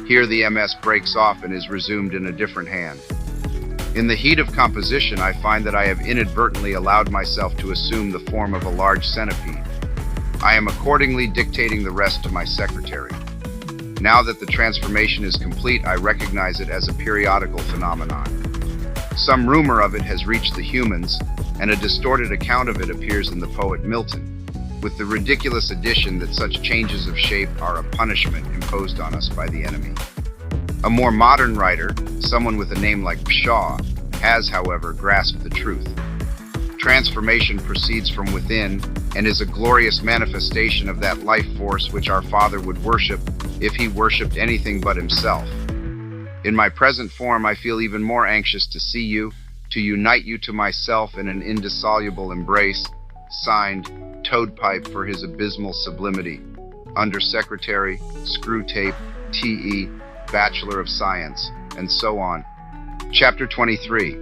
Here the MS breaks off and is resumed in a different hand. In the heat of composition, I find that I have inadvertently allowed myself to assume the form of a large centipede. I am accordingly dictating the rest to my secretary. Now that the transformation is complete, I recognize it as a periodical phenomenon. Some rumor of it has reached the humans, and a distorted account of it appears in the poet Milton, with the ridiculous addition that such changes of shape are a punishment imposed on us by the enemy. A more modern writer, someone with a name like Shaw, has, however, grasped the truth. Transformation proceeds from within and is a glorious manifestation of that life force which our Father would worship if he worshipped anything but himself. In my present form, I feel even more anxious to see you, to unite you to myself in an indissoluble embrace. Signed, Toadpipe for his abysmal sublimity. Undersecretary, Screwtape, T.E., Bachelor of Science, and so on. Chapter 23.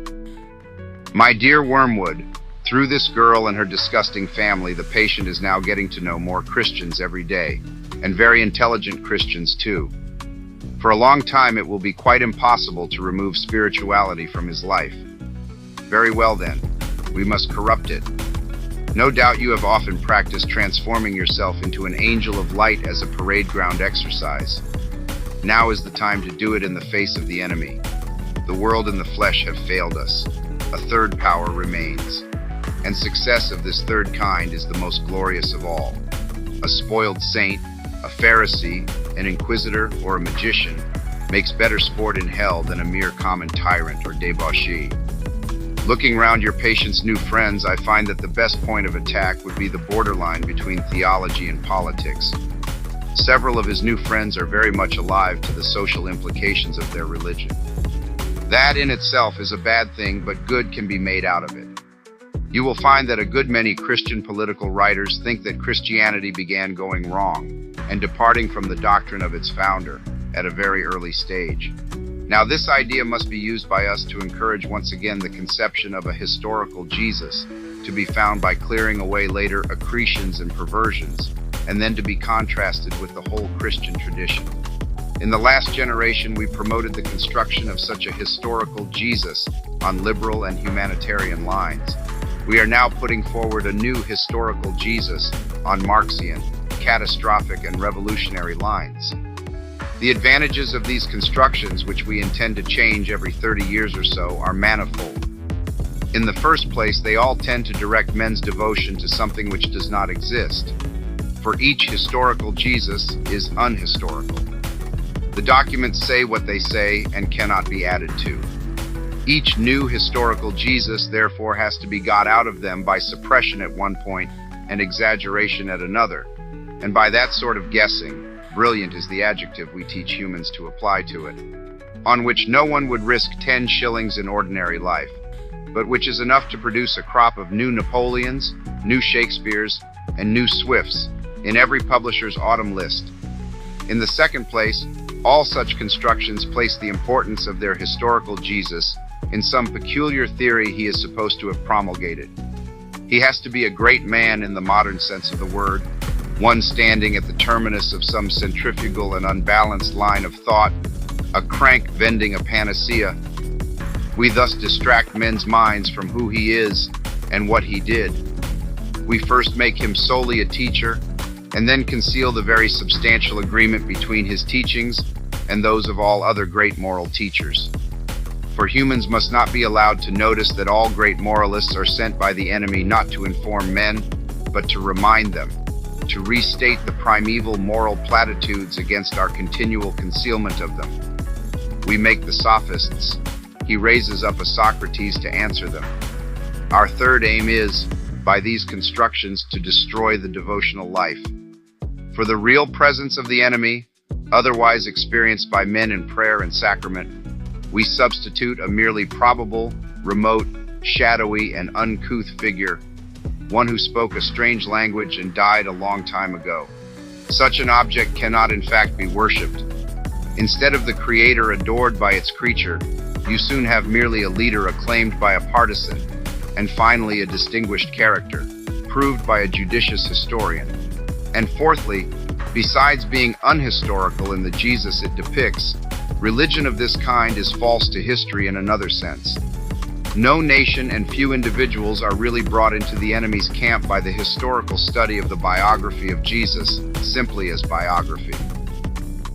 My dear Wormwood, through this girl and her disgusting family, the patient is now getting to know more Christians every day, and very intelligent Christians too. For a long time it will be quite impossible to remove spirituality from his life. Very well then, we must corrupt it. No doubt you have often practiced transforming yourself into an angel of light as a parade ground exercise. Now is the time to do it in the face of the enemy. The world and the flesh have failed us. A third power remains. And success of this third kind is the most glorious of all. A spoiled saint, a Pharisee, an inquisitor, or a magician makes better sport in hell than a mere common tyrant or debauchee. Looking round your patient's new friends, I find that the best point of attack would be the borderline between theology and politics. Several of his new friends are very much alive to the social implications of their religion. That in itself is a bad thing, but good can be made out of it. You will find that a good many Christian political writers think that Christianity began going wrong and departing from the doctrine of its founder at a very early stage. Now this idea must be used by us to encourage once again the conception of a historical Jesus, to be found by clearing away later accretions and perversions, and then to be contrasted with the whole Christian tradition. In the last generation, we promoted the construction of such a historical Jesus on liberal and humanitarian lines. We are now putting forward a new historical Jesus on Marxian, catastrophic, and revolutionary lines. The advantages of these constructions, which we intend to change every 30 years or so, are manifold. In the first place, they all tend to direct men's devotion to something which does not exist, for each historical Jesus is unhistorical. The documents say what they say and cannot be added to. Each new historical Jesus, therefore, has to be got out of them by suppression at one point and exaggeration at another, and by that sort of guessing, brilliant is the adjective we teach humans to apply to it, on which no one would risk 10 shillings in ordinary life, but which is enough to produce a crop of new Napoleons, new Shakespeares, and new Swifts in every publisher's autumn list. In the second place, all such constructions place the importance of their historical Jesus in some peculiar theory he is supposed to have promulgated. He has to be a great man in the modern sense of the word, one standing at the terminus of some centrifugal and unbalanced line of thought, a crank vending a panacea. We thus distract men's minds from who he is and what he did. We first make him solely a teacher, and then conceal the very substantial agreement between his teachings and those of all other great moral teachers. For humans must not be allowed to notice that all great moralists are sent by the enemy not to inform men, but to remind them, to restate the primeval moral platitudes against our continual concealment of them. We make the sophists. He raises up a Socrates to answer them. Our third aim is, by these constructions, to destroy the devotional life. For the real presence of the enemy, otherwise experienced by men in prayer and sacrament, we substitute a merely probable, remote, shadowy, and uncouth figure, one who spoke a strange language and died a long time ago. Such an object cannot in fact be worshipped. Instead of the Creator adored by its creature, you soon have merely a leader acclaimed by a partisan, and finally a distinguished character, proved by a judicious historian. And fourthly, besides being unhistorical in the Jesus it depicts, religion of this kind is false to history in another sense. No nation and few individuals are really brought into the enemy's camp by the historical study of the biography of Jesus, simply as biography.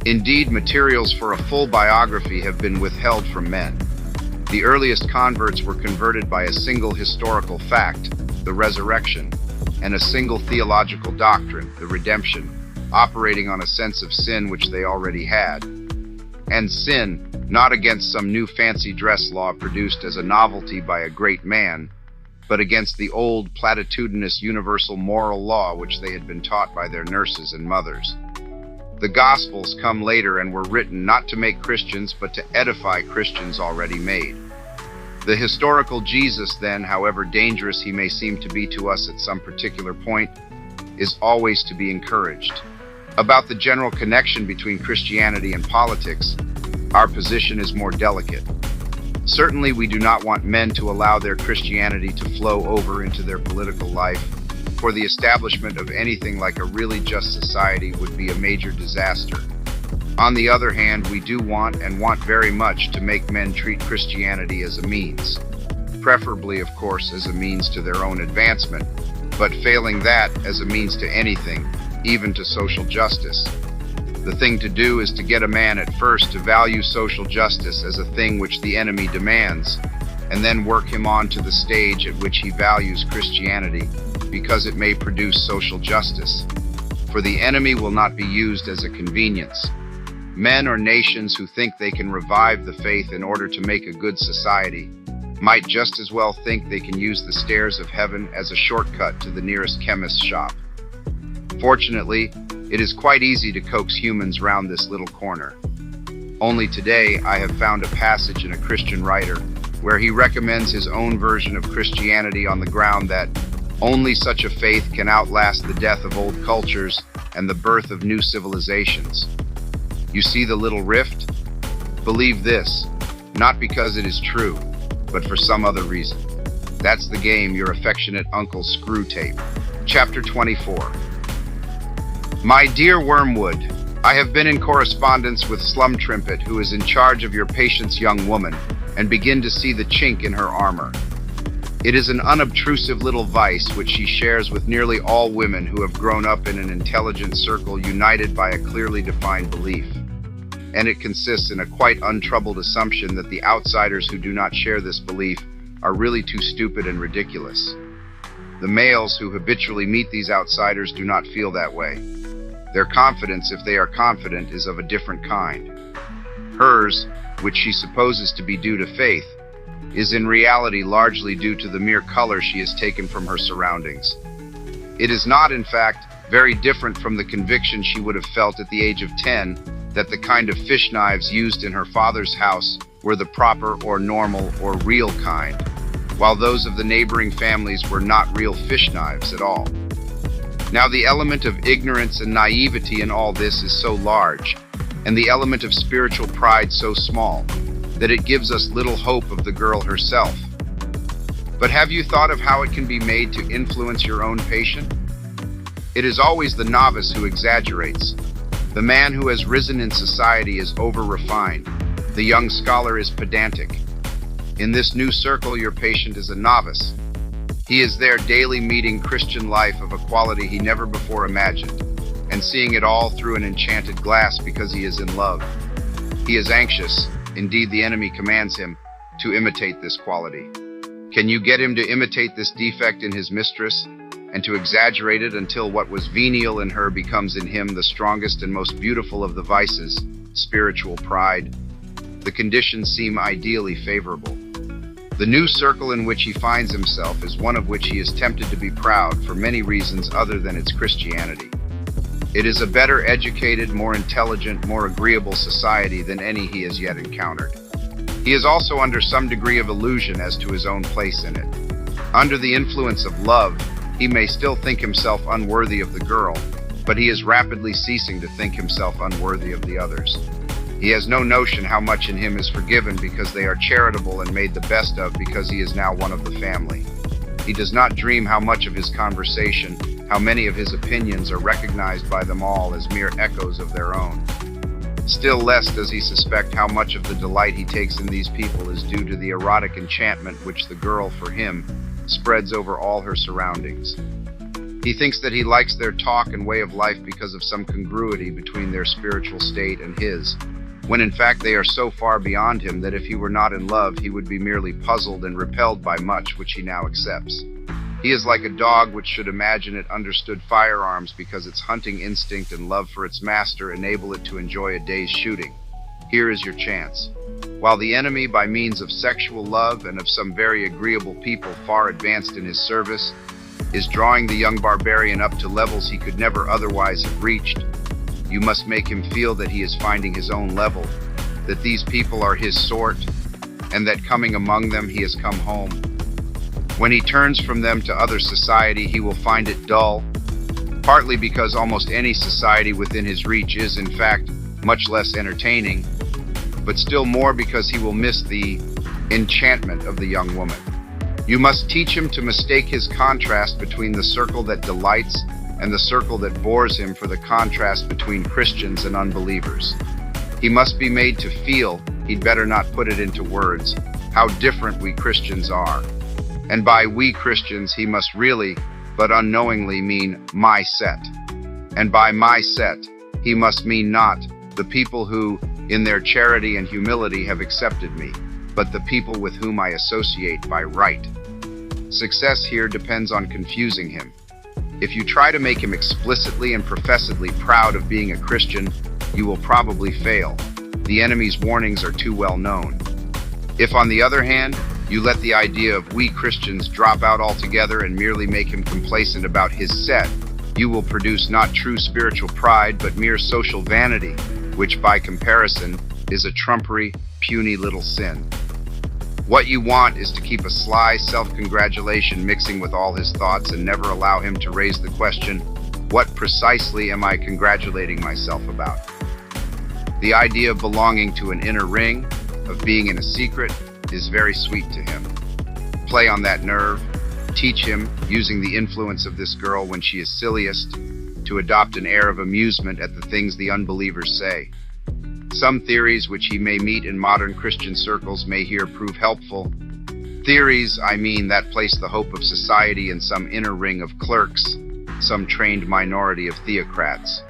Indeed, materials for a full biography have been withheld from men. The earliest converts were converted by a single historical fact, the resurrection, and a single theological doctrine, the redemption, operating on a sense of sin which they already had. And sin, not against some new fancy dress law produced as a novelty by a great man, but against the old platitudinous universal moral law which they had been taught by their nurses and mothers. The Gospels come later and were written not to make Christians, but to edify Christians already made. The historical Jesus, then, however dangerous he may seem to be to us at some particular point, is always to be encouraged. About the general connection between Christianity and politics, our position is more delicate. Certainly, we do not want men to allow their Christianity to flow over into their political life, for the establishment of anything like a really just society would be a major disaster. On the other hand, we do want, and want very much, to make men treat Christianity as a means. Preferably, of course, as a means to their own advancement, but failing that, as a means to anything, even to social justice. The thing to do is to get a man at first to value social justice as a thing which the enemy demands, and then work him on to the stage at which he values Christianity, because it may produce social justice. For the enemy will not be used as a convenience. Men or nations who think they can revive the faith in order to make a good society might just as well think they can use the stairs of heaven as a shortcut to the nearest chemist's shop. Fortunately, it is quite easy to coax humans round this little corner. Only today I have found a passage in a Christian writer where he recommends his own version of Christianity on the ground that only such a faith can outlast the death of old cultures and the birth of new civilizations. You see the little rift? Believe this, not because it is true, but for some other reason. That's the game, your affectionate Uncle Screwtape. Chapter 24. My dear Wormwood, I have been in correspondence with Slum Trimpet, who is in charge of your patient's young woman, and begin to see the chink in her armor. It is an unobtrusive little vice which she shares with nearly all women who have grown up in an intelligent circle united by a clearly defined belief. And it consists in a quite untroubled assumption that the outsiders who do not share this belief are really too stupid and ridiculous. The males who habitually meet these outsiders do not feel that way. Their confidence, if they are confident, is of a different kind. Hers, which she supposes to be due to faith, is in reality largely due to the mere color she has taken from her surroundings. It is not, in fact, very different from the conviction she would have felt at the age of 10 that the kind of fish knives used in her father's house were the proper or normal or real kind, while those of the neighboring families were not real fish knives at all. Now, the element of ignorance and naivety in all this is so large, and the element of spiritual pride so small, that it gives us little hope of the girl herself. But have you thought of how it can be made to influence your own patient? It is always the novice who exaggerates. The man who has risen in society is over-refined. The young scholar is pedantic. In this new circle, your patient is a novice. He is there daily meeting Christian life of a quality he never before imagined, and seeing it all through an enchanted glass because he is in love. He is anxious, indeed the enemy commands him, to imitate this quality. Can you get him to imitate this defect in his mistress, and to exaggerate it until what was venial in her becomes in him the strongest and most beautiful of the vices, spiritual pride? The conditions seem ideally favorable. The new circle in which he finds himself is one of which he is tempted to be proud for many reasons other than its Christianity. It is a better educated, more intelligent, more agreeable society than any he has yet encountered. He is also under some degree of illusion as to his own place in it. Under the influence of love, he may still think himself unworthy of the girl, but he is rapidly ceasing to think himself unworthy of the others. He has no notion how much in him is forgiven because they are charitable and made the best of because he is now one of the family. He does not dream how much of his conversation, how many of his opinions are recognized by them all as mere echoes of their own. Still less does he suspect how much of the delight he takes in these people is due to the erotic enchantment which the girl, for him, spreads over all her surroundings. He thinks that he likes their talk and way of life because of some congruity between their spiritual state and his, when in fact they are so far beyond him that if he were not in love, he would be merely puzzled and repelled by much which he now accepts. He is like a dog which should imagine it understood firearms because its hunting instinct and love for its master enable it to enjoy a day's shooting. Here is your chance. While the enemy, by means of sexual love and of some very agreeable people far advanced in his service, is drawing the young barbarian up to levels he could never otherwise have reached, you must make him feel that he is finding his own level, that these people are his sort, and that coming among them he has come home. When he turns from them to other society, he will find it dull, partly because almost any society within his reach is, in fact, much less entertaining, but still more because he will miss the enchantment of the young woman. You must teach him to mistake his contrast between the circle that delights and the circle that bores him for the contrast between Christians and unbelievers. He must be made to feel, he'd better not put it into words, how different we Christians are. And by we Christians, he must really, but unknowingly, mean my set. And by my set, he must mean not the people who, in their charity and humility, have accepted me, but the people with whom I associate by right. Success here depends on confusing him. If you try to make him explicitly and professedly proud of being a Christian, you will probably fail. The enemy's warnings are too well known. If, on the other hand, you let the idea of we Christians drop out altogether and merely make him complacent about his set, you will produce not true spiritual pride, but mere social vanity, which by comparison is a trumpery, puny little sin. What you want is to keep a sly self-congratulation mixing with all his thoughts and never allow him to raise the question, what precisely am I congratulating myself about? The idea of belonging to an inner ring, of being in a secret, is very sweet to him. Play on that nerve. Teach him, using the influence of this girl when she is silliest, to adopt an air of amusement at the things the unbelievers say. Some theories which he may meet in modern Christian circles may here prove helpful. Theories, I mean, that place the hope of society in some inner ring of clerks, some trained minority of theocrats.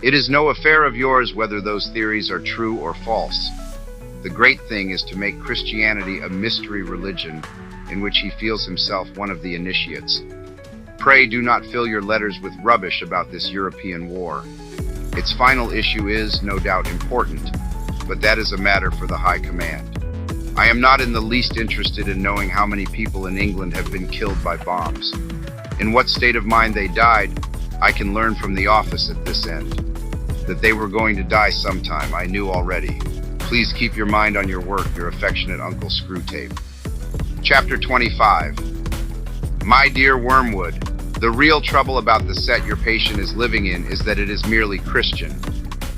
It is no affair of yours whether those theories are true or false. The great thing is to make Christianity a mystery religion in which he feels himself one of the initiates. Pray do not fill your letters with rubbish about this European war. Its final issue is, no doubt, important, but that is a matter for the High Command. I am not in the least interested in knowing how many people in England have been killed by bombs. In what state of mind they died, I can learn from the office at this end. That they were going to die sometime, I knew already. Please keep your mind on your work, your affectionate Uncle Screwtape. Chapter 25. My dear Wormwood, the real trouble about the set your patient is living in is that it is merely Christian.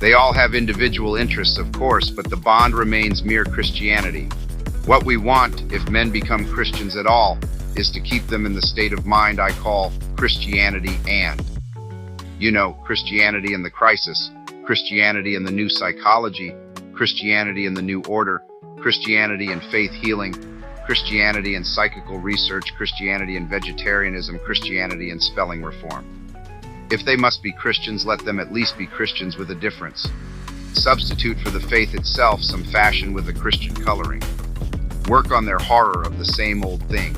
They all have individual interests, of course, but the bond remains mere Christianity. What we want, if men become Christians at all, is to keep them in the state of mind I call Christianity and. You know, Christianity in the crisis, Christianity in the new psychology, Christianity in the new order, Christianity in faith healing, Christianity in psychical research, Christianity in vegetarianism, Christianity in spelling reform. If they must be Christians, let them at least be Christians with a difference. Substitute for the faith itself some fashion with a Christian coloring. Work on their horror of the same old thing.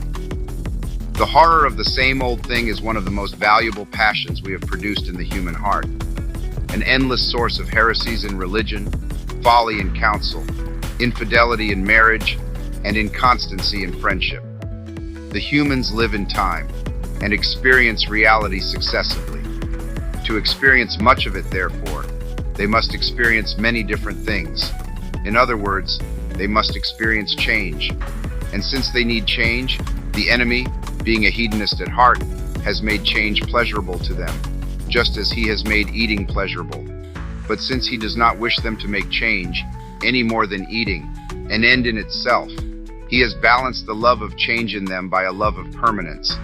The horror of the same old thing is one of the most valuable passions we have produced in the human heart. An endless source of heresies in religion, folly in counsel, infidelity in marriage, and inconstancy in friendship. The humans live in time and experience reality successively. To experience much of it, therefore, they must experience many different things. In other words, they must experience change. And since they need change, the enemy, being a hedonist at heart, has made change pleasurable to them, just as he has made eating pleasurable. But since he does not wish them to make change, any more than eating, an end in itself, he has balanced the love of change in them by a love of permanence.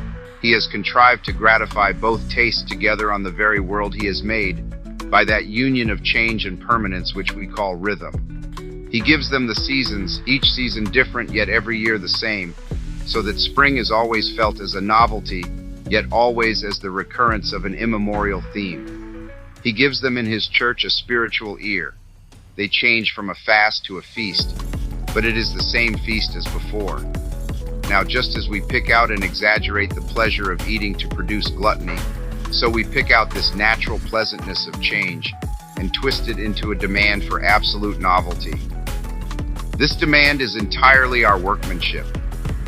He has contrived to gratify both tastes together on the very world he has made, by that union of change and permanence which we call rhythm. He gives them the seasons, each season different yet every year the same, so that spring is always felt as a novelty, yet always as the recurrence of an immemorial theme. He gives them in his church a spiritual ear. They change from a fast to a feast, but it is the same feast as before. Now, just as we pick out and exaggerate the pleasure of eating to produce gluttony, so we pick out this natural pleasantness of change and twist it into a demand for absolute novelty. This demand is entirely our workmanship.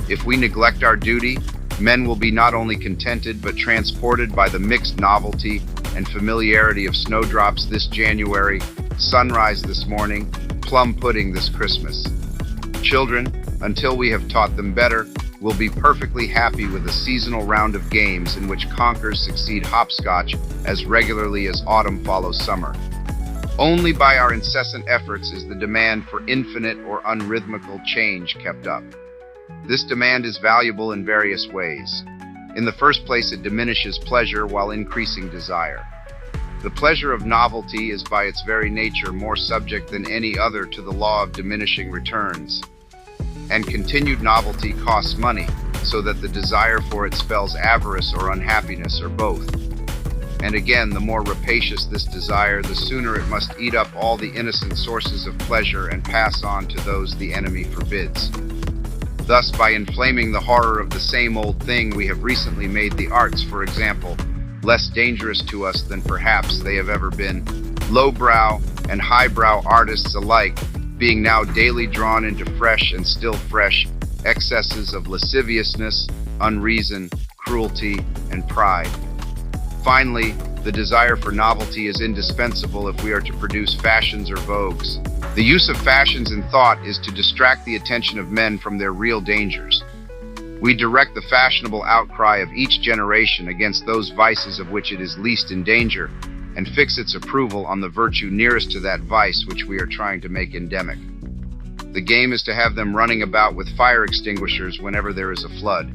If we neglect our duty, men will be not only contented but transported by the mixed novelty and familiarity of snowdrops this January, sunrise this morning, plum pudding this Christmas. Children, until we have taught them better, will be perfectly happy with a seasonal round of games in which conkers succeed hopscotch as regularly as autumn follows summer. Only by our incessant efforts is the demand for infinite or unrhythmical change kept up. This demand is valuable in various ways. In the first place, it diminishes pleasure while increasing desire. The pleasure of novelty is by its very nature more subject than any other to the law of diminishing returns. And continued novelty costs money, so that the desire for it spells avarice or unhappiness or both. And again, the more rapacious this desire, the sooner it must eat up all the innocent sources of pleasure and pass on to those the enemy forbids. Thus, by inflaming the horror of the same old thing, we have recently made the arts, for example, less dangerous to us than perhaps they have ever been. Lowbrow and highbrow artists alike being now daily drawn into fresh and still fresh excesses of lasciviousness, unreason, cruelty, and pride. Finally, the desire for novelty is indispensable if we are to produce fashions or vogues. The use of fashions in thought is to distract the attention of men from their real dangers. We direct the fashionable outcry of each generation against those vices of which it is least in danger, and fix its approval on the virtue nearest to that vice which we are trying to make endemic. The game is to have them running about with fire extinguishers whenever there is a flood,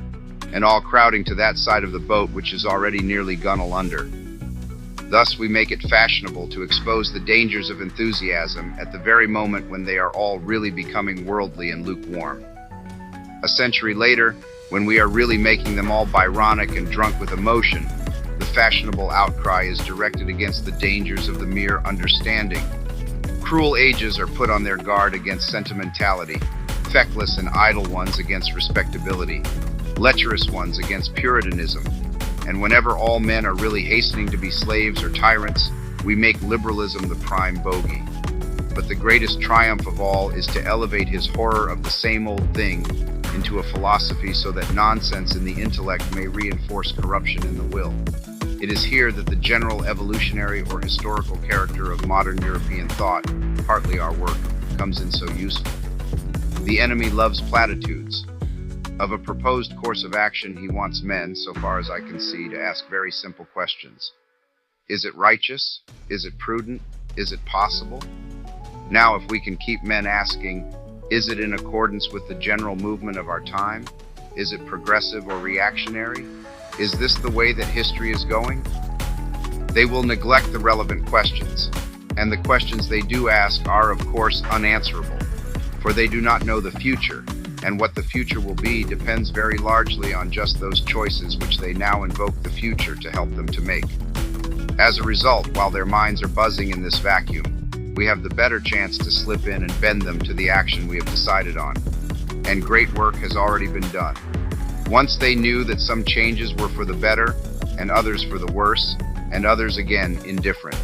and all crowding to that side of the boat which is already nearly gunwale under. Thus we make it fashionable to expose the dangers of enthusiasm at the very moment when they are all really becoming worldly and lukewarm. A century later, when we are really making them all Byronic and drunk with emotion, the fashionable outcry is directed against the dangers of the mere understanding. Cruel ages are put on their guard against sentimentality, feckless and idle ones against respectability, lecherous ones against puritanism, and whenever all men are really hastening to be slaves or tyrants, we make liberalism the prime bogey. But the greatest triumph of all is to elevate his horror of the same old thing into a philosophy so that nonsense in the intellect may reinforce corruption in the will. It is here that the general evolutionary or historical character of modern European thought, partly our work, comes in so useful. The enemy loves platitudes. Of a proposed course of action, he wants men, so far as I can see, to ask very simple questions. Is it righteous? Is it prudent? Is it possible? Now, if we can keep men asking, is it in accordance with the general movement of our time? Is it progressive or reactionary? Is this the way that history is going? They will neglect the relevant questions, and the questions they do ask are, of course, unanswerable, for they do not know the future, and what the future will be depends very largely on just those choices which they now invoke the future to help them to make. As a result, while their minds are buzzing in this vacuum, we have the better chance to slip in and bend them to the action we have decided on. And great work has already been done. Once they knew that some changes were for the better, and others for the worse, and others again indifferent.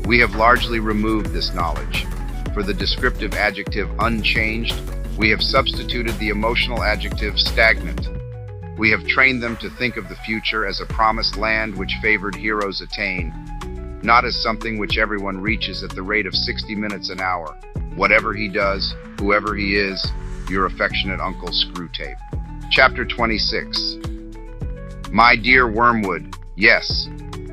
We have largely removed this knowledge. For the descriptive adjective unchanged, we have substituted the emotional adjective stagnant. We have trained them to think of the future as a promised land which favored heroes attain, not as something which everyone reaches at the rate of 60 minutes an hour. Whatever he does, whoever he is, your affectionate Uncle Screwtape. Chapter 26. My dear Wormwood, yes,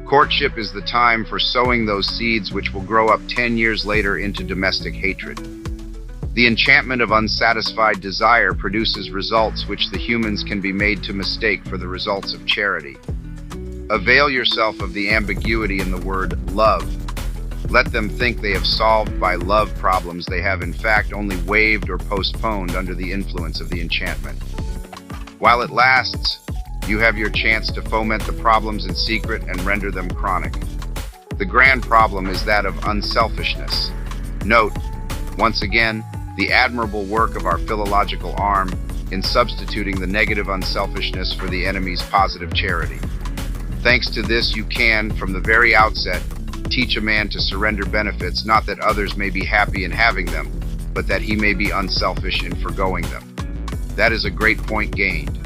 courtship is the time for sowing those seeds which will grow up 10 years later into domestic hatred. The enchantment of unsatisfied desire produces results which the humans can be made to mistake for the results of charity. Avail yourself of the ambiguity in the word love. Let them think they have solved by love problems they have in fact only waived or postponed under the influence of the enchantment. While it lasts, you have your chance to foment the problems in secret and render them chronic. The grand problem is that of unselfishness. Note, once again, the admirable work of our philological arm in substituting the negative unselfishness for the enemy's positive charity. Thanks to this, you can, from the very outset, teach a man to surrender benefits, not that others may be happy in having them, but that he may be unselfish in foregoing them. That is a great point gained.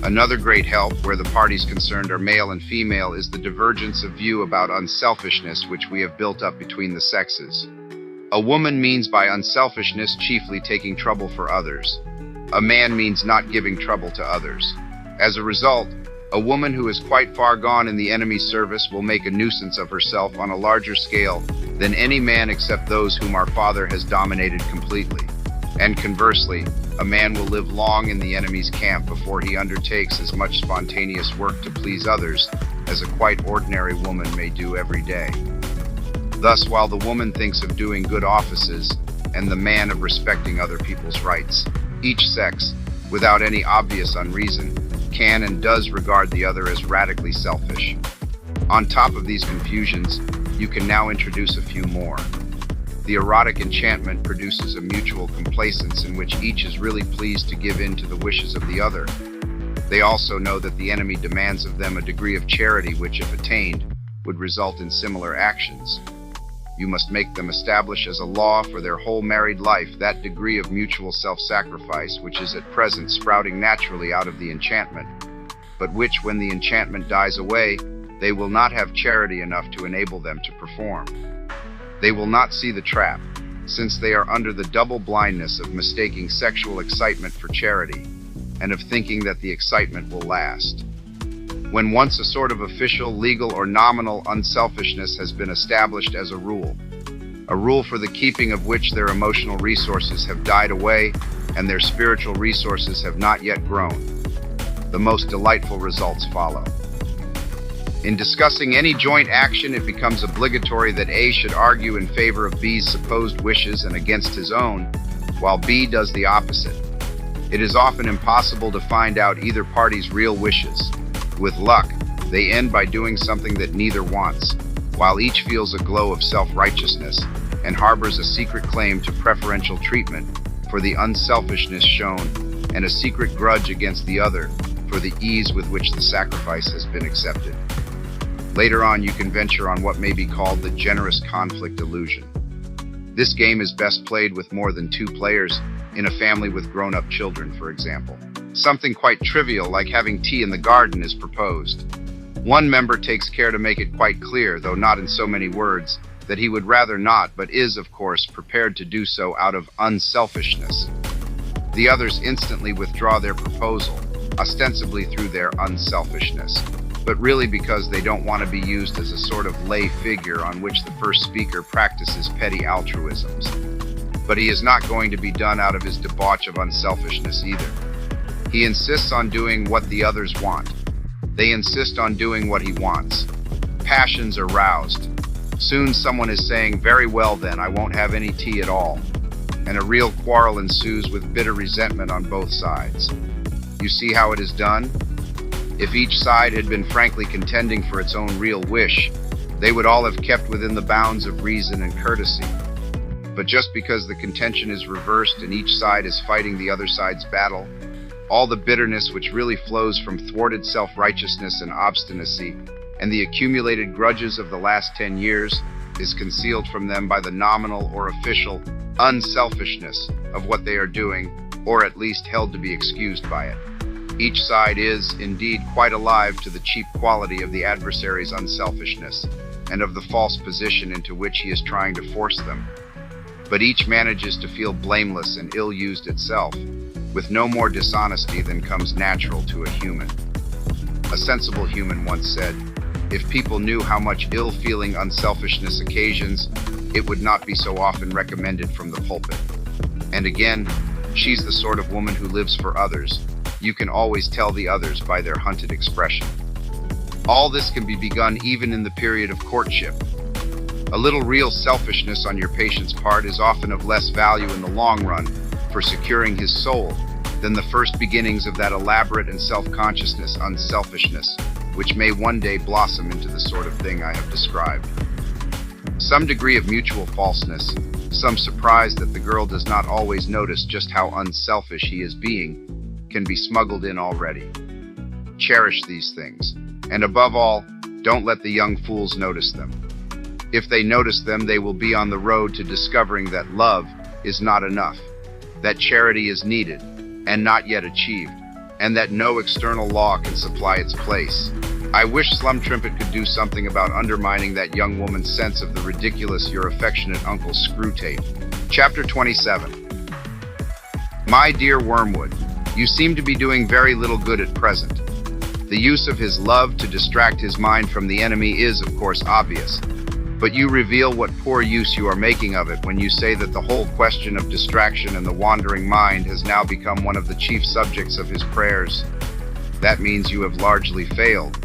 Another great help, where the parties concerned are male and female, is the divergence of view about unselfishness which we have built up between the sexes. A woman means by unselfishness chiefly taking trouble for others. A man means not giving trouble to others. As a result, a woman who is quite far gone in the enemy's service will make a nuisance of herself on a larger scale than any man except those whom our Father has dominated completely. And conversely, a man will live long in the enemy's camp before he undertakes as much spontaneous work to please others as a quite ordinary woman may do every day. Thus, while the woman thinks of doing good offices and the man of respecting other people's rights, each sex, without any obvious unreason, can and does regard the other as radically selfish. On top of these confusions, you can now introduce a few more. The erotic enchantment produces a mutual complacence in which each is really pleased to give in to the wishes of the other. They also know that the enemy demands of them a degree of charity which, if attained, would result in similar actions. You must make them establish as a law for their whole married life that degree of mutual self-sacrifice which is at present sprouting naturally out of the enchantment, but which, when the enchantment dies away, they will not have charity enough to enable them to perform. They will not see the trap, since they are under the double blindness of mistaking sexual excitement for charity, and of thinking that the excitement will last. When once a sort of official, legal, or nominal unselfishness has been established as a rule for the keeping of which their emotional resources have died away and their spiritual resources have not yet grown, the most delightful results follow. In discussing any joint action, it becomes obligatory that A should argue in favor of B's supposed wishes and against his own, while B does the opposite. It is often impossible to find out either party's real wishes. With luck, they end by doing something that neither wants, while each feels a glow of self-righteousness and harbors a secret claim to preferential treatment for the unselfishness shown and a secret grudge against the other for the ease with which the sacrifice has been accepted. Later on, you can venture on what may be called the generous conflict illusion. This game is best played with more than 2 players, in a family with grown-up children, for example. Something quite trivial, like having tea in the garden, is proposed. One member takes care to make it quite clear, though not in so many words, that he would rather not, but is, of course, prepared to do so out of unselfishness. The others instantly withdraw their proposal, ostensibly through their unselfishness. but really because they don't want to be used as a sort of lay figure on which the first speaker practices petty altruisms. But he is not going to be done out of his debauch of unselfishness either. He insists on doing what the others want. They insist on doing what he wants. Passions are roused. Soon someone is saying, "Very well then, I won't have any tea at all." And a real quarrel ensues with bitter resentment on both sides. You see how it is done? If each side had been frankly contending for its own real wish, they would all have kept within the bounds of reason and courtesy. But just because the contention is reversed and each side is fighting the other side's battle, all the bitterness which really flows from thwarted self-righteousness and obstinacy, and the accumulated grudges of the last 10 years, is concealed from them by the nominal or official unselfishness of what they are doing, or at least held to be excused by it. Each side is, indeed, quite alive to the cheap quality of the adversary's unselfishness, and of the false position into which he is trying to force them. But each manages to feel blameless and ill-used itself, with no more dishonesty than comes natural to a human. A sensible human once said, "If people knew how much ill-feeling unselfishness occasions, it would not be so often recommended from the pulpit." And again, she's the sort of woman who lives for others. You can always tell the others by their hunted expression. All this can be begun even in the period of courtship. A little real selfishness on your patient's part is often of less value in the long run for securing his soul than the first beginnings of that elaborate and self-consciousness unselfishness, which may one day blossom into the sort of thing I have described. Some degree of mutual falseness, some surprise that the girl does not always notice just how unselfish he is being, can be smuggled in already. Cherish these things, and above all, don't let the young fools notice them. If they notice them, they will be on the road to discovering that love is not enough, that charity is needed and not yet achieved, and that no external law can supply its place. I wish Slum Trimpet could do something about undermining that young woman's sense of the ridiculous Your Affectionate Uncle Screwtape. Chapter 27. My dear Wormwood, you seem to be doing very little good at present. The use of his love to distract his mind from the enemy is, of course, obvious, but you reveal what poor use you are making of it when you say that the whole question of distraction and the wandering mind has now become one of the chief subjects of his prayers. That means you have largely failed.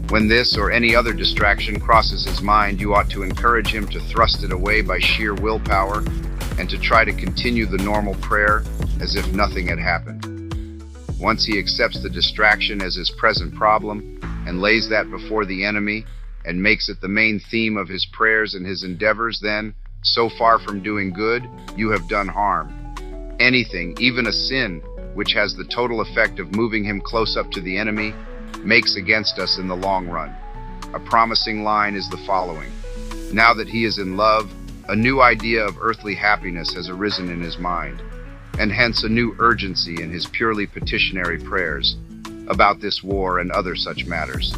When this or any other distraction crosses his mind, you ought to encourage him to thrust it away by sheer willpower and to try to continue the normal prayer as if nothing had happened. Once he accepts the distraction as his present problem and lays that before the enemy and makes it the main theme of his prayers and his endeavors, then, so far from doing good, you have done harm. Anything, even a sin, which has the total effect of moving him close up to the enemy, makes against us in the long run. A promising line is the following: now that he is in love, a new idea of earthly happiness has arisen in his mind, and hence a new urgency in his purely petitionary prayers about this war and other such matters.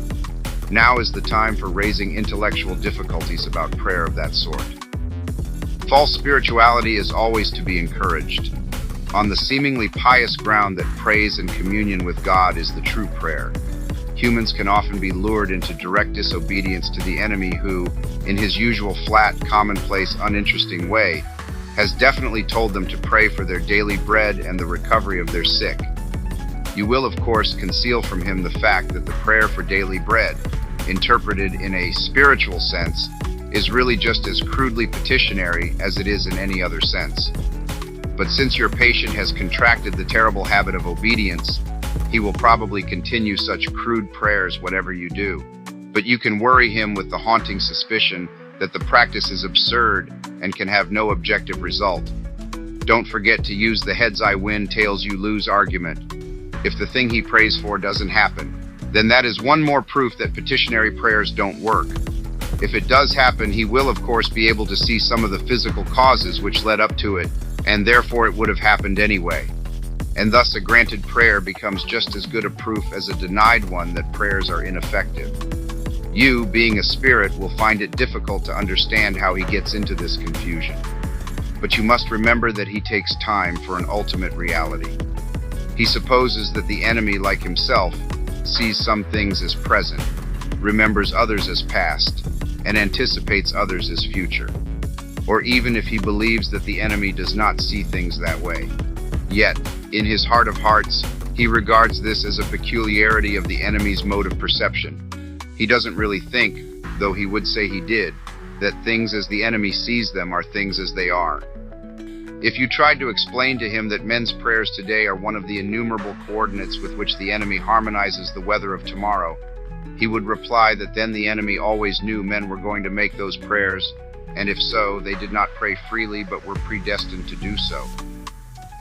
Now is the time for raising intellectual difficulties about prayer of that sort. False spirituality is always to be encouraged, on the seemingly pious ground that praise and communion with God is the true prayer. Humans can often be lured into direct disobedience to the enemy who, in his usual flat, commonplace, uninteresting way, has definitely told them to pray for their daily bread and the recovery of their sick. You will, of course, conceal from him the fact that the prayer for daily bread, interpreted in a spiritual sense, is really just as crudely petitionary as it is in any other sense. But since your patient has contracted the terrible habit of obedience, he will probably continue such crude prayers whatever you do. But you can worry him with the haunting suspicion that the practice is absurd and can have no objective result. Don't forget to use the heads I win, tails you lose argument. If the thing he prays for doesn't happen, then that is one more proof that petitionary prayers don't work. If it does happen, he will of course be able to see some of the physical causes which led up to it, and therefore it would have happened anyway. And thus a granted prayer becomes just as good a proof as a denied one that prayers are ineffective. You, being a spirit, will find it difficult to understand how he gets into this confusion. But you must remember that he takes time for an ultimate reality. He supposes that the enemy, like himself, sees some things as present, remembers others as past, and anticipates others as future. Or even if he believes that the enemy does not see things that way. Yet, in his heart of hearts, he regards this as a peculiarity of the enemy's mode of perception. He doesn't really think, though he would say he did, that things as the enemy sees them are things as they are. If you tried to explain to him that men's prayers today are one of the innumerable coordinates with which the enemy harmonizes the weather of tomorrow, he would reply that then the enemy always knew men were going to make those prayers, and if so, they did not pray freely but were predestined to do so.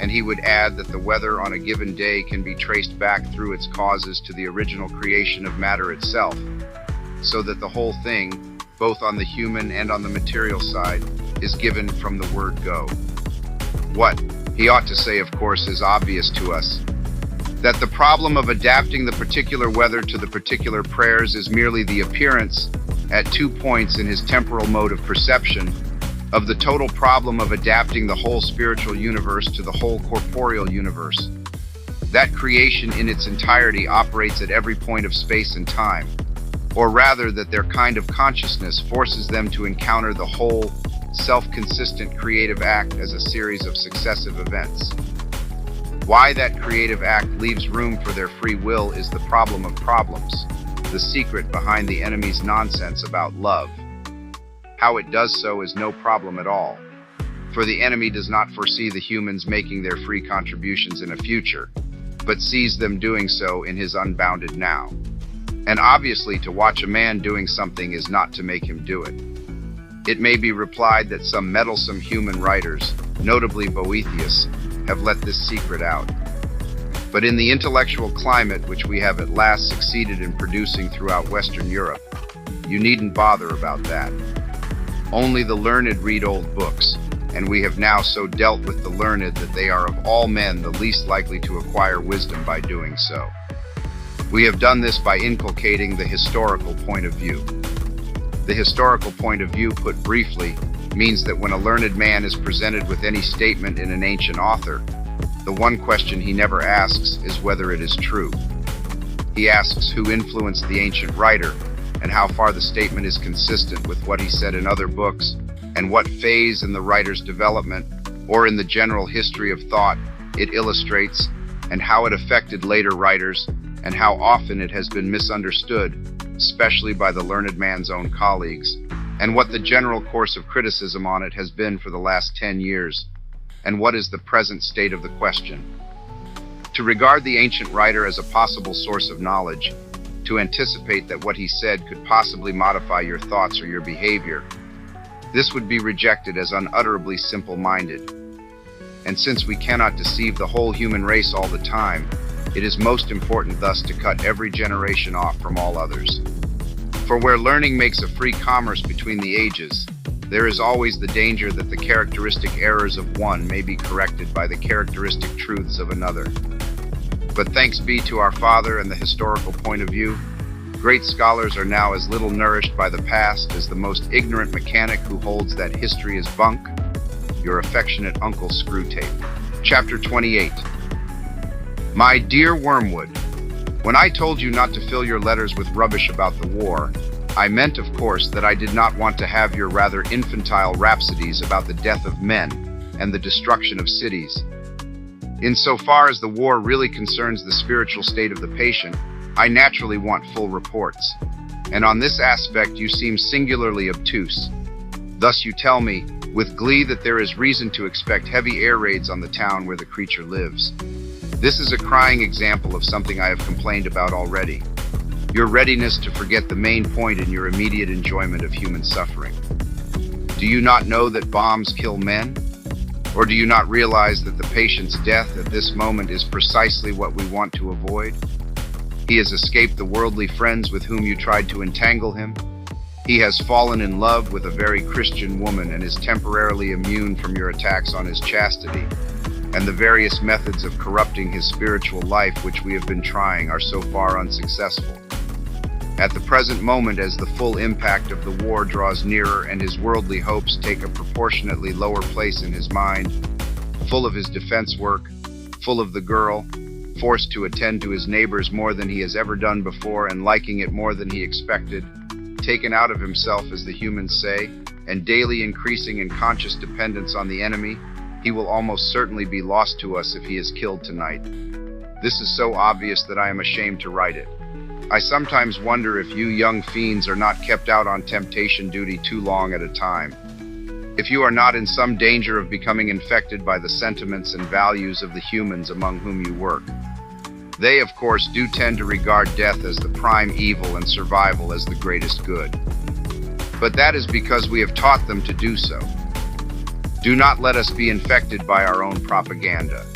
And he would add that the weather on a given day can be traced back through its causes to the original creation of matter itself, so that the whole thing, both on the human and on the material side, is given from the word go. What he ought to say, of course, is obvious to us, that the problem of adapting the particular weather to the particular prayers is merely the appearance, at 2 points in his temporal mode of perception, of the total problem of adapting the whole spiritual universe to the whole corporeal universe. That creation in its entirety operates at every point of space and time, or rather that their kind of consciousness forces them to encounter the whole, self-consistent creative act as a series of successive events. Why that creative act leaves room for their free will is the problem of problems, the secret behind the enemy's nonsense about love. How it does so is no problem at all, for the enemy does not foresee the humans making their free contributions in a future, but sees them doing so in his unbounded now. And obviously, to watch a man doing something is not to make him do it. It may be replied that some meddlesome human writers, notably Boethius, have let this secret out. But in the intellectual climate which we have at last succeeded in producing throughout Western Europe, you needn't bother about that. Only the learned read old books, and we have now so dealt with the learned that they are of all men the least likely to acquire wisdom by doing so. We have done this by inculcating the historical point of view. The historical point of view, put briefly, means that when a learned man is presented with any statement in an ancient author, the one question he never asks is whether it is true. He asks who influenced the ancient writer, and how far the statement is consistent with what he said in other books, and what phase in the writer's development, or in the general history of thought, it illustrates, and how it affected later writers, and how often it has been misunderstood, especially by the learned man's own colleagues, and what the general course of criticism on it has been for the last 10 years, and what is the present state of the question. To regard the ancient writer as a possible source of knowledge, to anticipate that what he said could possibly modify your thoughts or your behavior, this would be rejected as unutterably simple-minded. And since we cannot deceive the whole human race all the time, it is most important thus to cut every generation off from all others. For where learning makes a free commerce between the ages, there is always the danger that the characteristic errors of one may be corrected by the characteristic truths of another. But thanks be to our Father and the historical point of view, great scholars are now as little nourished by the past as the most ignorant mechanic who holds that history is bunk, your affectionate Uncle Screwtape. Chapter 28. My dear Wormwood, when I told you not to fill your letters with rubbish about the war, I meant, of course, that I did not want to have your rather infantile rhapsodies about the death of men and the destruction of cities. Insofar as the war really concerns the spiritual state of the patient, I naturally want full reports. And on this aspect you seem singularly obtuse. Thus you tell me, with glee, that there is reason to expect heavy air raids on the town where the creature lives. This is a crying example of something I have complained about already. Your readiness to forget the main point in your immediate enjoyment of human suffering. Do you not know that bombs kill men? Or do you not realize that the patient's death at this moment is precisely what we want to avoid? He has escaped the worldly friends with whom you tried to entangle him. He has fallen in love with a very Christian woman and is temporarily immune from your attacks on his chastity. And the various methods of corrupting his spiritual life which we have been trying are so far unsuccessful. At the present moment, as the full impact of the war draws nearer and his worldly hopes take a proportionately lower place in his mind, full of his defense work, full of the girl, forced to attend to his neighbors more than he has ever done before and liking it more than he expected, taken out of himself, as the humans say, and daily increasing in conscious dependence on the enemy, he will almost certainly be lost to us if he is killed tonight. This is so obvious that I am ashamed to write it. I sometimes wonder if you young fiends are not kept out on temptation duty too long at a time. If you are not in some danger of becoming infected by the sentiments and values of the humans among whom you work. They, of course, do tend to regard death as the prime evil and survival as the greatest good. But that is because we have taught them to do so. Do not let us be infected by our own propaganda.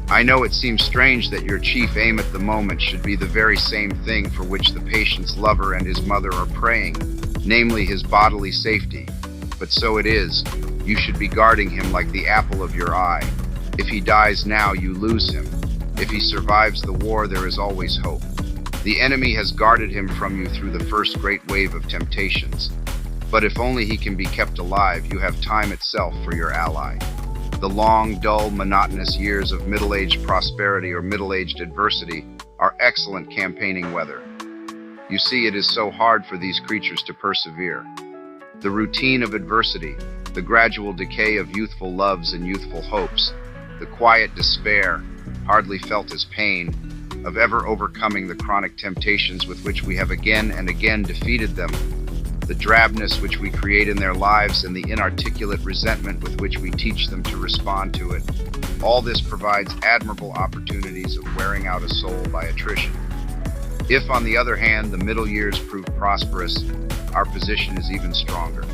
I know it seems strange that your chief aim at the moment should be the very same thing for which the patient's lover and his mother are praying, namely his bodily safety. But so it is. You should be guarding him like the apple of your eye. If he dies now, you lose him. If he survives the war, there is always hope. The enemy has guarded him from you through the first great wave of temptations. But if only he can be kept alive, you have time itself for your ally. The long, dull, monotonous years of middle-aged prosperity or middle-aged adversity are excellent campaigning weather. You see, it is so hard for these creatures to persevere. The routine of adversity, the gradual decay of youthful loves and youthful hopes, the quiet despair, hardly felt as pain, of ever overcoming the chronic temptations with which we have again and again defeated them, the drabness which we create in their lives and the inarticulate resentment with which we teach them to respond to it, all this provides admirable opportunities of wearing out a soul by attrition. If, on the other hand, the middle years prove prosperous, our position is even stronger.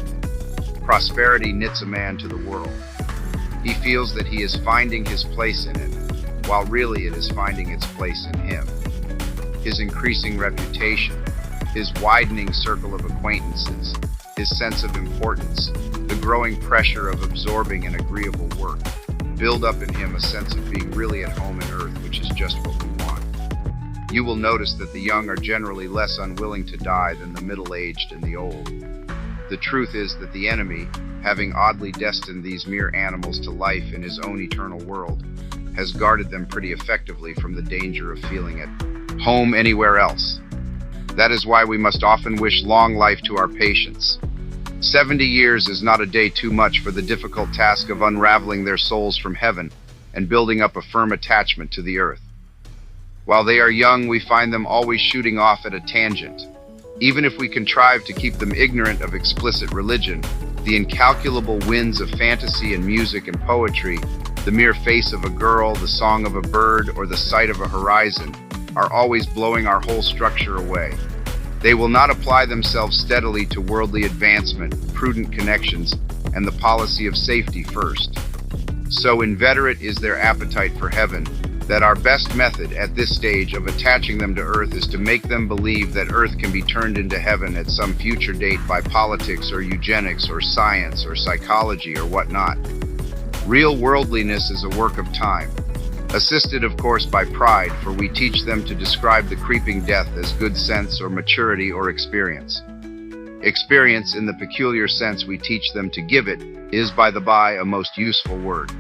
Prosperity knits a man to the world. He feels that he is finding his place in it, while really it is finding its place in him. His increasing reputation, his widening circle of acquaintances, his sense of importance, the growing pressure of absorbing an agreeable work, build up in him a sense of being really at home in earth, which is just what we want. You will notice that the young are generally less unwilling to die than the middle-aged and the old. The truth is that the enemy, having oddly destined these mere animals to life in his own eternal world, has guarded them pretty effectively from the danger of feeling at home anywhere else. That is why we must often wish long life to our patients. 70 years is not a day too much for the difficult task of unraveling their souls from heaven and building up a firm attachment to the earth. While they are young, we find them always shooting off at a tangent. Even if we contrive to keep them ignorant of explicit religion, the incalculable winds of fantasy and music and poetry, the mere face of a girl, the song of a bird, or the sight of a horizon, are always blowing our whole structure away. They will not apply themselves steadily to worldly advancement, prudent connections, and the policy of safety first. So inveterate is their appetite for heaven, that our best method at this stage of attaching them to earth is to make them believe that earth can be turned into heaven at some future date by politics or eugenics or science or psychology or whatnot. Real worldliness is a work of time, assisted of course by pride, for we teach them to describe the creeping death as good sense or maturity or experience. Experience, in the peculiar sense we teach them to give it, is by the by a most useful word.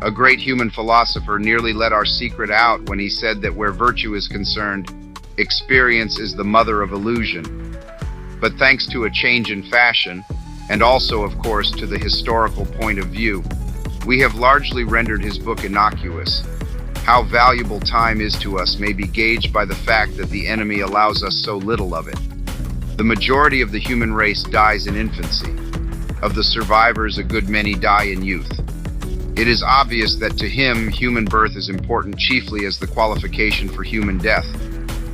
A great human philosopher nearly let our secret out when he said that where virtue is concerned, experience is the mother of illusion. But thanks to a change in fashion, and also of course to the historical point of view, we have largely rendered his book innocuous. How valuable time is to us may be gauged by the fact that the enemy allows us so little of it. The majority of the human race dies in infancy. Of the survivors, a good many die in youth. It is obvious that to him, human birth is important chiefly as the qualification for human death,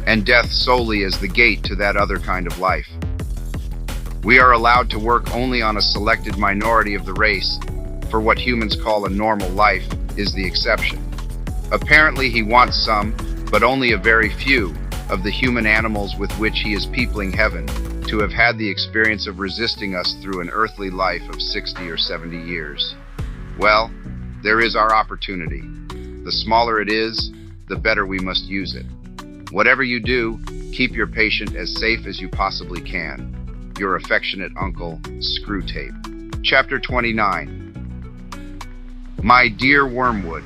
and death solely as the gate to that other kind of life. We are allowed to work only on a selected minority of the race, for what humans call a normal life is the exception. Apparently he wants some, but only a very few, of the human animals with which he is peopling heaven, to have had the experience of resisting us through an earthly life of 60 or 70 years. Well, there is our opportunity. The smaller it is, the better we must use it. Whatever you do, keep your patient as safe as you possibly can. Your affectionate uncle, Screwtape. Chapter 29. My dear Wormwood,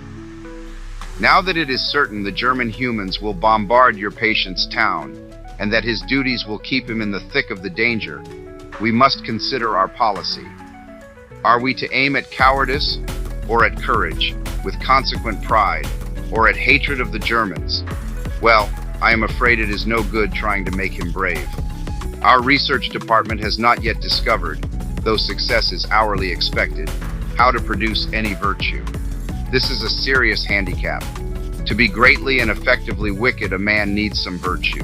Now that it is certain the German humans will bombard your patient's town, and that his duties will keep him in the thick of the danger, we must consider our policy. Are we to aim at cowardice or at courage, with consequent pride, or at hatred of the Germans? Well, I am afraid it is no good trying to make him brave. Our research department has not yet discovered, though success is hourly expected, how to produce any virtue. This is a serious handicap. To be greatly and effectively wicked, a man needs some virtue.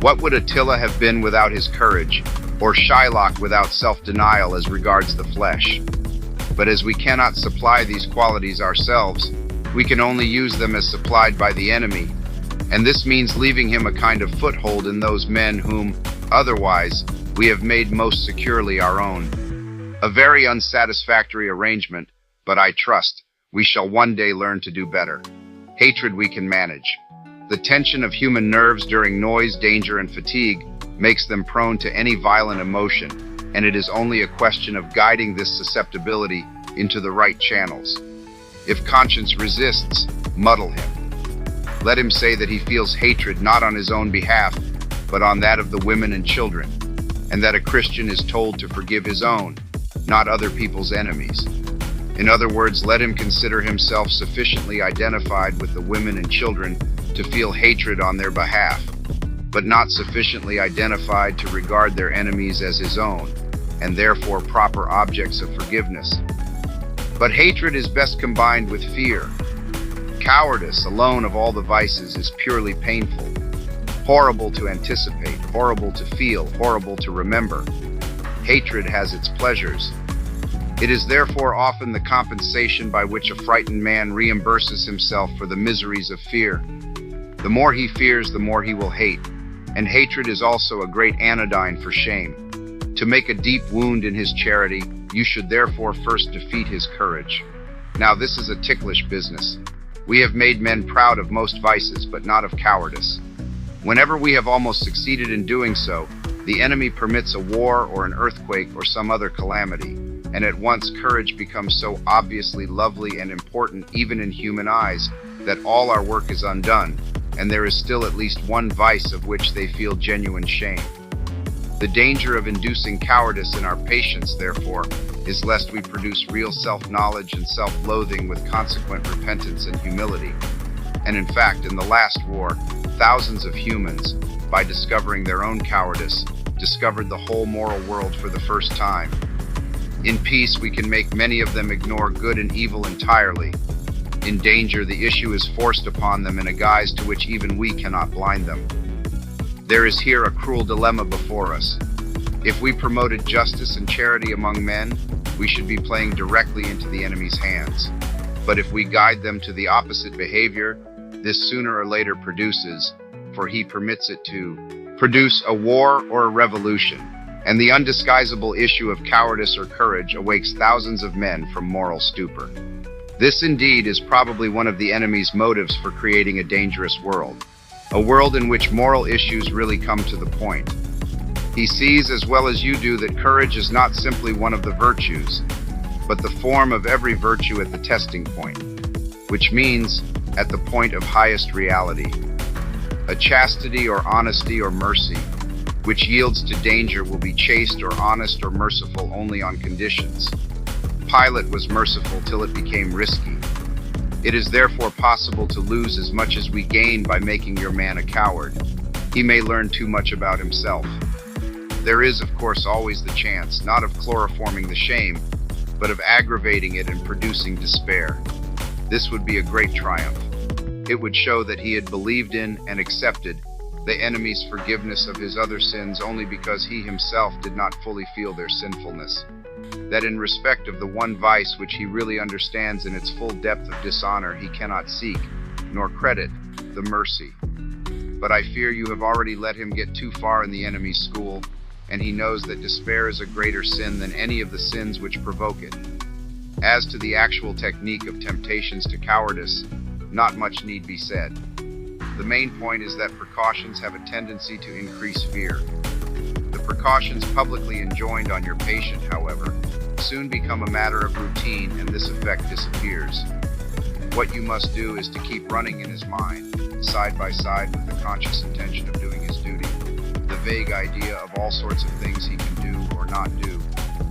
What would Attila have been without his courage, or Shylock without self-denial as regards the flesh? But as we cannot supply these qualities ourselves, we can only use them as supplied by the enemy, and this means leaving him a kind of foothold in those men whom, otherwise, we have made most securely our own. A very unsatisfactory arrangement, but I trust we shall one day learn to do better. Hatred we can manage. The tension of human nerves during noise, danger, and fatigue makes them prone to any violent emotion, and it is only a question of guiding this susceptibility into the right channels. If conscience resists, muddle him. Let him say that he feels hatred not on his own behalf, but on that of the women and children, and that a Christian is told to forgive his own, not other people's enemies. In other words, let him consider himself sufficiently identified with the women and children to feel hatred on their behalf, but not sufficiently identified to regard their enemies as his own, and therefore proper objects of forgiveness. But hatred is best combined with fear. Cowardice, alone of all the vices, is purely painful, horrible to anticipate, horrible to feel, horrible to remember. Hatred has its pleasures. It is therefore often the compensation by which a frightened man reimburses himself for the miseries of fear. The more he fears, the more he will hate, and hatred is also a great anodyne for shame. To make a deep wound in his charity, you should therefore first defeat his courage. Now this is a ticklish business. We have made men proud of most vices, but not of cowardice. Whenever we have almost succeeded in doing so, the enemy permits a war or an earthquake or some other calamity, and at once courage becomes so obviously lovely and important even in human eyes that all our work is undone, and there is still at least one vice of which they feel genuine shame. The danger of inducing cowardice in our patients, therefore, is lest we produce real self-knowledge and self-loathing with consequent repentance and humility. And in fact, in the last war, thousands of humans, by discovering their own cowardice, discovered the whole moral world for the first time. In peace, we can make many of them ignore good and evil entirely. In danger, the issue is forced upon them in a guise to which even we cannot blind them. There is here a cruel dilemma before us. If we promoted justice and charity among men, we should be playing directly into the enemy's hands. But if we guide them to the opposite behavior, this sooner or later produces, for he permits it to, produce a war or a revolution. And the undisguisable issue of cowardice or courage awakes thousands of men from moral stupor. This indeed is probably one of the enemy's motives for creating a dangerous world, a world in which moral issues really come to the point. He sees as well as you do that courage is not simply one of the virtues, but the form of every virtue at the testing point, which means at the point of highest reality. A chastity or honesty or mercy, which yields to danger, will be chaste or honest or merciful only on conditions. Pilate was merciful till it became risky. It is therefore possible to lose as much as we gain by making your man a coward. He may learn too much about himself. There is, of course, always the chance, not of chloroforming the shame, but of aggravating it and producing despair. This would be a great triumph. It would show that he had believed in and accepted the enemy's forgiveness of his other sins only because he himself did not fully feel their sinfulness. That in respect of the one vice which he really understands in its full depth of dishonor, he cannot seek, nor credit, the mercy. But I fear you have already let him get too far in the enemy's school, and he knows that despair is a greater sin than any of the sins which provoke it. As to the actual technique of temptations to cowardice, not much need be said. The main point is that precautions have a tendency to increase fear. The precautions publicly enjoined on your patient, however, soon become a matter of routine, and this effect disappears. What you must do is to keep running in his mind, side by side with the conscious intention of doing his duty, the vague idea of all sorts of things he can do or not do,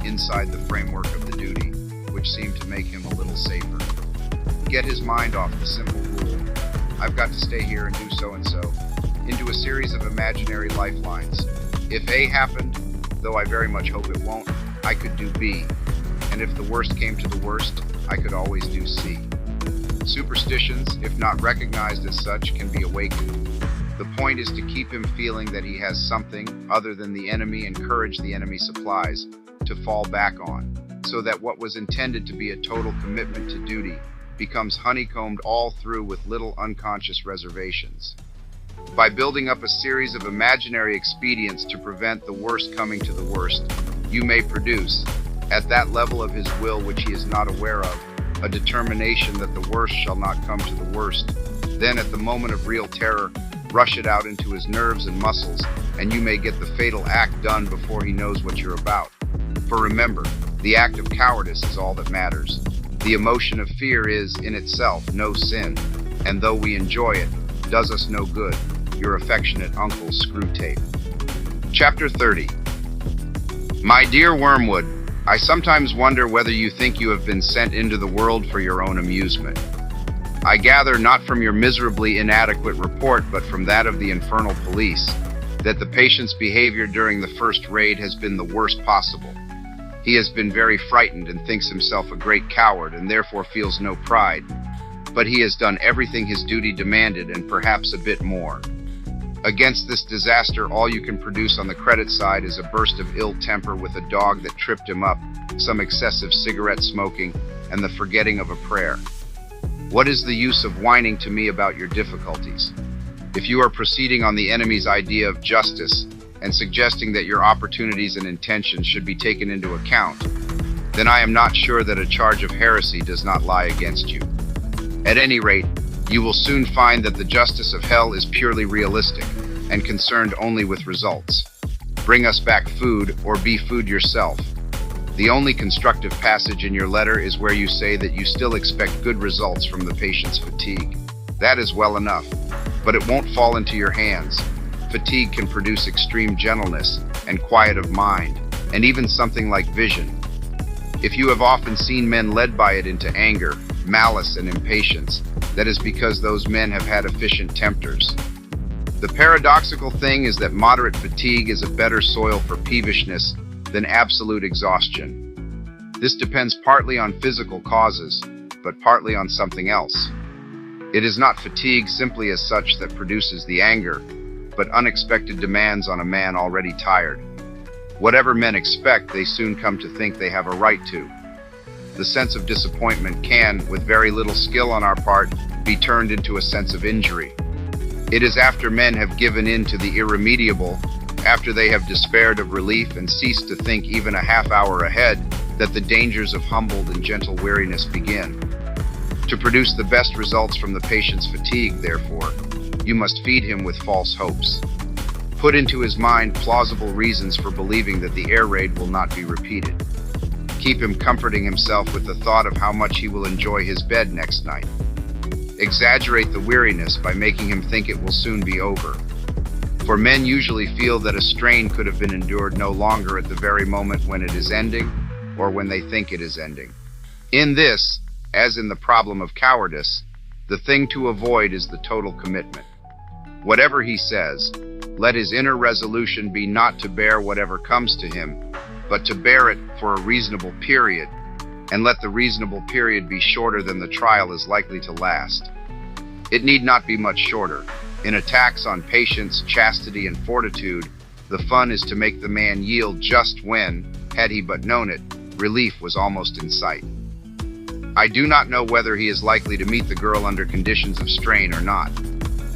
inside the framework of the duty, which seemed to make him a little safer. Get his mind off the simple rule, I've got to stay here and do so-and-so, into a series of imaginary lifelines. If A happened, though I very much hope it won't, I could do B. And if the worst came to the worst, I could always do C. Superstitions, if not recognized as such, can be awakened. The point is to keep him feeling that he has something other than the enemy and courage the enemy supplies to fall back on, so that what was intended to be a total commitment to duty becomes honeycombed all through with little unconscious reservations. By building up a series of imaginary expedients to prevent the worst coming to the worst, you may produce, at that level of his will which he is not aware of, a determination that the worst shall not come to the worst. Then at the moment of real terror, rush it out into his nerves and muscles, and you may get the fatal act done before he knows what you're about. For remember, the act of cowardice is all that matters. The emotion of fear is, in itself, no sin, and though we enjoy it, does us no good. Your affectionate uncle, Screwtape. Chapter 30. My dear Wormwood, I sometimes wonder whether you think you have been sent into the world for your own amusement. I gather not from your miserably inadequate report, but from that of the infernal police, that the patient's behavior during the first raid has been the worst possible. He has been very frightened and thinks himself a great coward and therefore feels no pride, but he has done everything his duty demanded and perhaps a bit more. Against this disaster, all you can produce on the credit side is a burst of ill temper with a dog that tripped him up, some excessive cigarette smoking, and the forgetting of a prayer. What is the use of whining to me about your difficulties? If you are proceeding on the enemy's idea of justice and suggesting that your opportunities and intentions should be taken into account, then I am not sure that a charge of heresy does not lie against you. At any rate, you will soon find that the justice of hell is purely realistic and concerned only with results. Bring us back food or be food yourself. The only constructive passage in your letter is where you say that you still expect good results from the patient's fatigue. That is well enough, but it won't fall into your hands. Fatigue can produce extreme gentleness and quiet of mind, and even something like vision. If you have often seen men led by it into anger, malice, and impatience, that is because those men have had efficient tempters. The paradoxical thing is that moderate fatigue is a better soil for peevishness than absolute exhaustion. This depends partly on physical causes, but partly on something else. It is not fatigue simply as such that produces the anger, but unexpected demands on a man already tired. Whatever men expect, they soon come to think they have a right to. The sense of disappointment can, with very little skill on our part, be turned into a sense of injury. It is after men have given in to the irremediable, after they have despaired of relief and ceased to think even a half hour ahead, that the dangers of humbled and gentle weariness begin. To produce the best results from the patient's fatigue, therefore, you must feed him with false hopes. Put into his mind plausible reasons for believing that the air raid will not be repeated. Keep him comforting himself with the thought of how much he will enjoy his bed next night. Exaggerate the weariness by making him think it will soon be over. For men usually feel that a strain could have been endured no longer at the very moment when it is ending, or when they think it is ending. In this, as in the problem of cowardice, the thing to avoid is the total commitment. Whatever he says, let his inner resolution be not to bear whatever comes to him, but to bear it for a reasonable period, and let the reasonable period be shorter than the trial is likely to last. It need not be much shorter. In attacks on patience, chastity, and fortitude, the fun is to make the man yield just when, had he but known it, relief was almost in sight. I do not know whether he is likely to meet the girl under conditions of strain or not.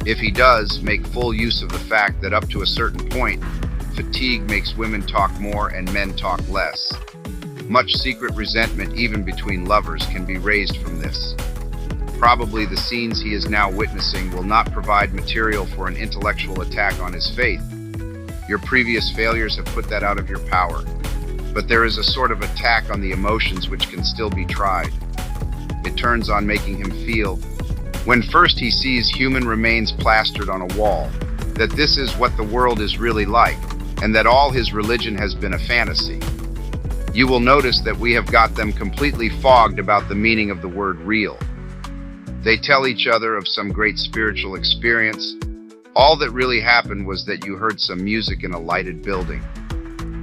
If he does, make full use of the fact that up to a certain point, fatigue makes women talk more and men talk less. Much secret resentment even between lovers can be raised from this. Probably the scenes he is now witnessing will not provide material for an intellectual attack on his faith. Your previous failures have put that out of your power. But there is a sort of attack on the emotions which can still be tried. it turns on making him feel, when first he sees human remains plastered on a wall, that this is what the world is really like, and that all his religion has been a fantasy. You will notice that we have got them completely fogged about the meaning of the word real. They tell each other of some great spiritual experience. All that really happened was that you heard some music in a lighted building.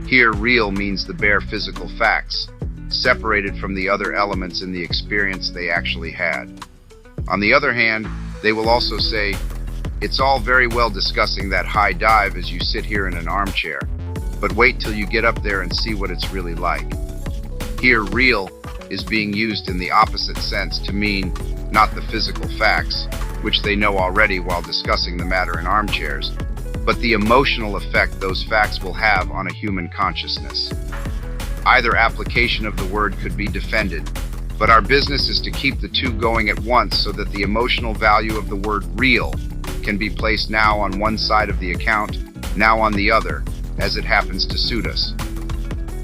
Here, real means the bare physical facts, separated from the other elements in the experience they actually had. On the other hand, they will also say, it's all very well discussing that high dive as you sit here in an armchair, but wait till you get up there and see what it's really like. Here, real is being used in the opposite sense to mean not the physical facts, which they know already while discussing the matter in armchairs, but the emotional effect those facts will have on a human consciousness. Either application of the word could be defended, but our business is to keep the two going at once so that the emotional value of the word real can be placed now on one side of the account, now on the other, as it happens to suit us.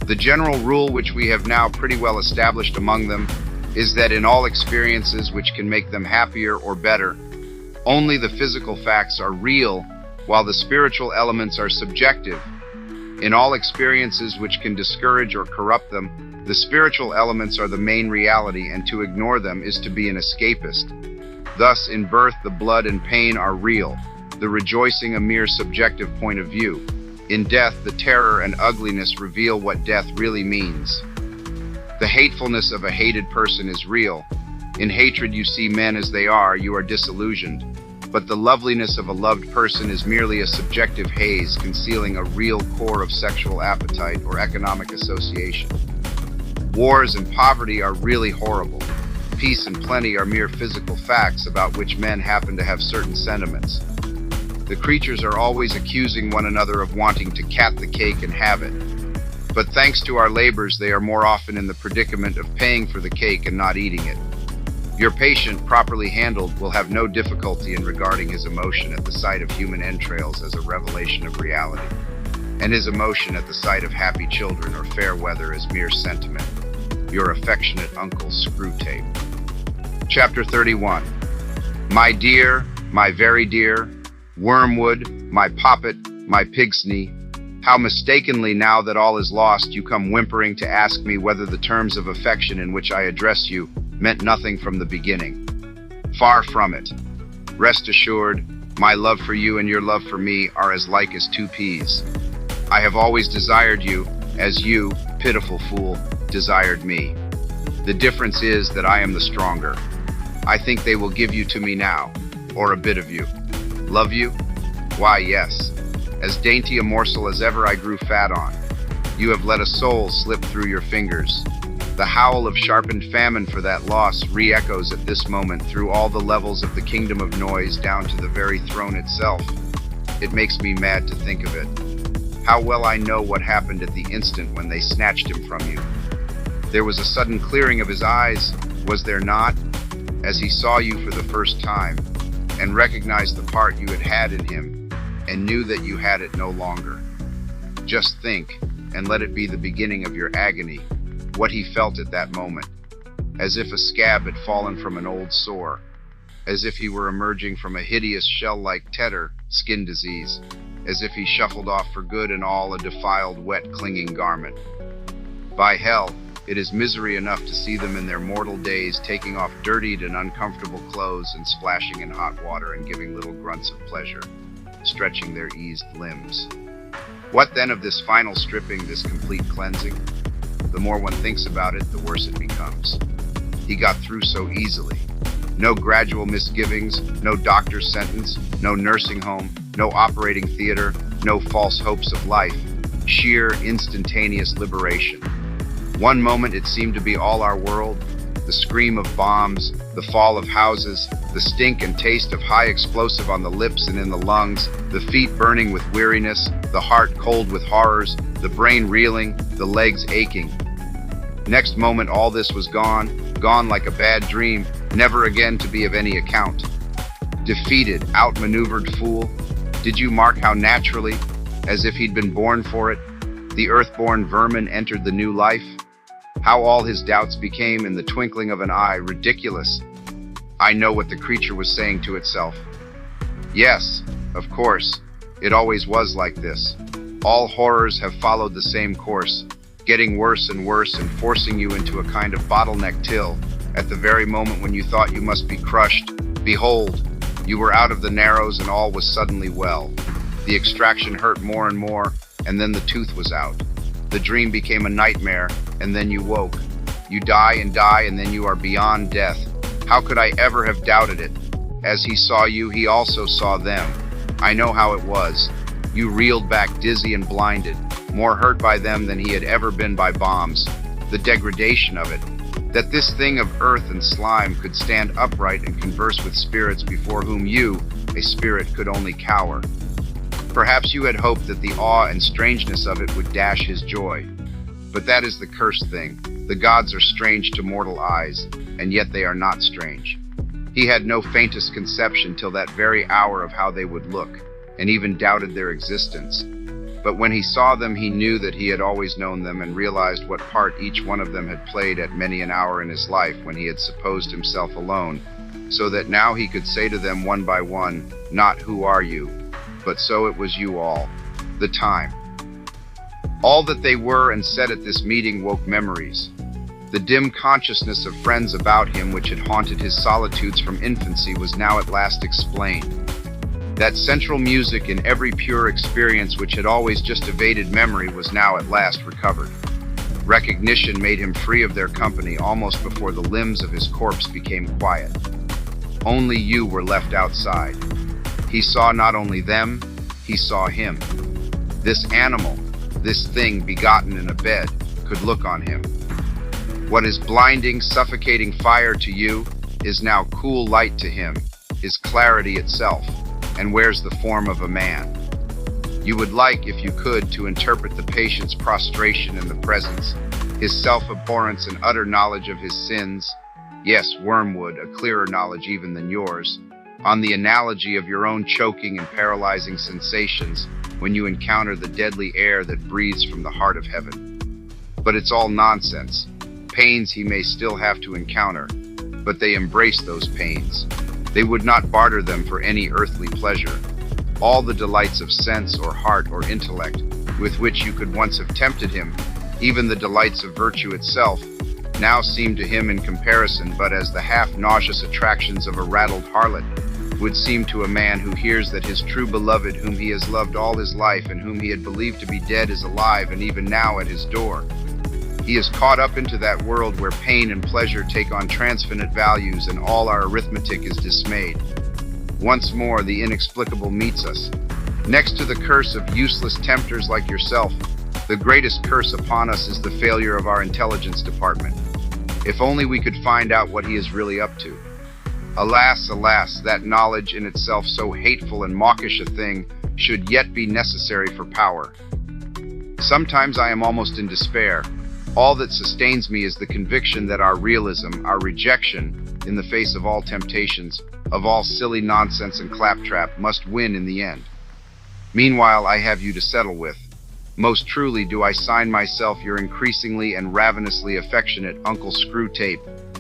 The general rule, which we have now pretty well established among them, is that in all experiences which can make them happier or better, only the physical facts are real, while the spiritual elements are subjective. In all experiences which can discourage or corrupt them, the spiritual elements are the main reality, and to ignore them is to be an escapist. Thus, in birth, the blood and pain are real, the rejoicing a mere subjective point of view. In death, the terror and ugliness reveal what death really means. The hatefulness of a hated person is real. In hatred, you see men as they are, you are disillusioned. But the loveliness of a loved person is merely a subjective haze concealing a real core of sexual appetite or economic association. Wars and poverty are really horrible. Peace and plenty are mere physical facts about which men happen to have certain sentiments. The creatures are always accusing one another of wanting to cat the cake and have it. But thanks to our labors, they are more often in the predicament of paying for the cake and not eating it. Your patient, properly handled, will have no difficulty in regarding his emotion at the sight of human entrails as a revelation of reality, and his emotion at the sight of happy children or fair weather as mere sentiment. Your affectionate Uncle Screwtape. Chapter 31. My dear, my very dear, Wormwood, my poppet, my pigsney, how mistakenly, now that all is lost, you come whimpering to ask me whether the terms of affection in which I address you meant nothing from the beginning. Far from it. Rest assured, my love for you and your love for me are as like as two peas. I have always desired you, as you, pitiful fool, desired me. The difference is that I am the stronger. I think they will give you to me now, or a bit of you. Love you? Why, yes. As dainty a morsel as ever I grew fat on. You have let a soul slip through your fingers. The howl of sharpened famine for that loss re-echoes at this moment through all the levels of the kingdom of noise down to the very throne itself. It makes me mad to think of it. How well I know what happened at the instant when they snatched him from you. There was a sudden clearing of his eyes, was there not, as he saw you for the first time, and recognized the part you had had in him, and knew that you had it no longer. Just think, and let it be the beginning of your agony, what he felt at that moment, as if a scab had fallen from an old sore, as if he were emerging from a hideous shell-like tetter, skin disease, as if he shuffled off for good and all a defiled, wet, clinging garment. By hell, it is misery enough to see them in their mortal days taking off dirtied and uncomfortable clothes and splashing in hot water and giving little grunts of pleasure, stretching their eased limbs. What then of this final stripping, this complete cleansing? The more one thinks about it, the worse it becomes. He got through so easily. No gradual misgivings, no doctor's sentence, no nursing home, no operating theater, no false hopes of life. Sheer, instantaneous liberation. One moment it seemed to be all our world, the scream of bombs, the fall of houses, the stink and taste of high explosive on the lips and in the lungs, the feet burning with weariness, the heart cold with horrors, the brain reeling, the legs aching. Next moment all this was gone, gone like a bad dream, never again to be of any account. Defeated, outmaneuvered fool, did you mark how naturally, as if he'd been born for it, the earth-born vermin entered the new life? How all his doubts became, in the twinkling of an eye, ridiculous. I know what the creature was saying to itself. Yes, of course, it always was like this. All horrors have followed the same course, getting worse and worse and forcing you into a kind of bottleneck till, at the very moment when you thought you must be crushed, behold, you were out of the narrows and all was suddenly well. The extraction hurt more and more, and then the tooth was out. The dream became a nightmare, and then you woke. You die, and then you are beyond death. How could I ever have doubted it? As he saw you, he also saw them. I know how it was. You reeled back dizzy and blinded, more hurt by them than he had ever been by bombs. The degradation of it. That this thing of earth and slime could stand upright and converse with spirits before whom you, a spirit, could only cower. Perhaps you had hoped that the awe and strangeness of it would dash his joy. But that is the cursed thing. The gods are strange to mortal eyes, and yet they are not strange. He had no faintest conception till that very hour of how they would look, and even doubted their existence. But when he saw them, he knew that he had always known them, and realized what part each one of them had played at many an hour in his life when he had supposed himself alone, so that now he could say to them one by one, not "Who are you?" but "So it was you all the time." All that they were and said at this meeting woke memories. The dim consciousness of friends about him which had haunted his solitudes from infancy was now at last explained. That central music in every pure experience which had always just evaded memory was now at last recovered. Recognition made him free of their company almost before the limbs of his corpse became quiet. Only you were left outside. He saw not only them, he saw him. This animal, this thing begotten in a bed, could look on him. What is blinding, suffocating fire to you is now cool light to him, is clarity itself, and wears the form of a man. You would like, if you could, to interpret the patient's prostration in the presence, his self-abhorrence and utter knowledge of his sins, yes, wormwood, a clearer knowledge even than yours, on the analogy of your own choking and paralyzing sensations when you encounter the deadly air that breathes from the heart of heaven. But it's all nonsense. Pains he may still have to encounter, but they embrace those pains. They would not barter them for any earthly pleasure. All the delights of sense or heart or intellect with which you could once have tempted him, even the delights of virtue itself, now seem to him in comparison but as the half-nauseous attractions of a raddled harlot would seem to a man who hears that his true beloved, whom he has loved all his life and whom he had believed to be dead, is alive and even now at his door. He is caught up into that world where pain and pleasure take on transfinite values and all our arithmetic is dismayed. Once more the inexplicable meets us. Next to the curse of useless tempters like yourself, the greatest curse upon us is the failure of our intelligence department. If only we could find out what he is really up to. Alas, alas, that knowledge in itself so hateful and mawkish a thing should yet be necessary for power. Sometimes I am almost in despair. All that sustains me is the conviction that our realism, our rejection, in the face of all temptations, of all silly nonsense and claptrap, must win in the end. Meanwhile, I have you to settle with. Most truly do I sign myself your increasingly and ravenously affectionate Uncle Screwtape,